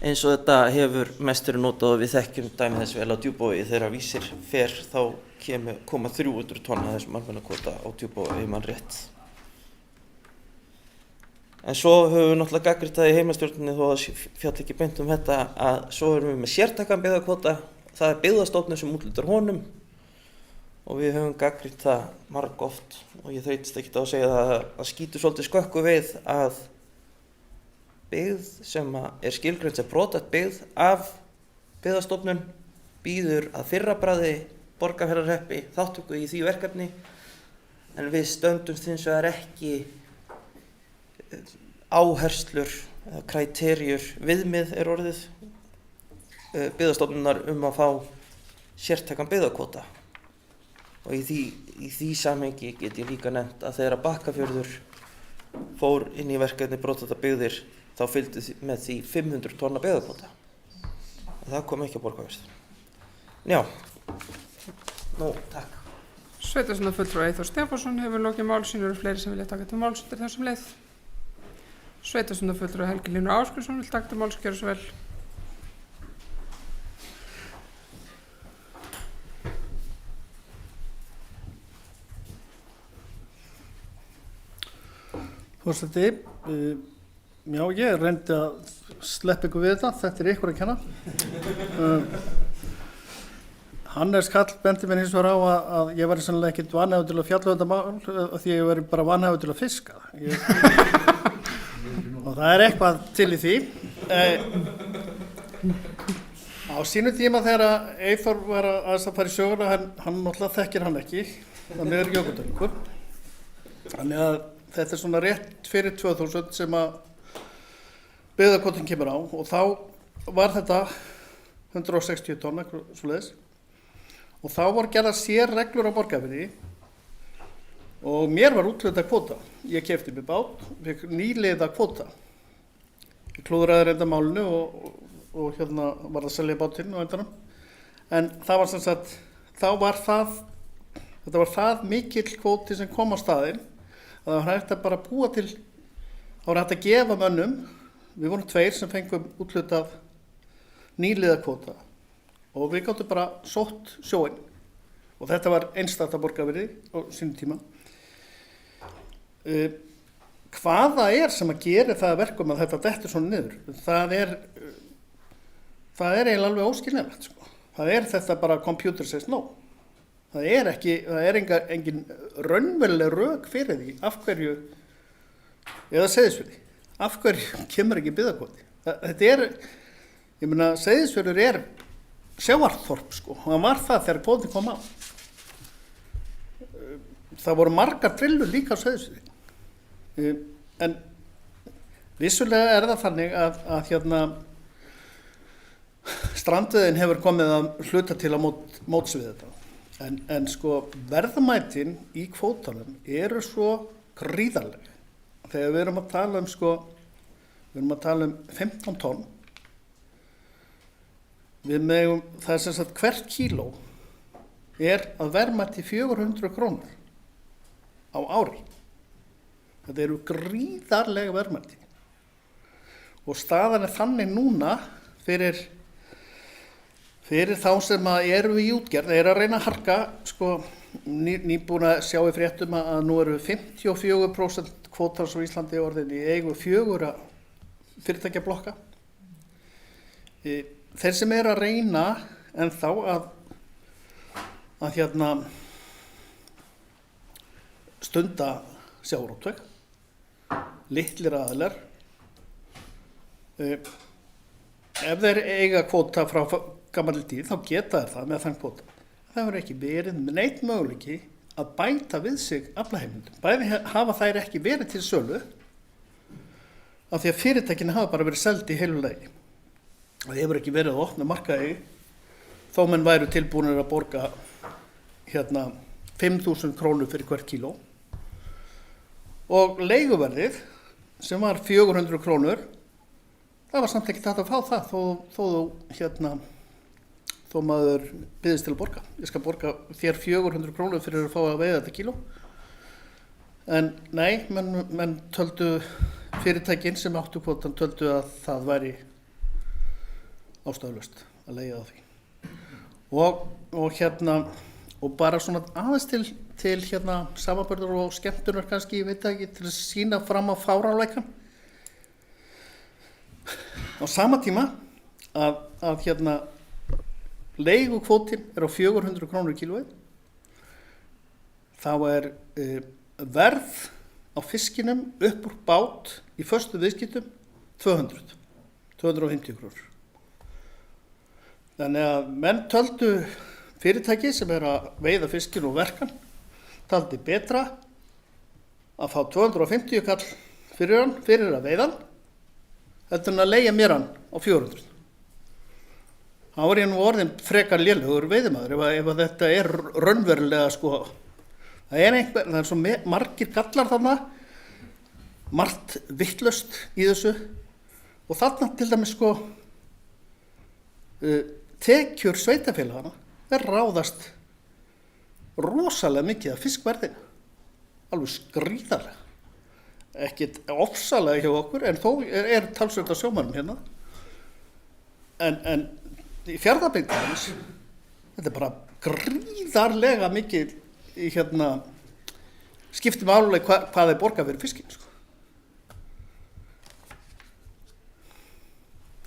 Eins og þetta hefur mest verið notað og við þekkjum dæmi þess vel á Djúpavogi þegar Vísir fer þá koma 300 tonna af þessum almenna kvóta á Djúpavogi ef mann rétt. En svo höfum við náttúrulega gagnrýnt það í heimastjórninni þó að fjall ekki beint þetta að svo erum við með sértækan byggðakvóta, það er byggðastofnun sem úthlutar honum og við höfum gagnrýnt það margoft og ég þreytist ekkert á að segja það skýtur svolítið skökku við að byggð sem er skilgreind sem brothætt byggð af byggðastofnun býður að fyrra bragði Borgarfjarðarhreppi þátttöku í því verkefni en við stöndumst hins vegar ekki áherslur eða kræteríur viðmið er orðið byggðastofnunar að fá sértækan byggðakvóta. Og í því samhengi get ég líka nefnt að þegar Bakkafjörður fór inn í verkefni brothættar byggðir þá fylgdi með því 500 tonna byggðakvóta. Það kom ekki á Borgarfjörð. Já, nú, takk. Sveitarstjórnarfulltrúi Eyþór Stefánsson hefur lokið máli sínu og fleiri sem vilja taka til máls undir þessum leið. Sveitarstjórnarfulltrúi Helgi Hlynur Ásgrímsson vil taka til máls, gjörðu svo vel. Forseti, já, ég reyndi að sleppa ykkur við þetta er ykkur að kenna. Hannes Karl bendi mér hins vegar á að ég væri sannlega ekkert vanhæfur til að fjalla þetta mál því ég væri bara vanhæfur til að fiska. Og það er eitthvað til í því. Á sínu tíma þegar Eyþór var að fara í söguna, hann náttúrulega þekkir hann ekki, þannig er jökuldöngur. Þannig að þetta er svona rétt fyrir 2000 sem að byggðakvótinn kemur á og þá var þetta 160 tonn, eitthvað svoleiðis. Og þá voru gerðar sérreglur á Borgarfirði og mér var úthlutað kvóta. Ég keypti mér bát, fékk nýliða kvóta. Ég klúðraði reynda málinu og hérna var að selja bátinn á endanum. En það var sem sagt, þetta var það mikill kvóti sem kom á staðinn að það var hægt að bara búa til, það var hægt að gefa mönnum, við vorum 2 sem fengum úthlutað nýliða kvóta og við gáttum bara sótt sjóinn og þetta var einstakt að Borgarfirði á sínum tíma. hvað það sem að gera það að verkum að þetta dettur svona niður, það er eiginlega alveg óskiljanlegt, sko. Það er þetta bara computer says no. Það er engin raunveruleg rök fyrir því af hverju, eða Seyðisfirði, af hverju kemur ekki byggðakvóti. Þetta er, ég meina, Seyðisfjörður er sjávarþorp, sko, og það var það þegar kvótin kom á. Það voru margar drillur líka á Seyðisfirði. En vissulega er það þannig að strandveiðin hefur komið að hluta til að móts við þetta. En sko verðmætin í kvótanum eru svo gríðarleg. Þegar við erum að tala um við erum að tala um 15 tonn. Það er sem sagt hvert kíló er að verðmæti 400 krónur á ári. Þetta eru gríðarlega verðmæti. Og staðan er þannig núna fyrir þá sem eru í útgerð, að reyna að harka, sko, nýbúin að sjá í fréttum að nú eru 54% kvótans á Íslandi orðin í eigu 4 fyrirtækjablokka. Þeir sem að reyna ennþá að stunda sjávarútveg, litlir aðilar, ef þeir eiga kvóta frá gamalli tíð, þá geta þeir það með þann kvóta. Það hefur ekki verið með neitt möguleiki að bæta við sig aflaheimildum. Bæði hafa þær ekki verið til sölu af því að fyrirtækin hafa bara verið seld í heilu lagi. Það hefur ekki verið að opna markaði þó menn væru tilbúinir að borga 5.000 krónur fyrir hvert kíló. Og leiguverðið sem var 400 krónur, það var samt ekki hægt að fá það þó maður byggðist til að borga. Ég skal borga þér 400 krónur fyrir að fá að veiða þetta kíló. En nei, menn töldu, fyrirtækin sem áttu kvótan töldu að það væri ástæðulaust að leigja á því. Og bara svona aðeins til samanburðar og skemmtunar kannski, ég veit ekki, til að sýna fram á fáránleikann. Á sama tíma að leigukvótin er á 400 krónur kílóið, þá er verð á fiskinum upp úr bát í föstu viðskiptum 250 krónur. Þannig að menn töldu fyrirtæki sem að veiða fiskin og verkan, taldi betra að fá 250 kall fyrir að veiða hann, heldur en að leigja mér hann á 400. Þá er ég nú orðin frekar lélegur veiðimaður ef að þetta er raunverulega, sko, það er svo margir gallar þarna, margt vitlaust í þessu og þarna til dæmis, sko, tekjur sveitarfélagana ráðast rosalega mikið af fiskverðinu, alveg skrýðarlega. Ekkert ofsalega hjá okkur, en þó er talsvert af sjómönnum hérna. En í Fjarðabyggð, þetta er bara gríðarlega mikið í skiptir máli hvað þeir borga fyrir fiskinn, sko.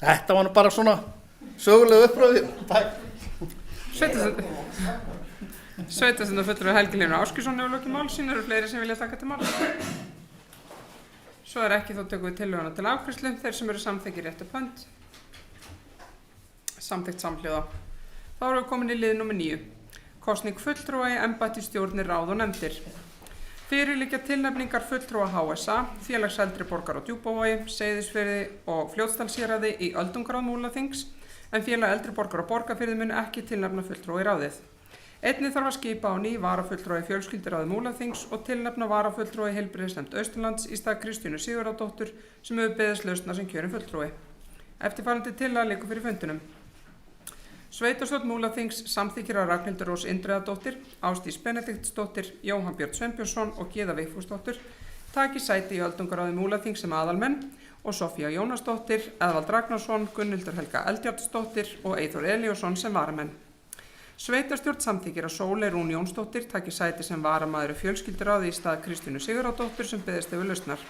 Þetta var nú bara svona sögulega uppræði. Sveitarstjórnarfulltrúi Helgi Hlynur Ásgeirsson hefur lokið máls sínu, eru fleiri sem vilja taka til máls. Svo ekki þó tökum við tillöguna til afgreiðslu, þeir sem eru samþykkir rétt upp hönd. Samþykkt samhljóða. Þá erum við komin í lið nr. 9. Kosning fulltrúa í embætti stjórnir, ráð og nefndir. Fyrir liggja tilnefningar fulltrúa HSA, Félags eldri borgara á Djúpavogi, Seyðisfirði og Fljótsdalshéraði í öldungaráð Múlaþings, en Félag eldri borgara á Borgarfirði mun ekki tilnefna fulltrúa í ráðið. Einnig þarf að skipa á ný varafulltrúa í fjölskylduráði Múlaþings og tilnefna varafulltrúa í heilbrigðisnefnd Austurlands í stað Kristínu Sigurðardóttur sem hefur beðist lausnar sem kjörin fulltrúi. Eftirfarandi tillaga liggur fyrir fundinum. Sveitarstjórn Múlaþings samþykkir að Ragnhildur Rós Indriðadóttir, Ásdís Benediktsdóttir, Jóhann Björn Sveinbjörnsson og Gyða Vigfúsdóttir taki sæti í öldungaráði Múlaþings sem aðalmenn og Soffía Jónasdóttir, Eðvald Ragnarsson, Gunnhildur Helga Eldjárnsdóttir og Eyþór Elíasson sem varamenn. Sveitarstjórn samþykkir að Sóley Rún Jónsdóttir taki sæti sem varamaður í fjölskylduráði í stað Kristínu Sigurðardóttur sem beðist hefur lausnar.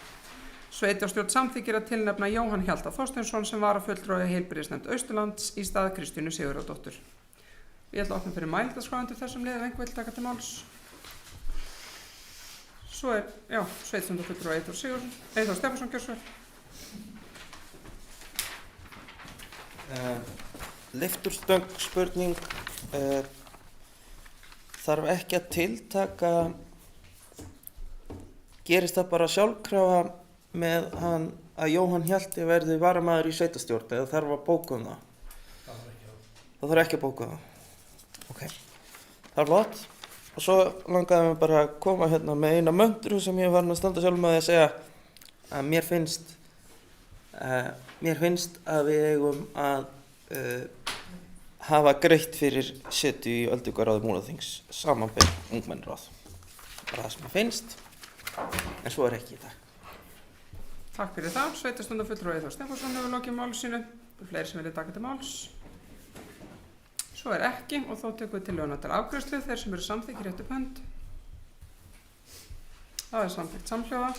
Sveitarstjórn samþykkir að tilnefna Jóhann Hjalta Þorsteinsson sem varafulltrúi í heilbrigðisnefnd Austurlands í stað Kristínu Sigurðardóttur. Ég ætla að opna fyrir mælendaskrá undir þessum lið ef einhver vill taka til máls. Svo sveitarstjórnarfulltrúi Eyþór Stefánsson, gjörðu svo vel. Leifturstöng spurning, þarf ekki að tiltaka, gerist það bara sjálfkrafa með hann að Jóhann Hjalti verði varamaður í sveitarstjórn eða þarf að bóka það? Það þarf ekki að bóka það. Ok, það er flott. Og svo langaði mér bara að koma hérna með eina möndru sem ég var að standa sjálf með að segja að mér finnst að við eigum að hafa greitt fyrir setu í öldungaráði Múlaþings samanber ungmennaráð. Bara það sem mér finnst, en svo ekki í dag. Takk fyrir það. Sveitarstjórnarfulltrúi Eyþór Stefánsson hefur lokið máli sínu. Fleiri sem vilja taka til máls. Svo ekki og þá tekum við tillöguna til afgreiðslu. Þeir sem eru samþykkir rétt upp hönd. Það er samþykkt samhljóða.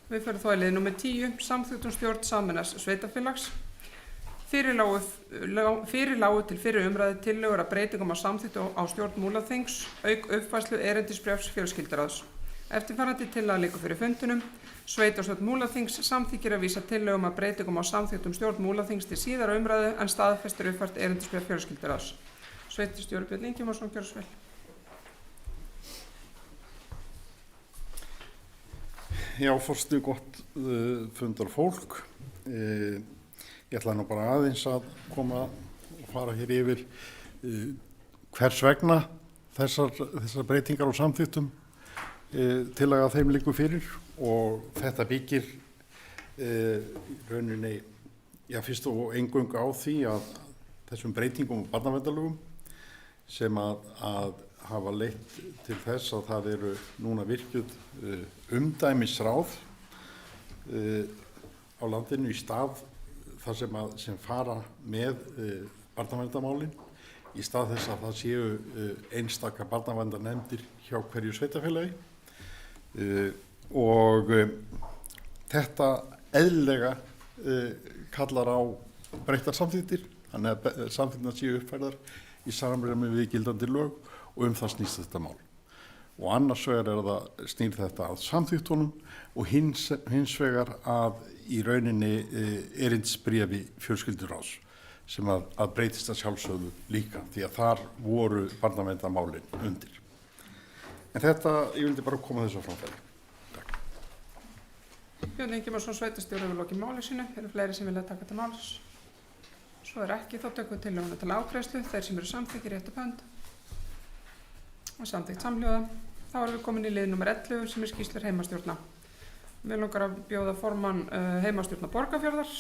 Við förum þá í lið númer 10, samþykkt stjórn sameinaðs sveitarfélags. Fyrir lágu til fyrri umræðu tillögur að breytingum á samþykkt á stjórn Múlaþings, auk uppfærslu erindisbréfs fjölskylduráðs. Eftirfarandi tillaga liggur fyrir fundinum. Sveitarstjórn Múlaþings samþykkir að vísa tillögum að breytingum á samþykktum stjórn Múlaþings til síðara umræðu en staðfestir uppfært erindisbréf fjölskylduráðs. Sveitarstjóri Björn Ingimarsson, gjörðu svo vel. Já, forseti, gott fundar fólk. Ég ætla nú bara aðeins að koma og fara hér yfir hvers vegna þessar breytingar á samþykktum tillaga þeim liggur fyrir og þetta byggir rauninni, fyrst og eingöngu á því að þessum breytingum á barnaverndarlögum sem að hafa leitt til þess að það eru núna virkjuð umdæmisráð á landinu í stað þar sem fara með barnaverndarmálin í stað þess að það séu einstaka barnaverndarnefndir hjá hverju sveitarfélagi og þetta eðlilega kallar á breyttar samþykktir, þannig að samþykktirnar séu uppfærðar í samræmi við gildandi lög og það snýst þetta mál. Og annars vegar það snýr þetta að samþykktunum og hins vegar að í rauninni erindisbréfi fjölskylduráðs sem að breytist að sjálfsögðu líka því að þar voru barnaverndarmálin undir. En þetta, ég vildi bara koma þessu á framfæri. Takk. Björn Ingimarsson, sveitarstjóri hefur lokið máli sínu. Eru fleiri sem vilja taka til máls? Svo ekki, þá tökum við tillöguna til afgreiðslu. Þeir sem eru samþykkir rétt upp hönd. Og samþykkt samhljóða. Þá erum við komin í lið nummer 11 sem skýrslur heimastjórna. Mig langar að bjóða formann heimastjórna Borgarfjarðar,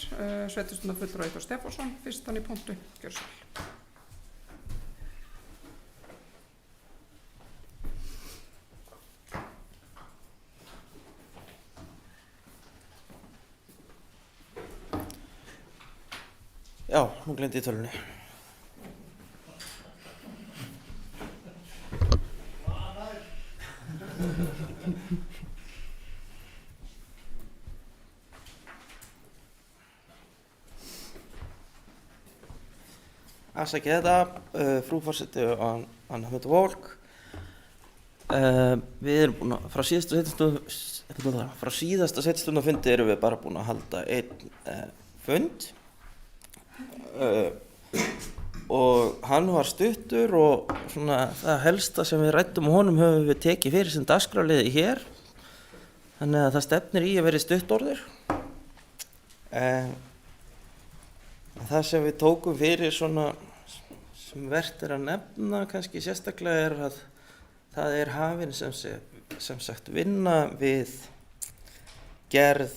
sveitarstjórnarfulltrúi Eyþór Stefánsson, fyrstan í pontu. Gjörðu svo vel. Já, nú gleymdi ég tölunni. Afsakið þetta, frú forseti og Anna Hödd Volk. Við erum búin að, frá síðasta sveitarstjórnarfundi erum við bara búin að halda einn fund og hann var stuttur og svona það helsta sem við ræddum og honum höfum við tekið fyrir sem dagskrárliði hér. Þannig að það stefnir í að vera stuttorður. Það sem við tókum fyrir svona sem vert að nefna kannski sérstaklega að það hafin sem sagt vinna við gerð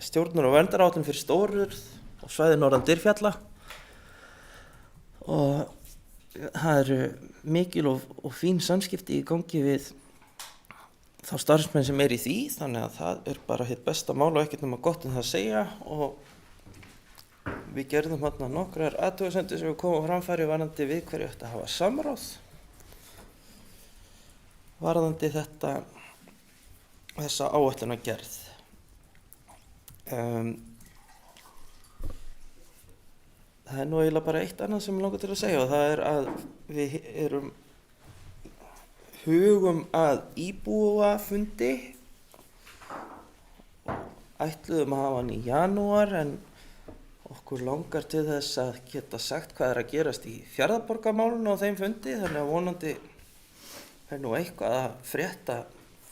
stjórnar- og verndaráætlun fyrir Stórurð og svæði norðan Dyrfjalla og það eru mikil og fín samskipti í gangi við þá starfsmenn sem í því, þannig að það bara hitt besta mál og ekkert nema gott það að segja og við gerðum hérna nokkrar athugasemdir sem við komum framfæri varðandi við hverju ætti að hafa samráð varðandi þessa áætlunargerð Það er nú eiginlega bara eitt annað sem ég langar til að segja og það er að við hugum að íbúafundi og ætluðum að hafa hann í janúar en okkur langar til þess að geta sagt hvað er að gerast í Fjarðaborgarmálinu á þeim fundi þannig að vonandi er nú eitthvað að frétta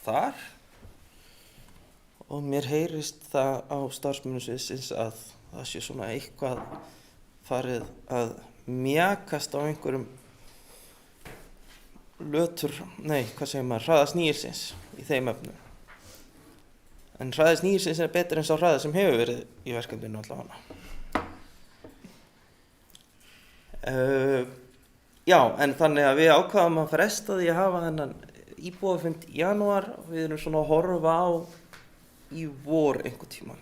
þar og mér heyrist það á starfsmönnum sviðsins að það sé svona eitthvað farið að mjakast á einhverjum hraða snýrsins í þeim efnum. En hraði snýrsins er betur en sá hraði sem hefur verið í verkefninu allavega. Já, en þannig að við ákvaðum að fresta því að hafa þennan íbúafund í janúar og við erum svona að horfa á í vor einhvern tímann.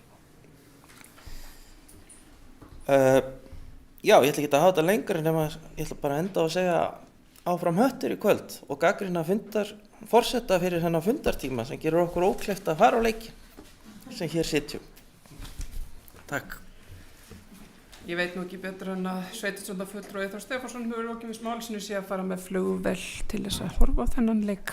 Já, ég ætla ekki að hafa þetta lengur nema ég ætla bara að enda á að segja áfram höttur í kvöld og gagnrýna forseta fyrir hennar fundartíma sem gerur okkur ókleift að fara á leikinn sem hér sitjum. Takk. Ég veit nú ekki betur en að sveitarstjórnarfulltrúi Eyþór Stefánsson hefur lokið við máli sínu sé að fara með flugvél til þess að horfa á þennan leik.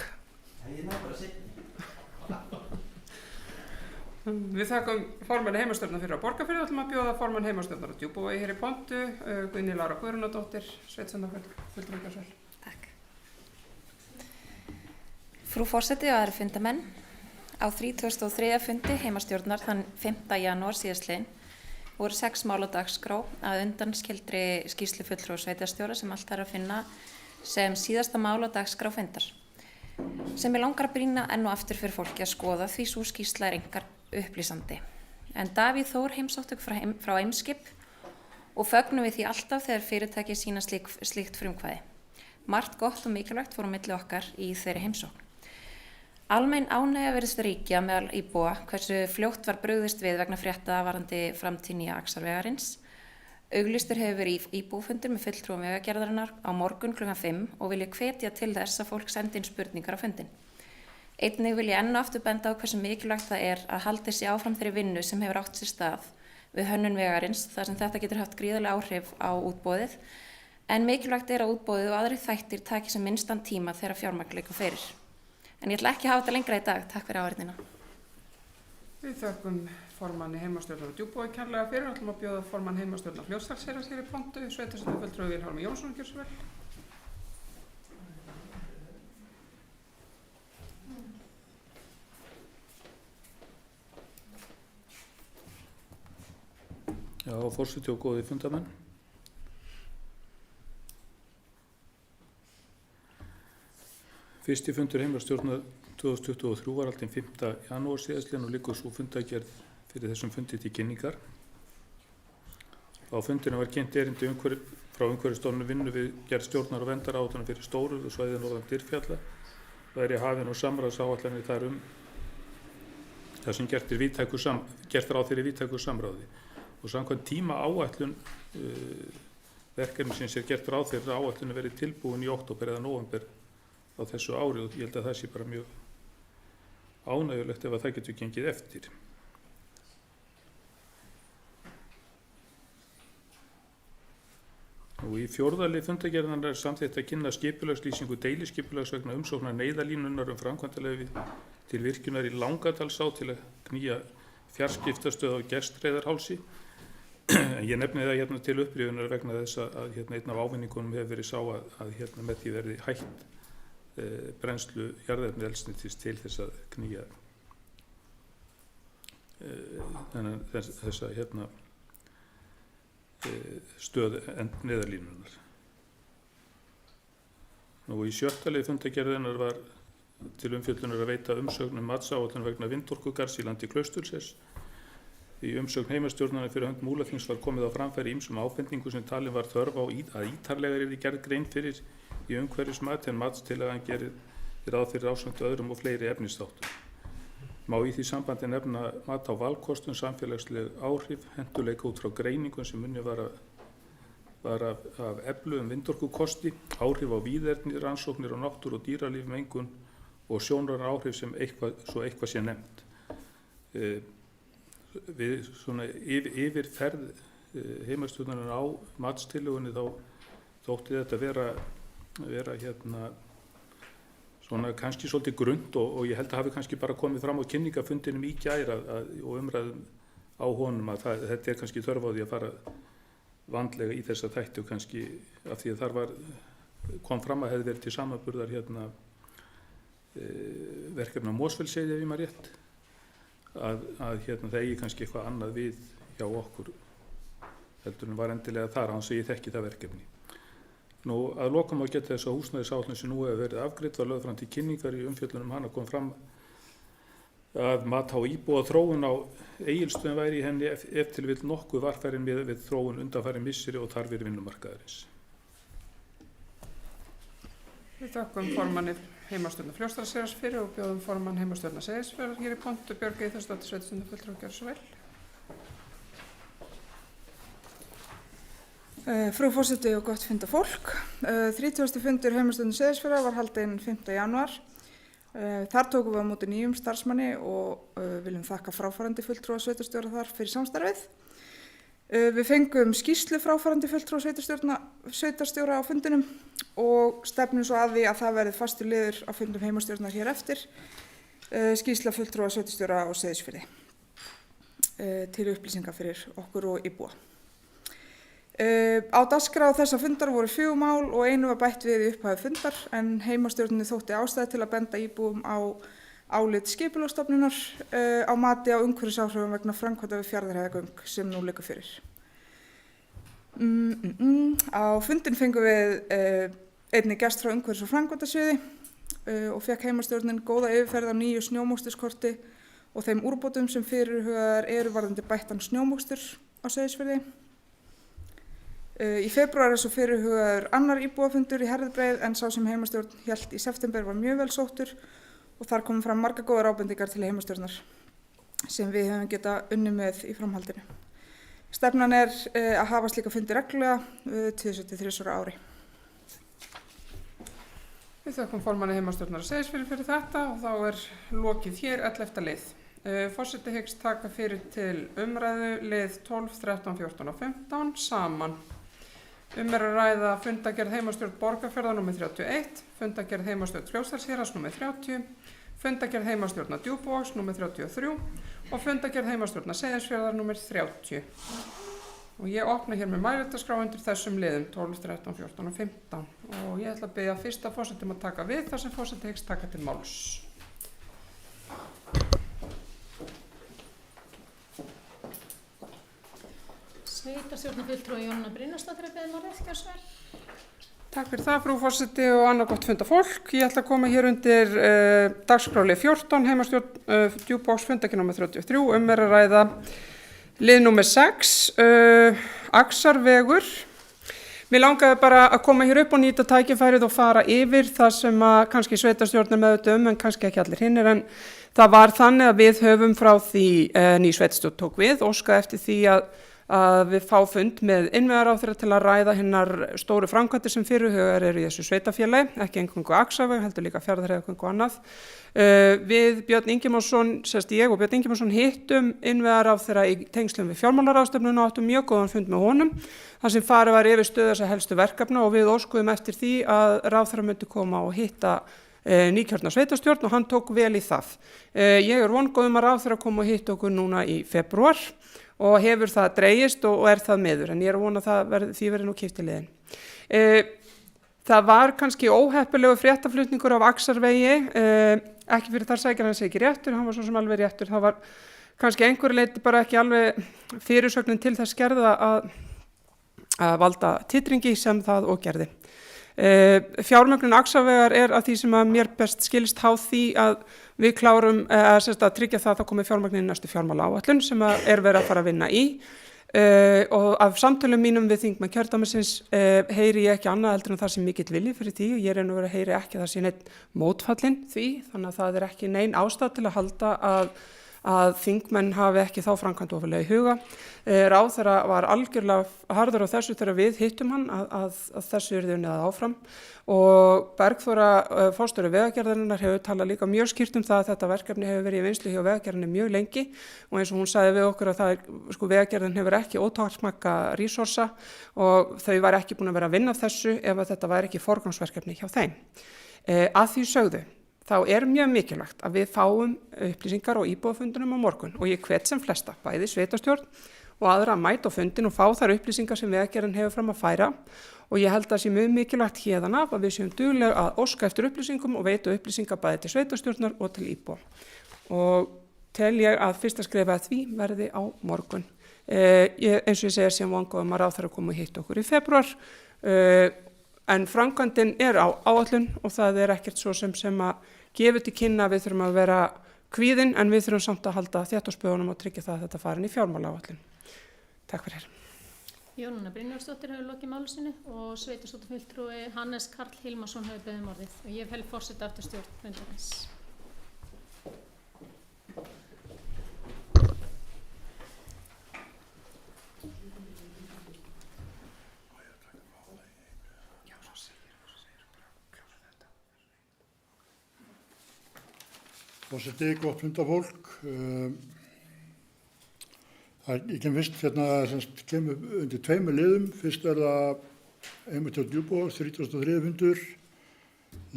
Við þakkum formanni heimastjórnar fyrir að Borgarfirði og ætlum að bjóða formann heimastjórnar á Djúpavogi hér í pontu, Guðný Lára Guðrúnardóttir, sveitarstjórnarfulltrúi Garsvel. Takk. Frú forseti og aðrir fundamenn, á 33. fundi heimastjórnar þann 5. janúar síðastliðinn voru 6 mál á dagskrá að undanskildri skýrslu fulltrúa sveitarstjóra sem allt er að finna sem síðasta mál á dagskrá fundar. Sem ég langar að brýna enn og aftur fyrir fólki að skoða því sú skýrsla er engar upplýsandi. En Davíð Þór heimsótti frá Eimskip og fögnum við því alltaf þegar fyrirtæki sína slíkt frumkvæði. Margt gott og mikilvægt fór á milli okkar í þeirri heimsókn. Almenn ánægja virðist ríkja meðal íbúa hversu fljótt var brugðist við vegna frétta varðandi framtíð nýja Axarvegarins. Auglýstur hefur verið íbúfundur með fulltrúum vegagerðarinnar á morgun kl. 5 og vil ég hvetja til þess að fólk sendi inn spurningar á fundin. Einnig vil ég enn og aftur benda á hversu mikilvægt það er að halda sig áfram þeirri vinnu sem hefur átt sér stað við hönnun vegarins þar sem þetta getur haft gríðarlega áhrif á útboðið. En mikilvægt er að útboðið og aðrir þættir taki sem minnstan tíma þegar fjármagn liggur fyrir. En ég ætla ekki að hafa þetta lengra í dag. Takk fyrir áheyrnina. Við þökkum formanni heimastjórnar á Djúpavogi kærlega fyrir og ætlum að bjóða formann heimastjórnar Fljótsdalshérðar hér í pontu, sveitarstjórnarfulltrúi Vilhjálmur Jónsson, gjörðu svo vel. Já, forseti og góði fundamenn. Fyrsti fundur heimastjórnar 2023 var haldinn 5. janúar síðastliðinn og liggur sú fundagerð fyrir þessum fundi til kynningar. Á fundinu var kynnt erindi frá Umhverfisstofnun vinnu við gerð stjórnar og verndaráætlana fyrir Stórurð og svæðið norðan Dyrfjalla og er í hafinu og samráðsáætlanir þar það sem gert ráð fyrir víðtæku samráði. Og samkvæmt tímaáætlun verkefnisins er gert ráð fyrir að áætlunum verið tilbúin í október eða nóvember á þessu ári og ég held að það sé bara mjög ánægjulegt ef að það getur gengið eftir. Og í 4. lið fundagerðarinnar er samþykkt að kynna skipulagslýsingu deiliskipulags vegna umsóknar neyðarlínunar framkvæmdaleyfi til virkjunar í Langadalsá til að knýja fjarskiptastöð á Gestreiðarhálsi. Ég nefni það hérna til upprifjunar vegna þess að einn af ávinningunum hefur verið sá að með því verði hætt brennslu jarðefnaeldsneytis til þess að knýja þessa stöð neyðarlínunar. Nú í 7. lið fundagerðarinnar var til umfjöllunar að veita umsögn matsáætlun vegna vindorkugarðs í landi Klausturses. Í umsögn heimastjórnar fyrir hönd Múlaþings var komið á framfæri ýmsum ábendingum sem talin var þörf á að ítarlegar yrði gerð grein fyrir í umhverfismati en matstillagan gerir ráð fyrir ásamt öðrum og fleiri efnisþáttum. Má í því sambandi nefna mat á valkostum, samfélagsleg áhrif, hentugleika út frá greiningum sem unnið var af efluðum vindorkukosti, áhrif á víðerni, rannsóknir á náttúru og dýralíf, mengun og sjónræn áhrif sem eitthvað sé nefnt. við svona yfirferð heimastjórnarinnar á matstillögunni þá þótti þetta vera hérna svona kannski svolítið grunnt og ég held að hafi kannski bara komið fram á kynningafundinum í gær og umræðum á honum að þetta kannski þörf á því að fara vandlega í þessa þætti og kannski af því að þar kom fram að hefði verið til samanburðar hérna verkefni á Mosfellsheiði ef ég maður rétt að hérna það eigi kannski eitthvað annað við hjá okkur heldur en var endilega þar án sem ég þekki það verkefni. Nú að lokum að geta þess að húsnæðisáætlun sem nú hefur verið afgreidd var lögð fram til kynningar í umfjöllunum hana kom fram að mat á íbúa þróun á Egilsstöðum væri í henni ef til vill nokkuð varfærin við þróun undanfærin misseri og þarfir vinnumarkaðarins. Við þökkum formanni heimastjórnar Fljótsdalshéraðs fyrir og bjóðum formann heimastjórnar Seyðisfjarðar hér í pontu Björg Eithórsdóttir sveitarstjórnarfulltrúi og gjörðu svo vel. Frú forseti og gott fundafólk. 30. fundur heimastjórnar Seyðisfjarðar var haldinn 5. janúar. Þar tókum við á móti nýjum starfsmanni og viljum þakka fráfarandi fulltrúa sveitarstjóra þar fyrir samstarfið. Við fengum skýrslu fráfarandi fulltrúa sveitarstjóra á fundinum og stefnum svo að því að það verði fastur liður á fundum heimastjórnar hér eftir. Skýrsla fulltrúa sveitarstjóra á Seyðisfirði til upplýsingar fyrir okkur og íbúa. Á dagskrá þessa fundar voru 4 mál og einu var bætt við í upphafi fundar en heimastjórninni þótti ástæða til að benda íbúum á álit Skipulagsstofnunar á mati á umhverfisáhrifum vegna framkvæmda við Fjarðarheiðargöng sem nú liggur fyrir. Á fundin fengum við einnig gest frá umhverfis- og framkvæmdasviði og fekk heimastjórnin góða yfirferð á nýju snjómóksturskorti og þeim úrbótum sem fyrirhugaðar eru varðandi bættan snjómókstur á Seyðisfirði. Í febrúar svo fyrirhugaður annar íbúafundur í Herðubreið en sá sem heimastjórn hélt í september var mjög vel sóttur og þar komum fram margar góðar ábendingar til heimastjórnar sem við höfum getað unnið með í framhaldinu. Stefnan að hafa slíka fundi reglulega 2-3 ári. Við þökkum formanni heimastjórnar Seyðisfjarðar fyrir þetta og þá lokið hér 11. lið. Forseti hyggst taka fyrir til umræðu lið 12, 13, 14 og 15 saman. Að ræða fundagerð heimastjórn Borgarfjarðar nr. 31, fundagerð heimastjórn Fljótsdalshéraðs nr. 30, fundagerð heimastjórnar Djúpavogs nr. 33 og fundagerð heimastjórnar Seyðisfjarðar nr. 30. Og ég opna hér með mælendaskrá undir þessum liðum 12, 13, 14 og 15 og ég ætla að biðja fyrsta forseti að taka við þar sem forseti hyggst taka til máls. Sveitarstjórnarfulltrúi Jónína Brynjarsdóttir að biðja orðið, gjörðu svo vel. Takk fyrir það, frú forseti og annað gott fundafólk. Ég ætla að koma hér undir dagskrálið 14, heimastjórn Djúpavogs fundagerð nr. 33, að ræða lið nr. 6, Axarvegur. Mér langaði bara að koma hér upp og nýta tækifærið og fara yfir það sem að kannski sveitarstjórn meðvituð en kannski ekki allir hinnir en það var þannig að við höfum frá því ný sveitarstjórn tók við, óskaði eftir því að við fá fund með innviðaráðherra til að ræða hinnar stóru framkvæmdir sem fyrirhugaðar eru í þessu sveitarfélagi, ekki eingöngu Axarveg, heldur líka Fjarðarheiðargöng og annað. Við Björn Ingimarsson, ég og Björn Ingimarsson hittum innviðaráðherra í tengslum við fjármálaráðstefnuna og áttum mjög góðan fund með honum, þar sem farið var yfir stöðu þessa helstu verkefna og við óskuðum eftir því að ráðherra myndi koma og hitta nýkjörna sveitarstjórn og hann tók vel í það. Ég vongóð að ráðherra koma og hitta okkur núna í febrúar og hefur það dregist og það miður, en ég að vona að því verði nú kippt í liðin. Það var kannski óheppilegu fréttaflutningur af Axarvegi, ekki fyrir þar sækir hann sig ekki réttur, hann var svo sem alveg réttur, það var kannski einhverju leyti bara ekki alveg fyrirsögnin til þess gerða að valda titringi sem það og gerði. Fjármögnun Axarvegar að því sem að mér best skilst háð því að við klárum að tryggja það að það komi fjármögnun í næstu fjármálaáætlun sem verið að fara að vinna í og af samtölum mínum við þingmenn kjördæmisins heyri ég ekki annað heldur en það sem mikill vilji fyrir því og ég nú verið að heyri ekki það sé neitt mótfallin því þannig að það ekki nein ástæða til að halda að þingmenn hafi ekki þá framkvæmd ofarlega í huga. Ráðherra var algjörlega harður á þessu þegar við hittum hann að þessu yrði unnið áfram og Bergþóra forstjóri Vegagerðarinnar hefur talað líka mjög skýrt það að þetta verkefni hefur verið í vinnslu hjá Vegagerðinni mjög lengi og eins og hún sagði við okkur að það sko Vegagerðin hefur ekki ótakmarka resursa og þau var ekki búin að vera að vinna þessu ef að þetta væri ekki forgangsverkefni hjá þeim. Að því sögðu þá er mjög mikilvægt að við fáum upplýsingar á íbúafundunum á morgun og ég hvet sem flesta, bæði sveitarstjórn og aðra að mæta á fundin og fá þar upplýsingar sem Vegagerðin hefur fram að færa og ég held að það sé mjög mikilvægt héðan af að við séum dugleg að óska eftir upplýsingum og veita upplýsingar bæði til sveitarstjórnar og til íbúa. Og tel ég að fyrsta skrefa að því verði á morgun. Eins og ég segja sem vongóðum að ráðherra komu að hitta okkur í febrúar en framkvæmdin er á áætlun og það er ekkert svo sem að gefa til kynna við þurfum að vera kvíðin en við þurfum samt að halda þétt á spöðunum og tryggja það að þetta fari inn í fjármálaáætlun. Takk fyrir. Jónína Brynjólfsdóttir hefur lokið máli sínu og sveitarstjórnarfulltrúi Hannes Karl Hilmarsson hefur beðið orðið og ég hef forseta eftir stjórn fundarins. Forseti, gott fundafólk. Ég kem fyrst hérna kemur undir tveimur liðum. Fyrst er það heimastjórn Djúpavogs, 33. fundur,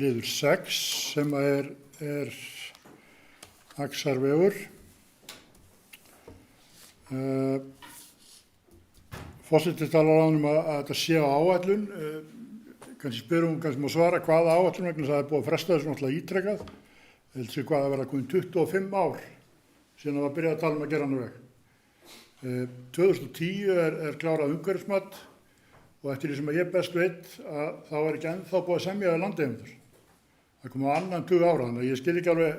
liður 6 sem er Axarvegur. Forseti talar á að þetta sé á áætlun. Kannski spyrum, kannski má svara hvaða áætlun vegna það er búið að fresta þessu náttúrulega ítrekað. Ég held hvað að vera komin 25 ár síðan að byrja að tala að gera hann veg. 2010 er klárað umhverfismat og eftir því sem ég best veit að þá er ekki ennþá búið að semja landeigendur. Það kom á annan 20 ára, þannig að ég skil ekki alveg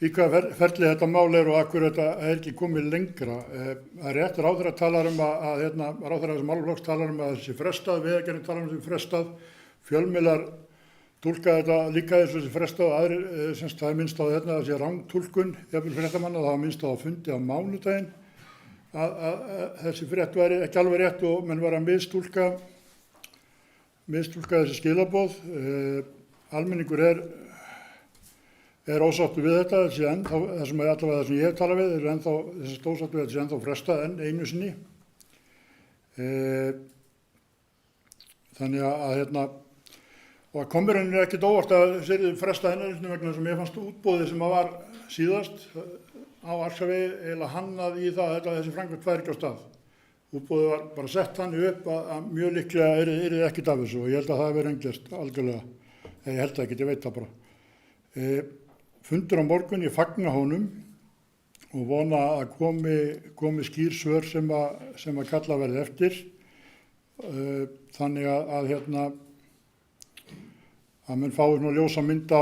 í hvað ferli þetta mál er og akkur þetta er ekki komið lengra. Það er rétt, ráðherra talar ráðherra þessum málaflokks talar að þessi frestað, Vegagerðin talar þessi frestað, fjölmiðlar túlka þetta líka þessu frestað og aðrir, það er minnst á þetta að sé rangtúlkun, jafnvel fréttamanna, það var minnst á fundi á mánudaginn að þessi frétt væri ekki alveg rétt og menn var að mistúlka þessi skilaboð. Almenningur er ósáttur við þetta, það sem ég hef talað við, þessi ósáttur við þetta sé ennþá frestað enn einu sinni. Þannig að og að komur henni ekkert óvart að þessi frestað henni vegna sem ég fannst útboðið sem var síðast á Axarvegi eiginlega hannað í það að þessi framkvæmd færi ekki á stað. Útboðið var bara sett þannig upp að mjög líklega yrði ekkert af þessu og ég held að það hefur englist algjörlega. Ég held það ekkert, ég veit það bara. Fundur á morgun, ég fagna honum og vona að komi skýr svör sem að kalla verði eftir. Þannig að menn fái svona ljósa mynd á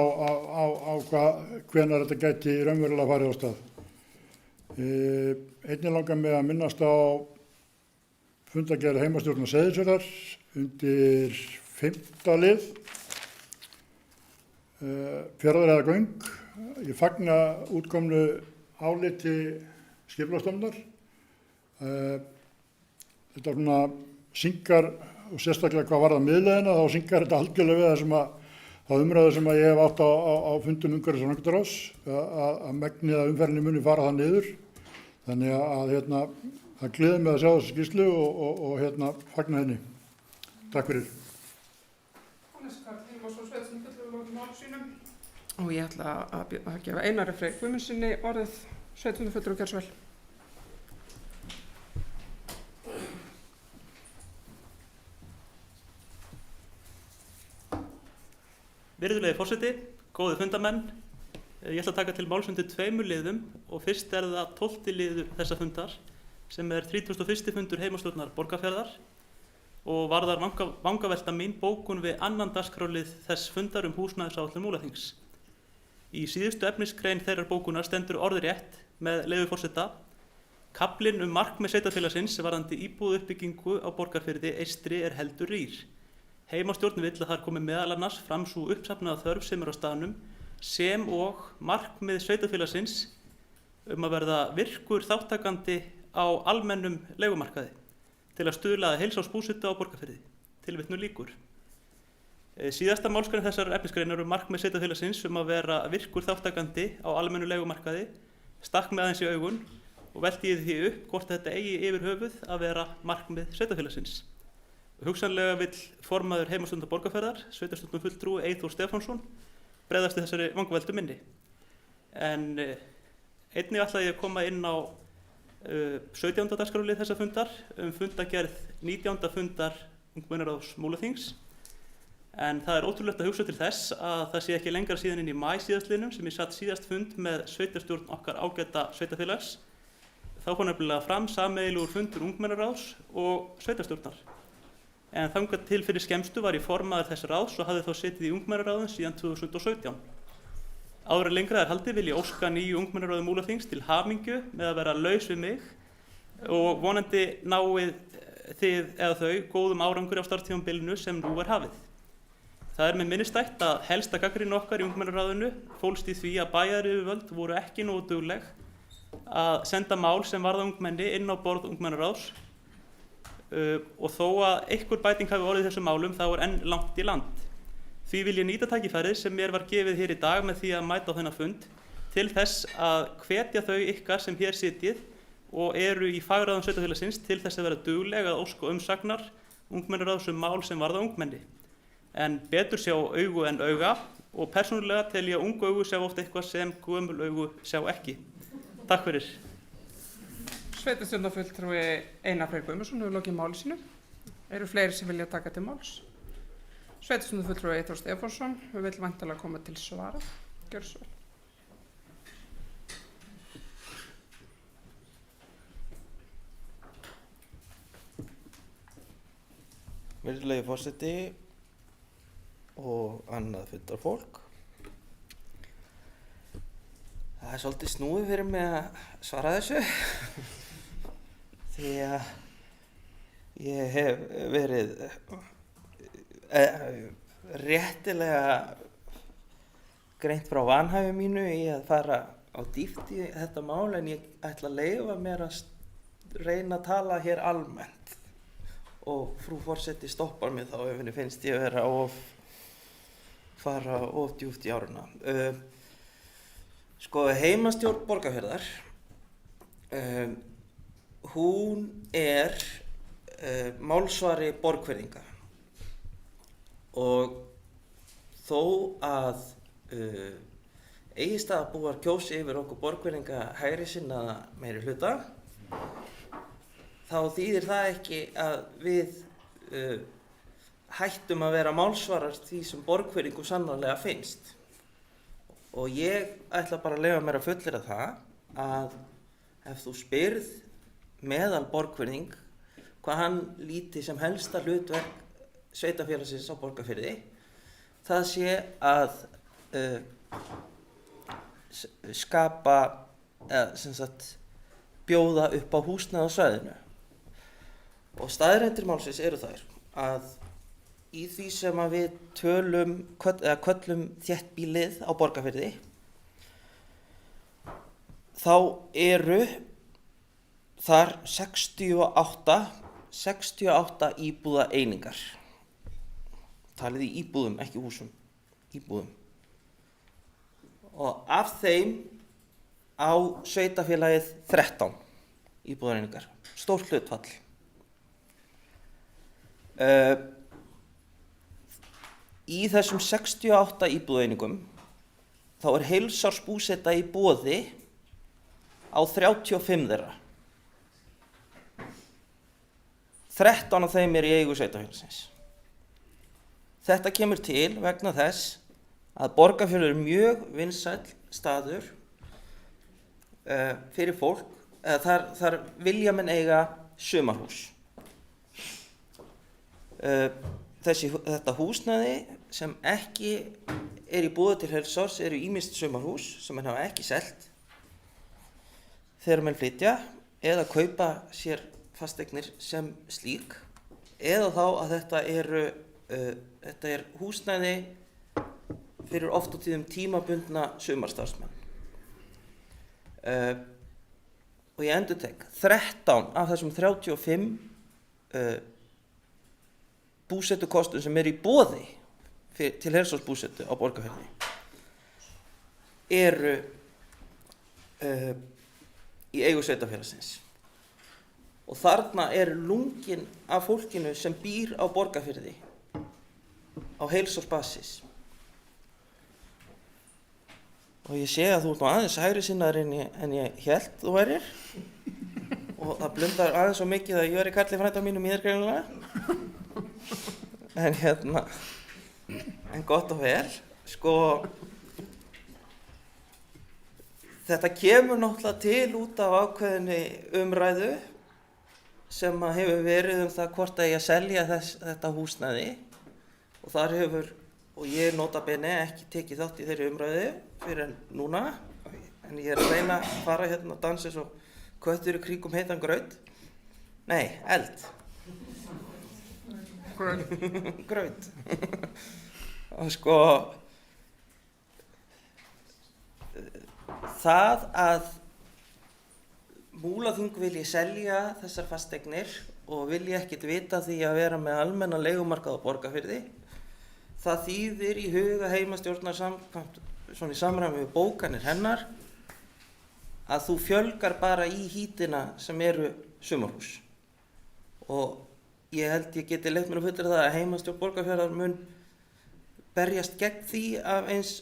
hvenær þetta gæti raunverulega farið á stað. Einnig langar mig að minnast á fundargerð heimastjórnar Seyðisfjarðar undir 5. lið, Fjarðarheiðargöng. Ég fagna útkomnu áliti Skipulagsstofnunar. Þetta svona synkar og sérstaklega hvað varðar miðleiðina, þá synkar þetta algjörlega við þá umræðu sem ég hef átt á fundum umhverfis- og samgönguráðs að megnið að umferðinni muni fara það niður. Þannig að það gleður mig að sjá þessu skýrslu og fagna henni. Takk fyrir. Hannes Karl Hilmarsson, sveitarstjórnarfulltrúi, lokið máli sínu. Og ég ætla að gefa Einari Frey Guðmundssyni orðið, sveitarstjórnarfulltrúi, gjörðu svo vel. Virðulegi forseti, góði fundamenn, ég ætla að taka til máls undir 2 liðum og fyrst er það 12. liður þessa fundar sem er 31. fundur heimastjórnar Borgarfjarðar og varðar vangavelta mín bókun við 2. dagskrárlið þess fundar húsnæðisáætlun Múlaþings. Í síðustu efnisgrein þeirrar bókunar stendur orðrétt með leyfi forseta: kaflinn markmið sveitarfélagsins varðandi íbúðauppbyggingu á Borgarfirði eystri er heldur rýr. Heimastjórn vill að þar komi meðal annars fram sú uppsafnaða þörf sem er á staðnum sem og markmið sveitarfélagsins að verða virkur þáttakandi á almennum leigumarkaði til að stuðla að heilsársbúsetu á Borgarfirði. Tilvitnun lýkur. Síðasta málsgrein þessar efnisgreinar markmið sveitarfélagsins að vera virkur þáttakandi á almennu leigumarkaði stakk með aðeins í augun og velti ég því upp hvort þetta eigi yfir höfuð að vera markmið sveitarfélagsins. Hugsanlega vill formaður heimastjórnar Borgarfjarðar, sveitarstjórnarfulltrúi Eyþór Stefánsson, bregðast við þessari vangaveltu minni. En einnig ætla ég að koma inn á 17. dagskrárlið þessa fundar fundagerð 19. fundar ungmennaráðs Múlaþings. En það ótrúlegt að hugsa til þess að það sé ekki lengra síðan inn í maí síðastliðnum sem ég satt síðast fund með sveitarstjórn okkar ágæta sveitarfélags. Þá fór nefnilega fram sameiginlegur fundur ungmennaráðs og sveitarstjórnar. En þangað til fyrir skemmstu var ég formaður þess ráðs og hafði þá setið í ungmennaráðum síðan 2017. Áður en lengra haldið vil ég óska nýju ungmennaráði Múlaþings til hamingju með að vera laus við mig og vonandi náið þið eða þau góðum árangur á starfstímabilinu sem nú hafið. Það með minnistætt að helsta gagnrýni okkar í ungmennaráðinu fólst í því að bæjaryfirvöld voru ekki nógu dugleg að senda mál sem varða ungmenni inn á borð ungmennaráðs og þó að einhver bæting hafi orðið þessum málum þá enn langt í land. Því vil ég nýta tækifærið sem mér var gefið hér í dag með því að mæta á þennan fund til þess að hvetja þau ykkar sem hér sitjið og eru í fagráðum sveitarfélagsins til þess að vera dugleg að óska umsagnar ungmennaráðs mál sem varða ungmenni. En betur sjá augu en auga og persónulega tel ég að ungu augu sjá oft eitthvað sem gömul augu sjá ekki. Takk fyrir. Sveitarstjórnarfulltrúi Einar Freyr Guðmundsson hefur lokið máli sínu. Eru fleiri sem vilja taka til máls? Sveitarstjórnarfulltrúi Eyþór Stefánsson vill væntanlega koma til svara. Gjörðu svo vel. Virðulegi forseti og annað fundarfólk. Það svolítið snúið fyrir mig að svara þessu því að ég hef verið réttilega greint frá vanhæfi mínu í að fara á dýpt í þetta mál en ég ætla að leyfa mér að reyna að tala hér almennt og frú forseti stoppar mig þá ef henni finnst ég vera fara of djúpt í áruna. Sko heimastjórn Borgarfjarðar, hún málsvari Borgfirðinga og þó að Egilsstaðabúar kjósi yfir okkur Borgfirðinga hægri sinnaða meiri hluta, þá þýðir það ekki að við hættum að vera málsvarar því sem Borgfirðingum sannarlega finnst. Og ég ætla bara að leyfa mér að fullyrða það að ef þú spyrð meðal Borgfirðing hvað hann líti sem helsta hlutverk sveitarfélagsins á Borgarfirði, það sé að skapa bjóða upp á húsnæði á svæðinu. Og staðreyndir málsins eru þær að í því sem að við köllum þéttbýlið á Borgarfirði, þá eru þar 68 íbúða einingar. Talið í íbúðum, ekki húsum, íbúðum. Og af þeim á sveitarfélagið 13 íbúðareiningar, stórt hlutfall. Í þessum 68 íbúðaeiningum þá heilsársbúseta í boði á 35 þeirra. 13 af þeim í eigu sveitarfélagsins. Þetta kemur til vegna þess að Borgarfjörður mjög vinsæll staður fyrir fólk, þar vilja menn eiga sumarhús. Þetta húsnæði sem ekki í boði til heilsárs eru ýmist sumarhús sem menn hafa ekki selt þegar menn flytja eða kaupa sér fasteignir sem slík, eða þá að þetta er húsnæði fyrir oft og tíðum tímabundna sumarstarfsmenn. og ég endurtek, 13 af þessum 35 búsettukostum sem í boði til heilsársbúsetu á Borgarfirði eru í eigu sveitarfélagsins. Og þarna lunginn af fólkinu sem býr á Borgarfirði á heilsársbasis. Og ég sé að þú ert nú aðeins hægri sinnaður en ég hélt þú værir. Og það blundar aðeins svo mikið að ég kalli frænda mínum í þér greinilega. En gott og vel. Sko, þetta kemur náttúrulega til út af ákveðinni umræðu sem hefur verið það hvort að ég selja þetta húsnæði. Og þar hefur, og ég nota bene ekki tekið þátt í þeirri umræðu fyrir en núna, en ég að reyna að fara að dansa svo köttur í kringum heitan graut. Nei, eld. Graut. Og sko, það að Múlaþing vilji selja þessar fasteignir og vilji ekkert vita því að vera með almennan leigumarkað á Borgarfirði, það þýðir í huga heimastjórnar svona í samræmi við bókanir hennar að þú fjölgar bara í hítina sem eru sumarhús. Og ég held ég geti leyft mér að fullyrða það að heimastjórn Borgarfjarðar mun berjast gegn því af eins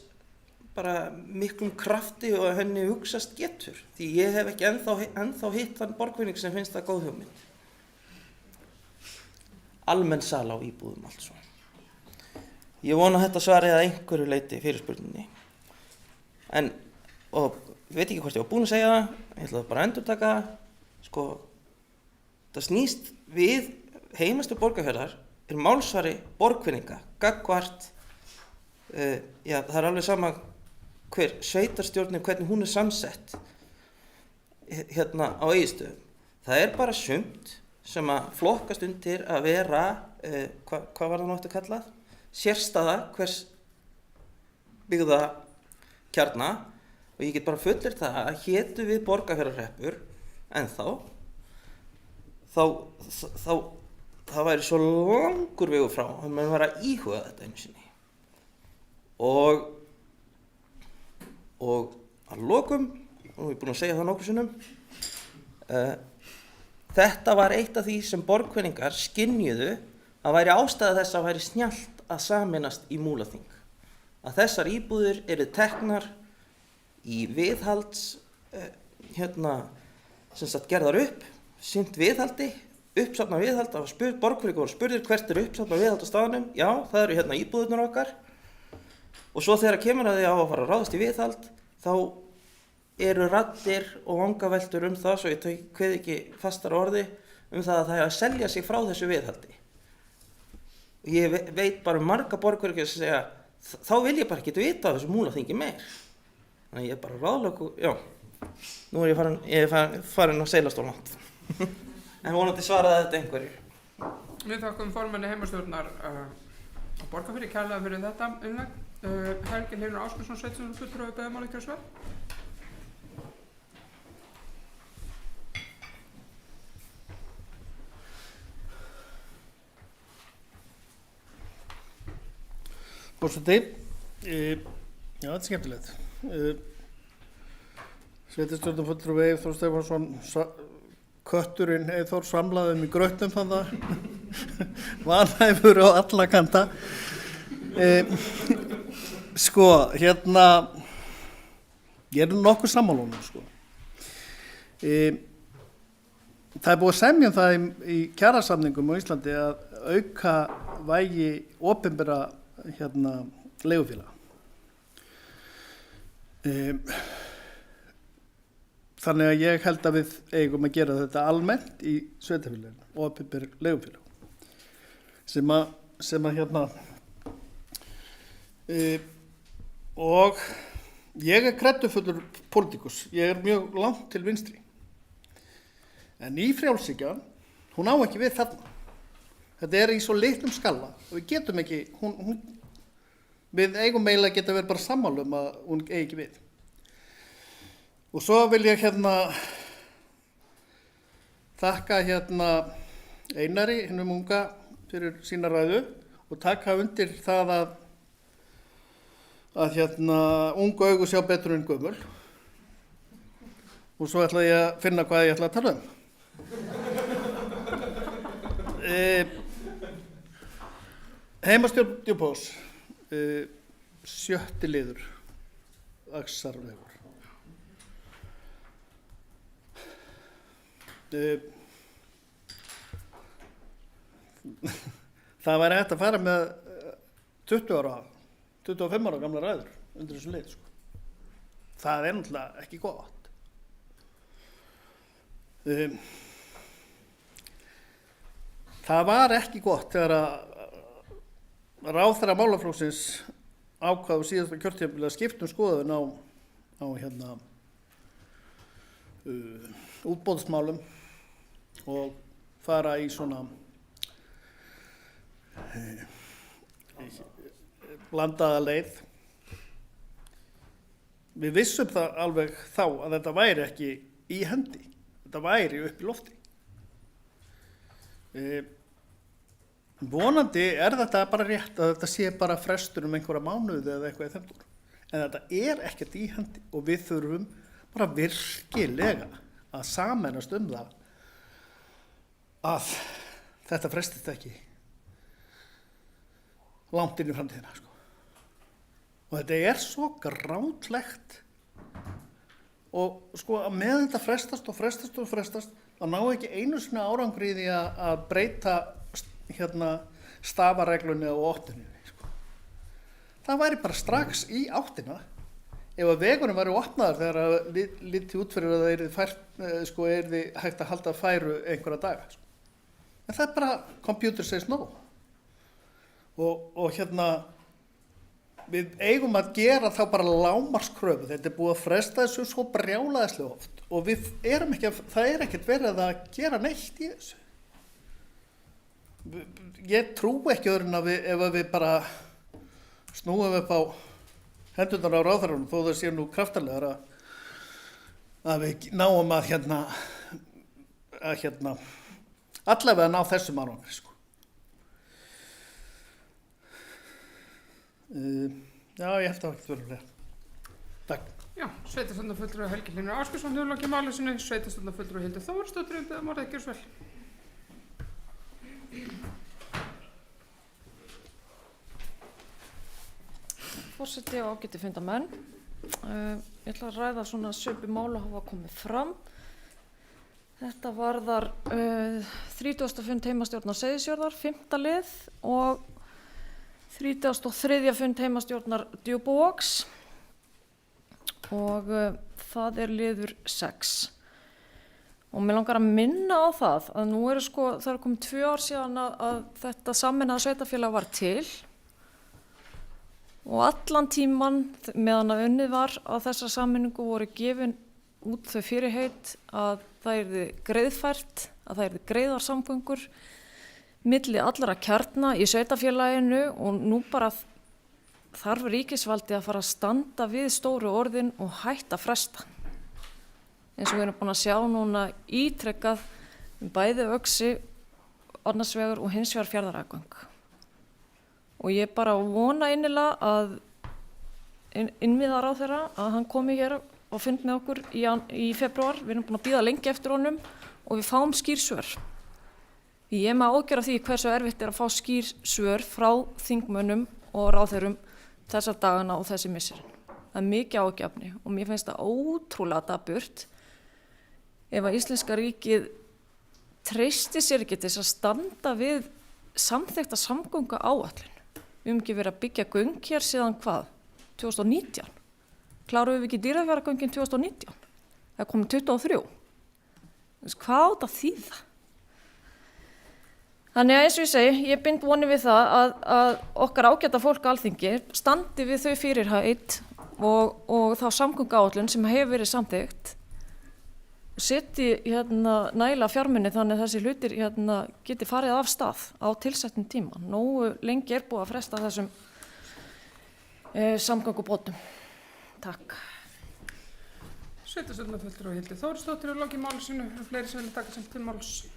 bara miklum krafti og henni hugsast getur. Því ég hef ekki ennþá hitt þann borgvinning sem finnst það góð hugmynd. Almenn sala á íbúðum allt svo. Ég vona að þetta svari að einhverju leyti fyrirspurninni. Og ég veit ekki hvort ég var búinn að segja það, ég ætla bara að endurtaka það. Sko, það snýst við heimastjórn Borgarfjarðar málsvari borgvinninga, gagnvart, það alveg sama hver sveitarstjórnin, hvernig hún samsett á Egilsstöðum. Það bara sumt sem að flokkast undir að vera, hvað var það nú aftur kallað? Sérstaða hvers byggða kjarna, og ég get bara fullyrt það að hétu við Borgarfjarðarhreppur ennþá, þá það væri svo langur vegur frá að maður var að íhuga þetta einu sinni. Og að lokum, og ég búinn að segja það nokkur sinnum, þetta var eitt af því sem borgvinningar skynjuðu að væri ástæða þess að væri snjallt að sameinast í Múlaþing. Að þessar íbúðir eru teknar í viðhalds, sem sagt gerðar upp, sinnt viðhaldi, uppsafna viðhald, borgvinningar voru spurðir hvert uppsafna viðhald á staðnum, já, það eru íbúðirnar okkar. Og svo þegar kemur að því að fara að ráðast í viðhald, þá eru raddir og vangaveltur það, svo ég kveð ekki fastar orði, það að það að selja sig frá þessu viðhaldi. Og ég veit bara marga borgverkir sem segja, þá vil ég bara ekki vita af þessu Múlaþingi meir. Þannig ég bara ráðlöku, já, nú ég farin að seilast á langt. En vonandi svaraði þetta einhverju. Við þakkum formanni heimastjórnar á Borgarfirði kærlega fyrir þetta innlegg. Helgi Hlynur Ásgrímsson, sveitarstjórnarfulltrúi, beðum að líka svar. Forseti, já, þetta skemmtilegt. Sveitarstjórnarfulltrúi Eyþór Stefánsson, kötturinn Eyþór samlaðum í grautnum þann það, vanhæfur á alla kanta. Sko, ég nokkuð sammála honum, sko. Það búið að semja það í kjarasamningum á Íslandi að auka vægi opinbera leigufélaga. Þannig að ég held að við eigum að gera þetta almennt í sveitarfélaginu, opinber leigufélag. Og ég kreddufullur pólitíkus, ég mjög langt til vinstri. En í frjálshyggjan, hún á ekki við þarna. Þetta í svo litlum skala og við getum ekki, við eigum eiginlega geta verið bara sammála að hún eigi ekki við. Og svo vil ég þakka Einari, hinnum unga, fyrir sína ræðu og taka undir það að ungu augu sjá betur en gömul. Og svo ætla ég að finna hvað ég ætla að tala um. Heimastjórn Djúpavogs, 7. liður, Axarvegur. Það væri hægt að fara með 25 ára gamla ræður undir þessu lið, sko. Það er náttúrulega ekki gott. Það var ekki gott þegar að ráðherra málaflokksins ákvað á síðasta kjörtímabili að skipta skoðun á útboðsmálum og fara í svona blandaða leið. Við vissum það alveg þá að þetta væri ekki í hendi, þetta væri upp í lofti. Vonandi er þetta bara rétt að þetta sé bara frestur einhverja mánuði eða eitthvað í þeim dúr. En þetta er ekkert í hendi og við þurfum bara virkilega að sameinast það að þetta frestist ekki langt inn í framtíðina, sko. Og þetta er svo grátlegt og sko að með þetta frestast að ná ekki einu sinni árangri í því að breyta stafareglunni og óttunni, sko. Það væri bara strax í áttina ef að vegurinn væri opnaður þegar að liti út fyrir að það yrði hægt að halda færu einhverja daga, sko. En það er bara computer says no. Og við eigum að gera þá bara lágmarkskröfu. Þetta er búið að fresta þessu svo brjálæðislega oft og það er ekkert verið að gera neitt í þessu. Ég trú ekki öðrun að ef við bara snúum upp á hendurnar á ráðherranum, þó það sé nú kraftarlegar að við náum að allavega ná þessum árangri, sko. Já, ég held að það ekki verið rétt. Takk. Já, sveitarstjórnarfulltrúi Helgi Hlynur Ásgeirsson hefur lokið máli sínu, sveitarstjórnarfulltrúi Hildur Þórsdóttir undir að morðið, gjörðu svo vel. Forseti og ágætu fundarmenn. Ég ætla að ræða svona svipuð mál að hafa komið fram. Þetta varðar 30. fund heimastjórnar Seyðisfjarðar, 5. lið og 33. fund heimastjórnar Djúpavogs og það er liður 6. Og mér langar að minna á það að nú það er komið 2 ár síðan að þetta sameinaða sveitarfélag var til og allan tíman meðan að unnið var að þessa sameiningu voru gefin út þau fyrirheit að það yrði greiðfært, að það yrði greiðar samgöngur milli allra kjarna í sveitarfélaginu og nú bara þarf ríkisvaldi að fara að standa við stóru orðin og hætta að fresta. Eins og við erum búin að sjá núna ítrekkað bæði Öxi, annars vegar og hins vegar Fjarðarárgöng. Og ég bara vona innilega að innviðaráðherra að hann komi hér og fund með okkur í febrúar. Við erum búin að bíða lengi eftir honum og við fáum skýr svör. Ég er með ágjör af því hversu erfitt er að fá skýr svör frá þingmönnum og ráðherrum þessa dagana og þessi misserin. Það er mikið ágjafni og mér finnst það ótrúlega dapurt ef að Íslenska ríkið treysti sér ekki til þess að standa við samþykkta samgönguáætlun. Við höfum ekki verið að byggja göng hér síðan hvað? 2019. Kláruðum við ekki Dýrafjarðargöngin 2019? Það er komið 23. Hvað á þetta að þýða? Þannig að eins og ég segi, ég bind vonir við það að okkar ágæta fólk á Alþingi standi við þau fyrirheit og þá samgönguáætlun sem hefur verið samþykkt setji nægilega fjármuni þannig að þessi hlutir geti farið af stað á tilsettum tíma. Nógu lengi er búið að fresta þessum samgöngubótum. Takk. Sveitarstjórnarfulltrúi Hildi Þórsdóttir er lokið máli sínu. Eru fleiri sem vilja taka sem til máls?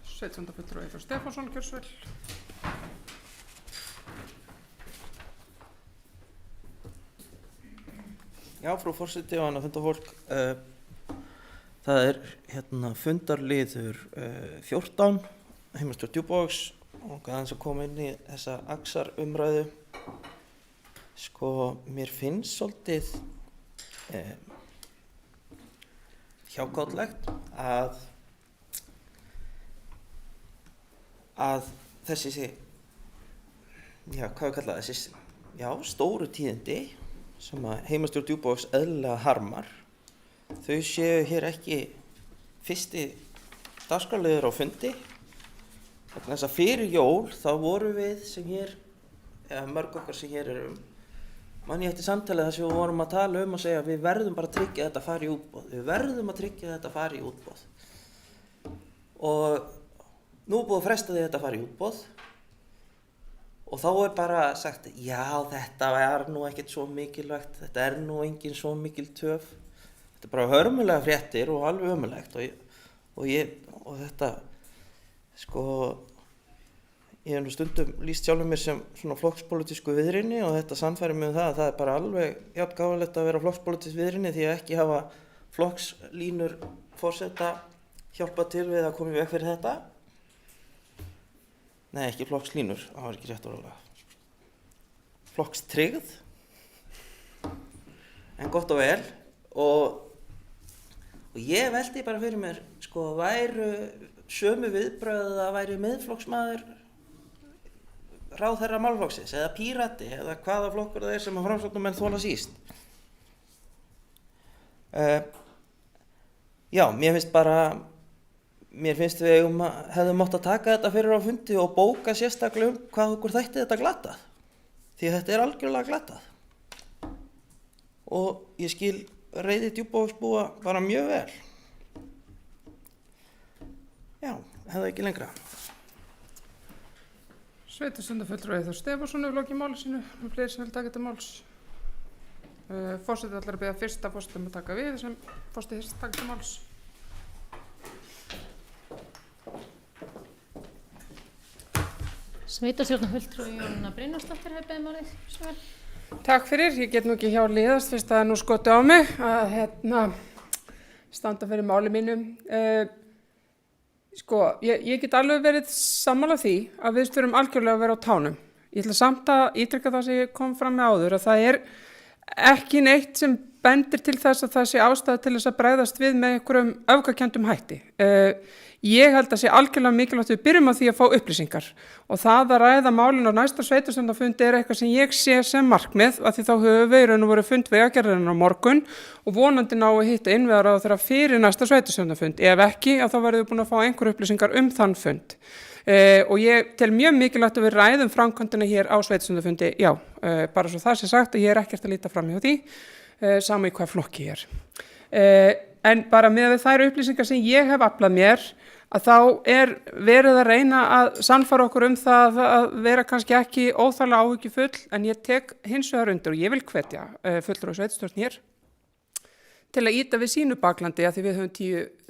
Sveitarstjórnarfulltrúi Eyþór Stefánsson, gjörðu svo vel. Já, frú forseti og annað fundafólk. Það er fundarliður 14, heimastjórn Djúpavogs, og aðeins að koma inn í þessa Axar umræðu. Sko, mér finnst svolítið hjákátlegt að þessi, já, hvað við kalla þessi, já, stóru tíðindi sem að heimastjórn Djúpavogs eðlilega harmar, þau séu hér ekki fyrsti dagskrárliður á fundi. Vegna þess að fyrir jól þá vorum við sem hér, eða mörg okkar sem hér erum, man ég eftir samtalið þar sem við vorum að tala um að segja að við verðum bara að tryggja þetta að fara í útboð. Við verðum að tryggja þetta að fara í útboð. Og nú búið að fresta því þetta að fara í útboð. Og þá er bara sagt, já, þetta er nú ekkert svo mikilvægt, þetta er nú engin svo mikil töf. Þetta er bara hörmulega fréttir og alveg ömurlegt og þetta, sko, ég hef nú stundum lýst sjálfum mér sem svona flokkspólitísku viðrinni og þetta sannfærir mig það að það er bara alveg jafn gáfulegt að vera flokkspólitískt viðrinni því að ekki hafa flokkslínur forseta hjálpa til við að koma í veg fyrir þetta. Nei, ekki flokkslínur, það var ekki rétt orðalega. Flokkstryggð, en gott og vel. Og ég veldi bara fyrir mér, sko, væru sömu viðbrögð að væri miðflokksmaður ráðherra málflokksins eða Pírati eða hvaða flokkur það er sem að Framsóknarmenn þola síst. Já, mér finnst við hefðum mátt að taka þetta fyrir á fundi og bóka sérstaklega hvað okkur þætti þetta glatað. Því þetta er algjörlega glatað. Og ég skil reiði Djúpavogsbúa bara mjög vel. Já, hefði ekki lengra. Sveitarstjórnarfulltrúi Eyþór Stefánsson er lokið máli sínu. Fleiri sem vil taka þetta máls. Forseti ætlar að biðja fyrsta forsetum að taka við sem forseti hyggst taka þetta máls. Sveitarstjórnarfulltrúi Jónína Brynjarsdóttir hefur beðið málið. Svo vel. Takk fyrir, ég get nú ekki hjá liðast fyrst það er nú skotið á mig að standa fyrir máli mínu. Sko, ég get alveg verið sammála því að við þurfum algjörlega að vera á tánum. Ég ætla samt að ítreka það sem ég kom fram með áður að það er ekki neitt sem bendir til þess að það sé ástæða til þess að bregðast við með einhverjum öfgakenndum hætti. Ég held að sé algjörlega mikilvægt við byrjum á því að fá upplýsingar og það að ræða málin á næsta sveitarstjórnarfundi er eitthvað sem ég sé sem markmið af því þá höfum við raun og veru fund Vegagerðarinnar á morgun og vonandi ná að hitta innviðaráðherra fyrir næsta sveitarstjórnarfund. Ef ekki, þá verðum við búin að fá einhver upplýsingar þann fund. Og ég tel mjög mikilvægt að við ræðum framkvæmdina hér á sveitarstjórnarfundi, já, bara svo það sé sagt að ég er ekkert að líta fram hjá því, sama í hvað flokki ég er. En bara með þær upplýsingar sem ég hef aflað mér, að þá er verið að reyna að sannfæra okkur það að vera kannski ekki óþarlega áhyggjufull, en ég tek hins vegar undir og ég vil hvetja fulltrúa sveitarstjórn hér til að ýta við sínu baklandi að því við höfum 10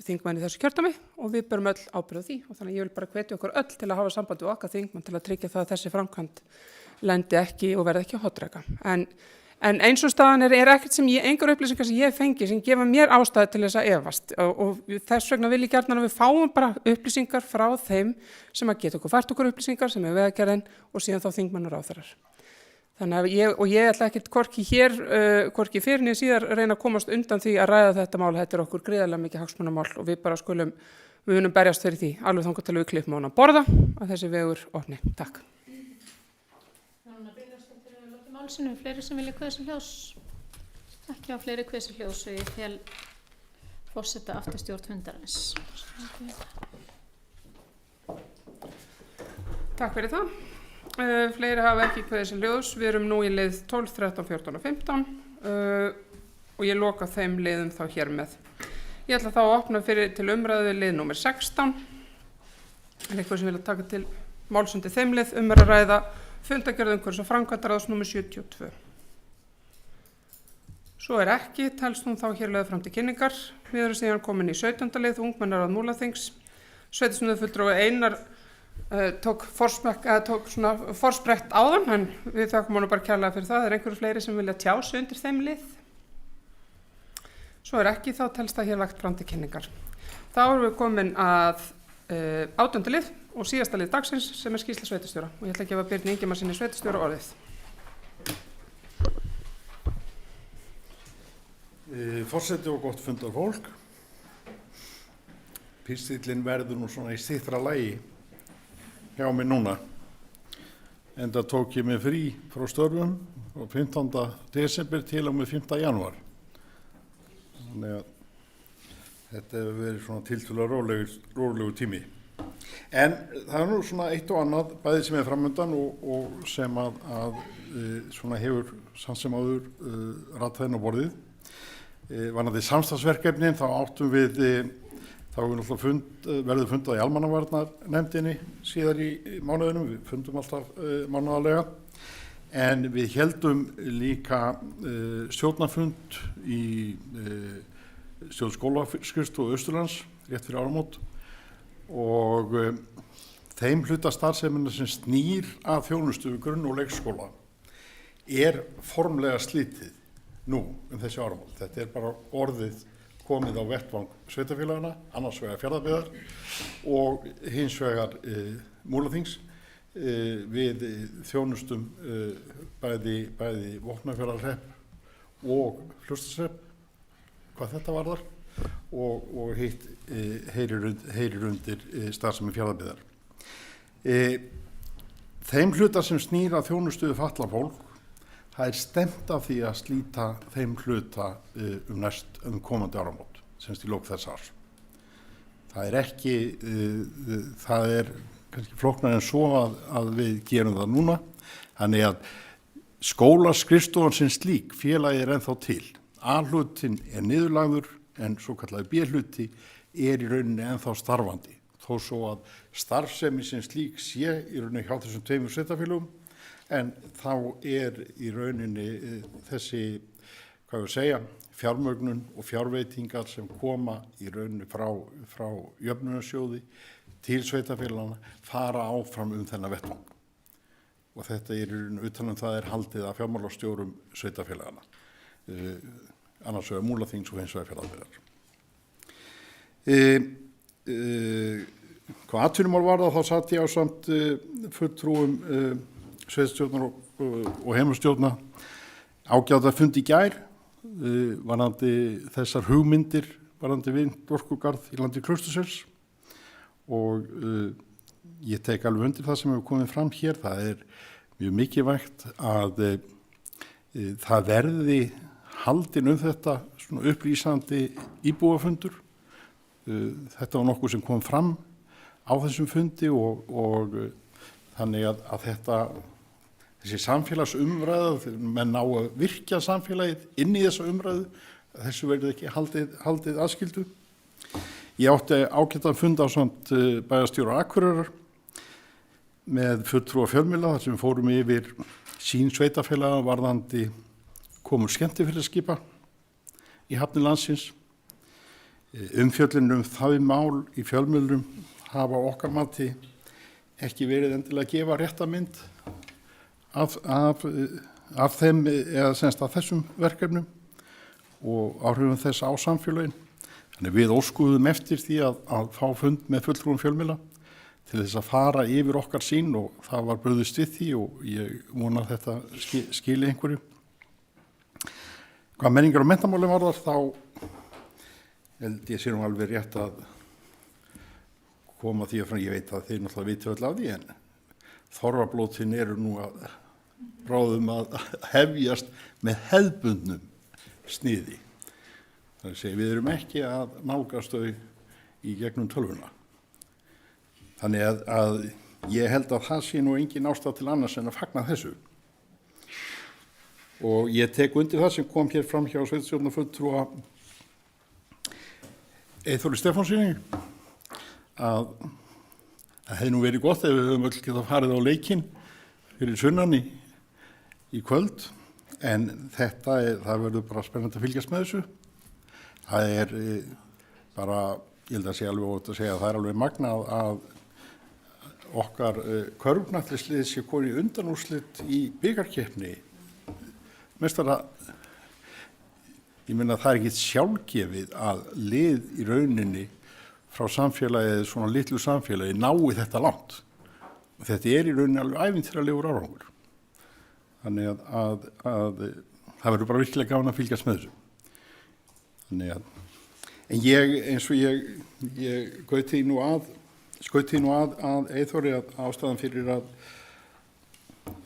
þingmenn í þessu kjördæmi og við berum öll ábyrgð á því og þannig að ég vil bara hvetja okkur öll til að hafa samband við okkar þingmenn til að tryggja það að þessi framkvæmd lendi ekki og verði ekki hotreika. En eins og staðan er ekkert sem engar upplýsingar sem ég fengi sem gefa mér ástæðu til þess að efast og þess vegna vil ég gjarnan að við fáum bara upplýsingar frá þeim sem að geta okkur fært okkur upplýsingar sem er Vegagerðin og síðan þá þingmenn og ráðherrar. Þannig að ég ætla ekkert hvorki fyrir né síðar reyna að komast undan því að ræða þetta mál. Þetta er okkur gríðarlega mikið hagsmunamál og við bara við munum berjast fyrir því alveg þangað til við klippum á hana borða að þessi vegur opni. Takk. Málsinu, fleiri sem vilja kveða sér hljós? Ekki á fleiri kveða sér hljós og ég fel forseta aftur stjórn fundarins. Takk fyrir það. Fleiri hafa ekki kveðið sér hljós. Við erum nú í lið 12, 13, 14 og 15 og ég loka þeim liðum þá hér með. Ég ætla þá að opna til umræðu lið númer 16. Er eitthvað sem vilja taka til máls undir þeim lið að ræða fundargerð umhverfis- og framkvæmdaráðs númer 72. Svo er ekki, telst hún þá hér lögð fram til kynningar. Við erum síðan komin í 17. lið, ungmennaráð Múlaþings. Sveitarstjórnarfulltrúi Einar tók svona forsprett áðan, en við þakkum honum bara kærlega fyrir það. Það einhverju fleiri sem vilja tjá sig undir þeim lið. Svo er ekki, þá telst það hér lagt fram til kynningar. Þá erum við komin að 18. lið og síðasta lið dagsins sem er skýrsla sveitarstjóra. Og ég ætla að gefa Birni Ingimarssyni sveitarstjóra orðið. Forseti og gott fundarfólk. Pistillinn verður nú svona í styttra lagi hjá mig núna. Enda tók ég mig frí frá störfum frá 15. desember til og með 5. janúar. Þannig að þetta hefur verið svona tiltölulega rólegur tími. En það er nú svona eitt og annað bæði sem er framöndan og sem að svona hefur samt sem áður ratað inn á borðið. Varðandi samstarfsverkefnin þá áttum við þá verður fundað í almannavarnarnefndinni síðar í mánuðinum, við fundum alltaf mánuðarlega, en við héldum líka stjórnarfund í stjórn skólaskrifstofu Austurlands rétt fyrir áramót og þeim hluta starfsemina sem snýr að þjónustu við grunn- og leikskóla er formlega slítið nú þessi áramót. Þetta er bara orðið komið á vettvang sveitarfélagana, annars vegar Fjarðabyggðar og hins vegar Múlaþings. Við þjónustum bæði Vopnafjarðarhrepp og Fljótsdalshrepp hvað þetta varðar og hitt heyrir undir starfsemi Fjarðabyggðar. Þeim hluta sem snýr að þjónustu við fatlað fólk, það er stefnt af því að slíta þeim hluta komandi áramót, semst í lok þess árs. Það er ekki, það er kannski flóknar en svo að við gerum það núna. Þannig að skólaskrifstofan sem slík, félagið er ennþá til. A-hlutin er niðurlagður en svo kallaði B-hluti er í rauninni ennþá starfandi. Þó svo að starfsemi sem slík sé í rauninni hjá þessum tveimur sveitarfélögum, en þá er í rauninni þessi, hvað við segja, fjármögnun og fjárveitingar sem koma í rauninni frá jöfnunarsjóði til sveitarfélagana fara áfram þennan vettvang. Og þetta er í rauninni utan það er haldið af fjármálastjórum sveitarfélagana. Annars vegar Múlaþings og hins vegar Fjarðabyggðar. Hvað atvinnumál varðar þá satt ég ásamt fulltrúum sveitarstjórnar og heimastjórna ágæta fundi í gær varðandi þessar hugmyndir varðandi vindorkugarð í landi Klausturssels og ég tek alveg undir það sem hefur komið fram hér. Það er mjög mikilvægt að það verði haldin þetta svona upplýsandi íbúafundur. Þetta var nokkuð sem kom fram á þessum fundi og þannig að þessi samfélagsumræða, menn ná að virkja samfélagið inn í þessa umræðu, þessu verður ekki haldið aðskildu. Ég átti ágætan fund ásamt bæjarstjóra Akureyrar með fulltrúa fjölmiðla þar sem við fórum yfir sín sveitarfélaga varðandi komur skemmtifélagsskipa í hafni landsins. Umfjöllun það mál í fjölmiðlum hafa okkar mati ekki verið endilega að gefa rétta mynd af þeim eða semst af þessum verkefnum og áhrifum þess á samfélagin. Þannig við óskuðum eftir því að fá fund með fulltrúum fjölmiðla til þess að fara yfir okkar sín og það var brugðist við því og ég vona að þetta skili einhverju. Hvað menningar og menntamálin varðar þá held ég sé nú alveg rétt að koma því að fram, ég veit að þeir náttúrulega viti öll af því en þorrablótin eru nú að ráðum að hefjast með hefðbundnum sniði. Það er að segja, við erum ekki að nálgast þau í gegnum tölvuna. Þannig að ég held að það sé nú engin ástæða til annars en að fagna þessu. Og ég tek undir það sem kom hér fram hjá sveitarstjórnarfulltrúa Eyþóri Stefánssyni að það hefði nú verið gott ef við höfum öll getað farið á leikinn fyrir sunnan í kvöld En það verður bara spennandi að fylgjast með þessu. Það er bara, ég held að sé alveg ótt að segja að það er alveg magnað að okkar körfknattleislið sé komið í undanúrslit í bikarkeppni. Meistara, ég meina það er ekkert sjálfgefið að lið í rauninni frá samfélagið, svona litlu samfélagi, nái þetta langt. Og þetta er í rauninni alveg ævintýralegur árangur. Þannig að það verður bara virkilega gaman að fylgjast með þessu. Þannig að, en eins og ég skaut því nú að Eyþóri að ástæðan fyrir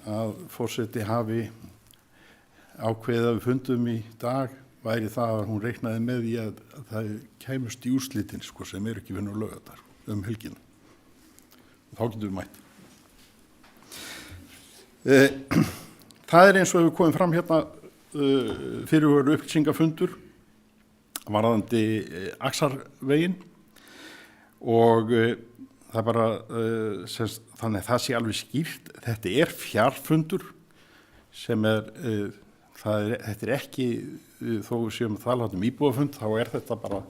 að forseti hafi ákveðið að við fundum í dag væri það að hún reiknaði með því að það kæmust í úrslitin sko, sem eru ekki vinna á laugardag helgina. Þá getum við mætt. Það er eins og við komum fram hérna fyrirhugaður upplýsingafundur varðandi Axarveginn og það er bara þannig að það sé alveg skýrt. Þetta er fjarfundur sem þetta er ekki, þó við séum að tala íbúafund, þá er þetta bara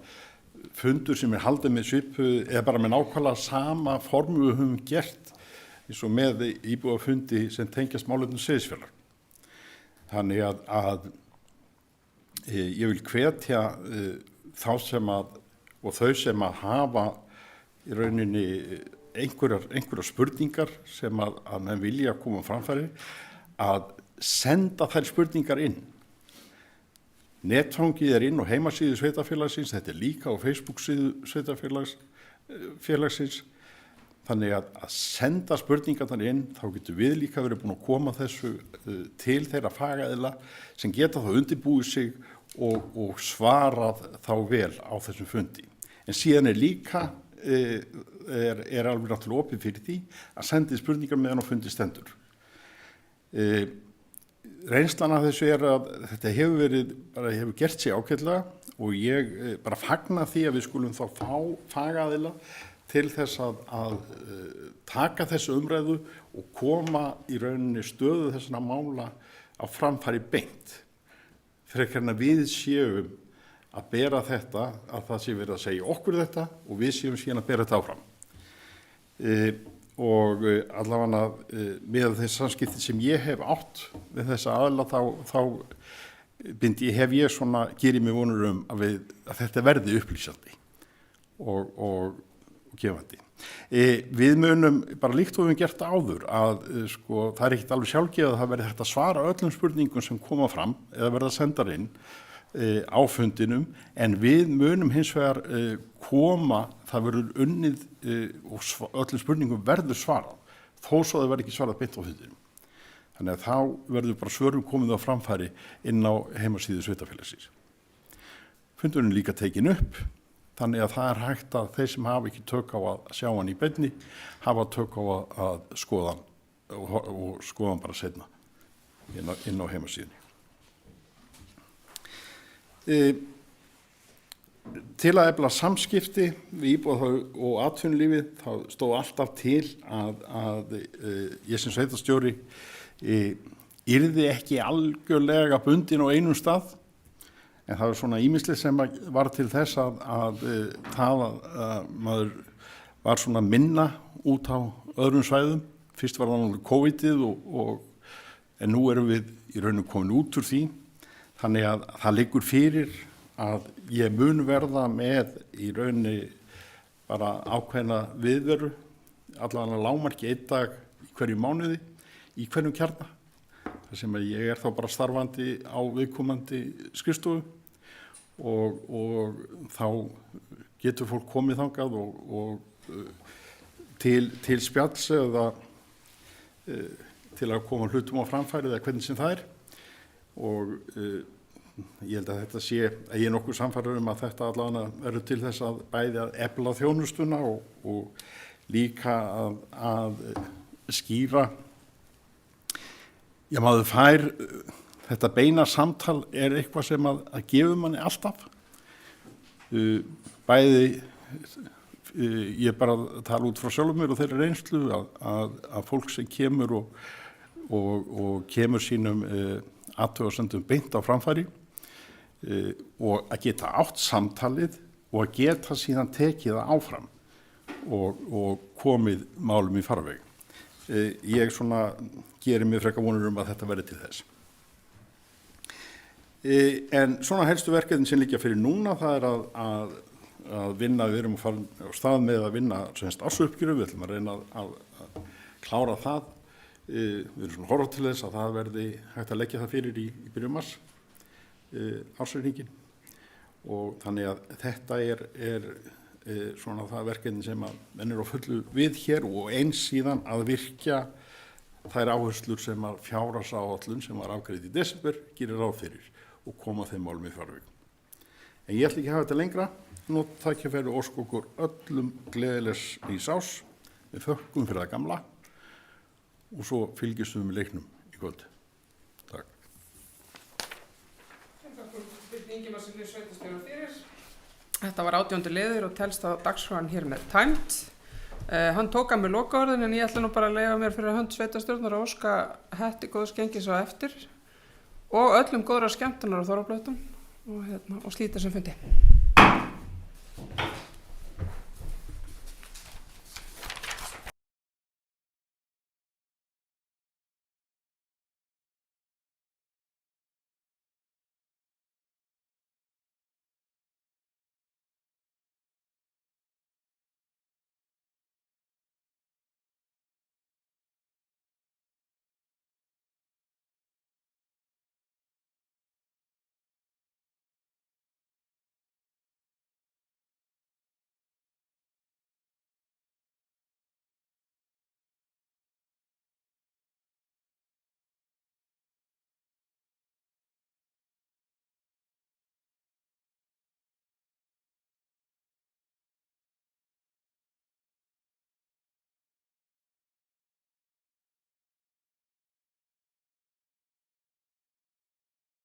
fundur sem er haldið með svipu eða bara með nákvæmlega sama formu við höfum gert eins og með íbúafundi sem tengjast málefnum Seyðisfjarðar. Þannig að ég vil hvetja þá sem og þau sem hafa í rauninni einhverjar spurningar sem að menn vilja koma á framfæri að senda þær spurningar inn. Netfangið er inn á heimasíðu sveitarfélagsins, þetta er líka á Facebook-síðu sveitarfélagsins. Þannig að senda spurningarnar inn, þá getur við líka verið búin að koma þessu til þeirra fagaðila sem geta þá undirbúið sig og svarað þá vel á þessum fundi. En síðan er líka, er alveg náttúrulega opið fyrir því að sendi spurningar meðan á fundi stendur. Reynslan af þessu er að þetta hefur gert sig ágætlega og ég bara fagna því að við skulum þá fá fagaðila til þess að taka þessu umræðu og koma í rauninni stöðu þessana mála á framfæri beint. Frekar en að við séum að bera þetta, að það sé verið að segja okkur þetta og við séum síðan að bera þetta áfram. Og allavega með þess samskipti sem ég hef átt við þessa aðila þá hef ég svona, gerir mig vonur að þetta verði upplýsandi og gefandi. Við munum bara líkt og við höfum gert áður að sko, það er ekkert alveg sjálfgefið að það verði hægt að svara öllum spurningum sem koma fram eða verða sendar inn á fundinum, en við munum hins vegar koma, það verður unnið og öllum spurningum verður svarað, þó svo það verður ekki svarað beint á fundinum. Þannig að þá verður bara svörum komið á framfæri inn á heimasíðu sveitarfélagsins. Fundurinn líka tekin upp, þannig að það er hægt að þeir sem hafa ekki tök á að sjá hann í beinni hafa tök á að skoða hann og skoða hann bara seinna inn á heimasíðunni. Til að efla samskipti við íbúa og atvinnulífið þá stóð alltaf til að ég sem sveitarstjóri yrði ekki algjörlega bundin á einum stað. En það var svona ýmislegt sem var til þess að maður var svona minna út á öðrum svæðum. Fyrst var það náttúrulega COVID-ið en nú erum við í rauninu komin út úr því. Þannig að það liggur fyrir að ég mun verða með í rauninni bara ákveðna viðveru, allavega lágmarki einn dag í hverju mánuði, í hverjum kjarna. Það sem ég þá bara starfandi á viðkomandi skrifstofu og þá getur fólk komið þangað og til spjalls eða til að koma hlutum á framfæri eða hvernig sem það er. Og ég held að þetta sé, að ég er nokkuð sannfærður að þetta allavega verður til þess að bæði að efla þjónustuna og líka að skýra. Já, maður fær, þetta beina samtal er eitthvað sem að gefur manni alltaf. Bæði, ég bara tala út frá sjálfum mér og þeirra reynslu að fólk sem kemur og kemur sínum athugasemdum beint á framfæri og að geta átt samtalið og að geta síðan tekið það áfram og komið málum í farveg. Ég svona gerir mig frekar vonur að þetta verði til þess. En svona helstu verkefnin sem liggja fyrir núna, það er að vinna, við erum að fara á stað með að vinna ársuppgjöru, við ætlum að reyna að klára það. Við erum svona horfa til þess að það verði hægt að leggja það fyrir í byrjun mars, ársreikningin, og þannig að þetta er svona það verkefni sem að menn eru á fullu við hér, og eins síðan að virkja þær áherslur sem að fjárhagsáætlun sem var afgreidd í desember gerir ráð fyrir og koma þeim málum í farveg. En ég ætla ekki að hafa þetta lengra. Nú tækifæri ósk okkur öllum gleðilegs nýs árs. Við þökkum fyrir það gamla og svo fylgjumst við með leiknum í kvöld. Takk. Þetta var 18. liður og telst á dagskráin hér með tæmt. Hann tók að mér lokaorðin, en ég ætla nú bara að leyfa mér fyrir hönd sveitarstjórnar og óska Hetti góðs gengis á eftir og öllum góðra skemmtunar á Þorrablötum og slíta sem fundi.